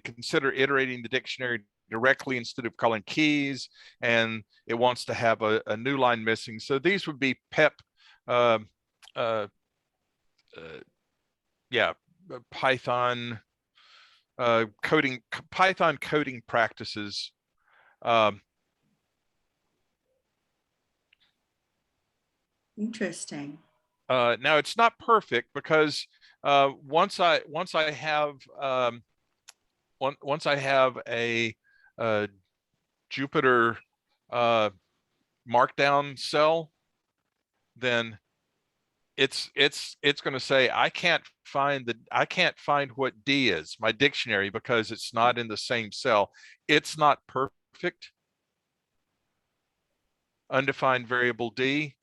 C: Consider iterating the dictionary directly instead of calling keys, and it wants to have a new line missing. So these would be PEP, Python coding practices.
A: Interesting.
C: Now it's not perfect because once I have a Jupyter markdown cell, then it's going to say I can't find what D is, my dictionary, because it's not in the same cell. It's not perfect. Undefined variable D,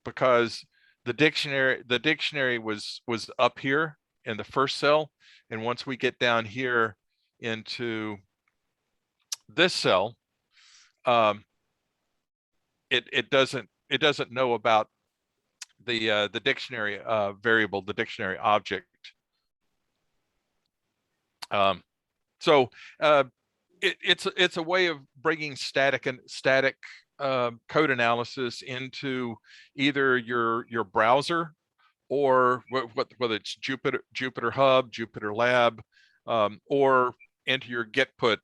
C: because the dictionary was up here in the first cell, and once we get down here into this cell, it doesn't know about the dictionary variable, the dictionary object. So it's a way of bringing static code analysis into either your browser, or whether it's Jupyter Hub, Jupyter Lab, or into your GitHub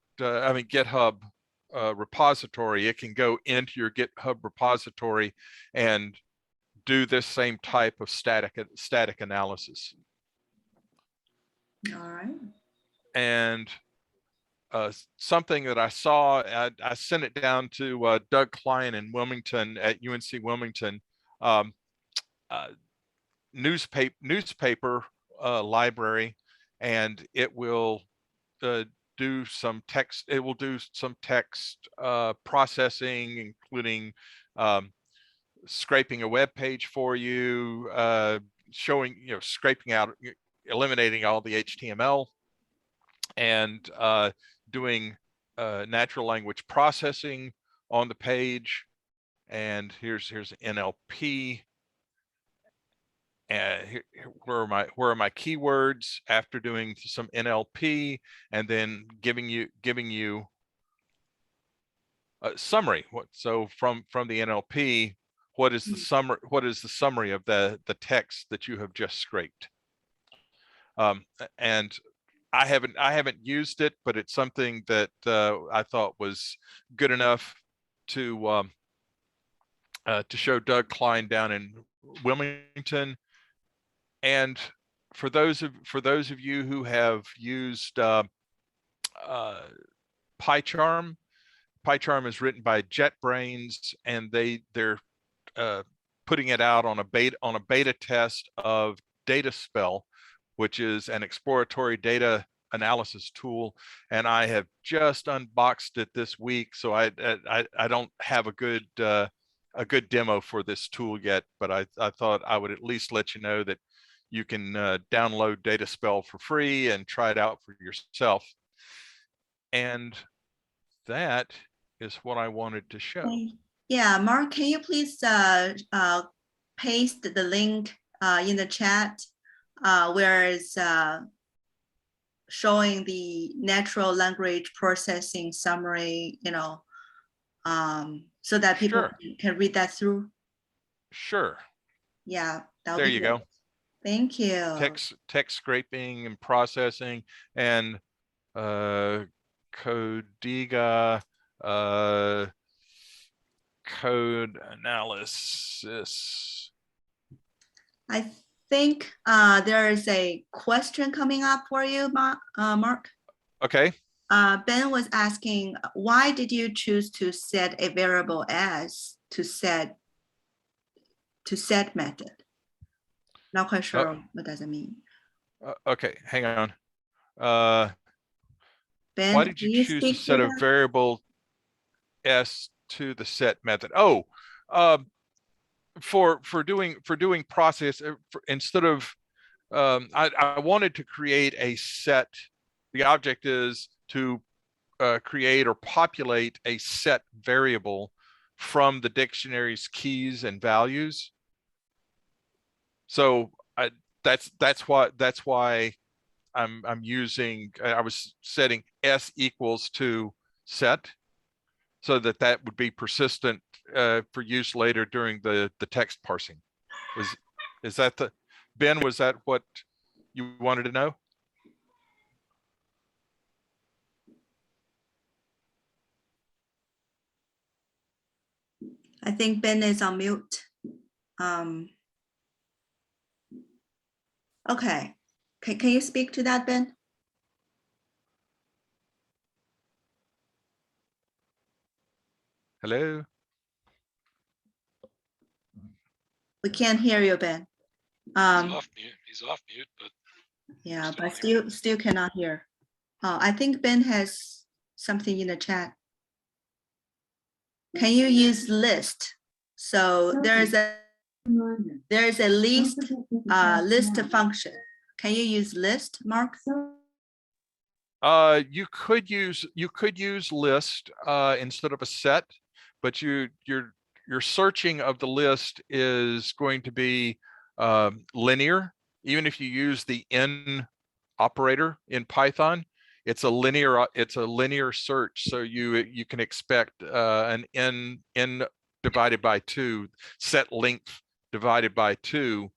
C: repository. It can go into your GitHub repository and do this same type of static analysis.
A: All right.
C: And something that I saw, I sent it down to Doug Klein in Wilmington at UNC Wilmington, newspaper library, and it will do some text. It will do some text processing, including scraping a web page for you, showing, scraping out, eliminating all the HTML, and doing natural language processing on the page. And here's NLP. And where are my keywords after doing some NLP, and then giving you a summary. So from the NLP, what is the summary of the text that you have just scraped? And I haven't used it, but it's something that I thought was good enough to show Doug Klein down in Wilmington. And for those of you who have used PyCharm is written by JetBrains, and they're putting it out on a beta test of DataSpell, which is an exploratory data analysis tool, and I have just unboxed it this week, so I don't have a good demo for this tool yet, but I thought I would at least let you know that you can download DataSpell for free and try it out for yourself. And that is what I wanted to show.
A: Yeah, Mark, can you please paste the link in the chat where it's showing the natural language processing summary, you know, so that people
C: Sure.
A: can read that through?
C: Sure.
A: Yeah, that would
C: There
A: be
C: you
A: great.
C: go.
A: Thank you.
C: Text scraping and processing and Codiga code analysis.
A: I think there is a question coming up for you, Mark.
C: Okay.
A: Ben was asking, why did you choose to set a variable as to set method? Not quite sure what does it mean.
C: Okay, hang on.
A: Ben,
C: Why did you choose to set a
A: that?
C: variable s to the set method? Oh, for doing process, instead of I wanted to create a set. The object is to create or populate a set variable from the dictionary's keys and values. So that's why I'm using, I was setting s equals to set, so that would be persistent for use later during the text parsing. Is that Ben, was that what you wanted to know?
A: I think Ben is on mute. Okay, can you speak to that, Ben?
C: Hello?
A: We can't hear you, Ben.
B: He's off mute. He's off mute, but
A: yeah, but still cannot hear. I think Ben has something in the chat. Can you use list? So there's a list function. Can you use list, Mark?
C: You could use list instead of a set, but your searching of the list is going to be linear. Even if you use the n operator in Python, it's a linear search. So you can expect an n divided by 2, set length divided by 2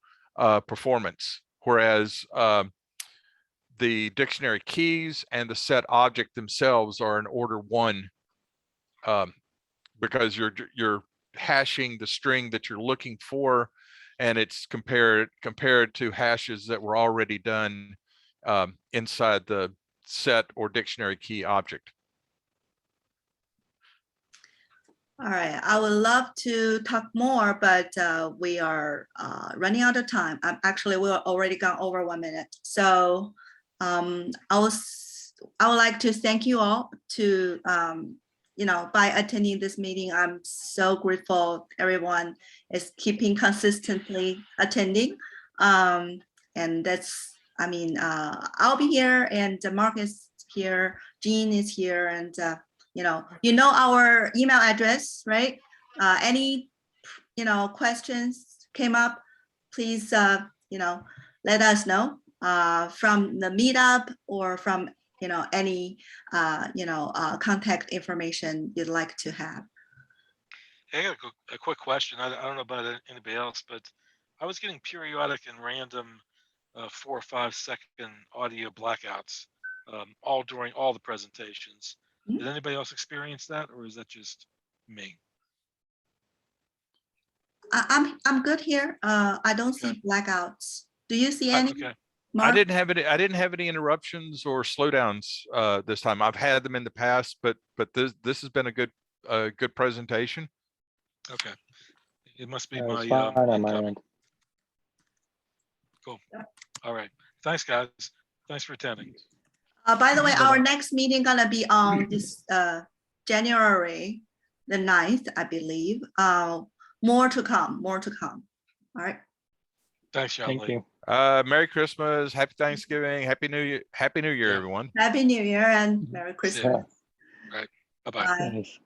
C: performance, whereas the dictionary keys and the set object themselves are in order 1, because you're hashing the string that you're looking for, and it's compared to hashes that were already done inside the set or dictionary key object.
A: All right, I would love to talk more, but we are running out of time. Actually, we're already gone over 1 minute. So I would like to thank you all to, by attending this meeting. I'm so grateful everyone is keeping consistently attending. And that's, I'll be here, and Mark is here, Jean is here, and you know our email address, right? Any questions came up, please let us know from the meetup or from any contact information you'd like to have.
B: Hey, I got a quick question. I don't know about anybody else, but I was getting periodic and random 4 or 5 second audio blackouts all during all the presentations. Did anybody else experience that, or is that just me?
A: I'm good here. I don't see blackouts. Do you see any,
B: Okay.
C: I
A: Mark?
C: didn't have any interruptions or slowdowns this time. I've had them in the past, but this has been a good presentation.
B: Okay. It must be
I: It's
B: my
I: fine on my
B: incoming.
I: end.
B: Cool. All right. Thanks, guys. Thanks for attending.
A: By the way, our next meeting gonna be on this January the 9th, I believe. More to come, more to come. All right.
B: Thanks,
I: Thank
B: Yali.
I: you.
C: Merry Christmas, Happy Thanksgiving, Happy New Year,
B: Yeah.
C: everyone.
A: Happy New Year and Merry
B: See
A: Christmas.
B: ya. Right. Bye-bye.
A: Bye.
I: Nice.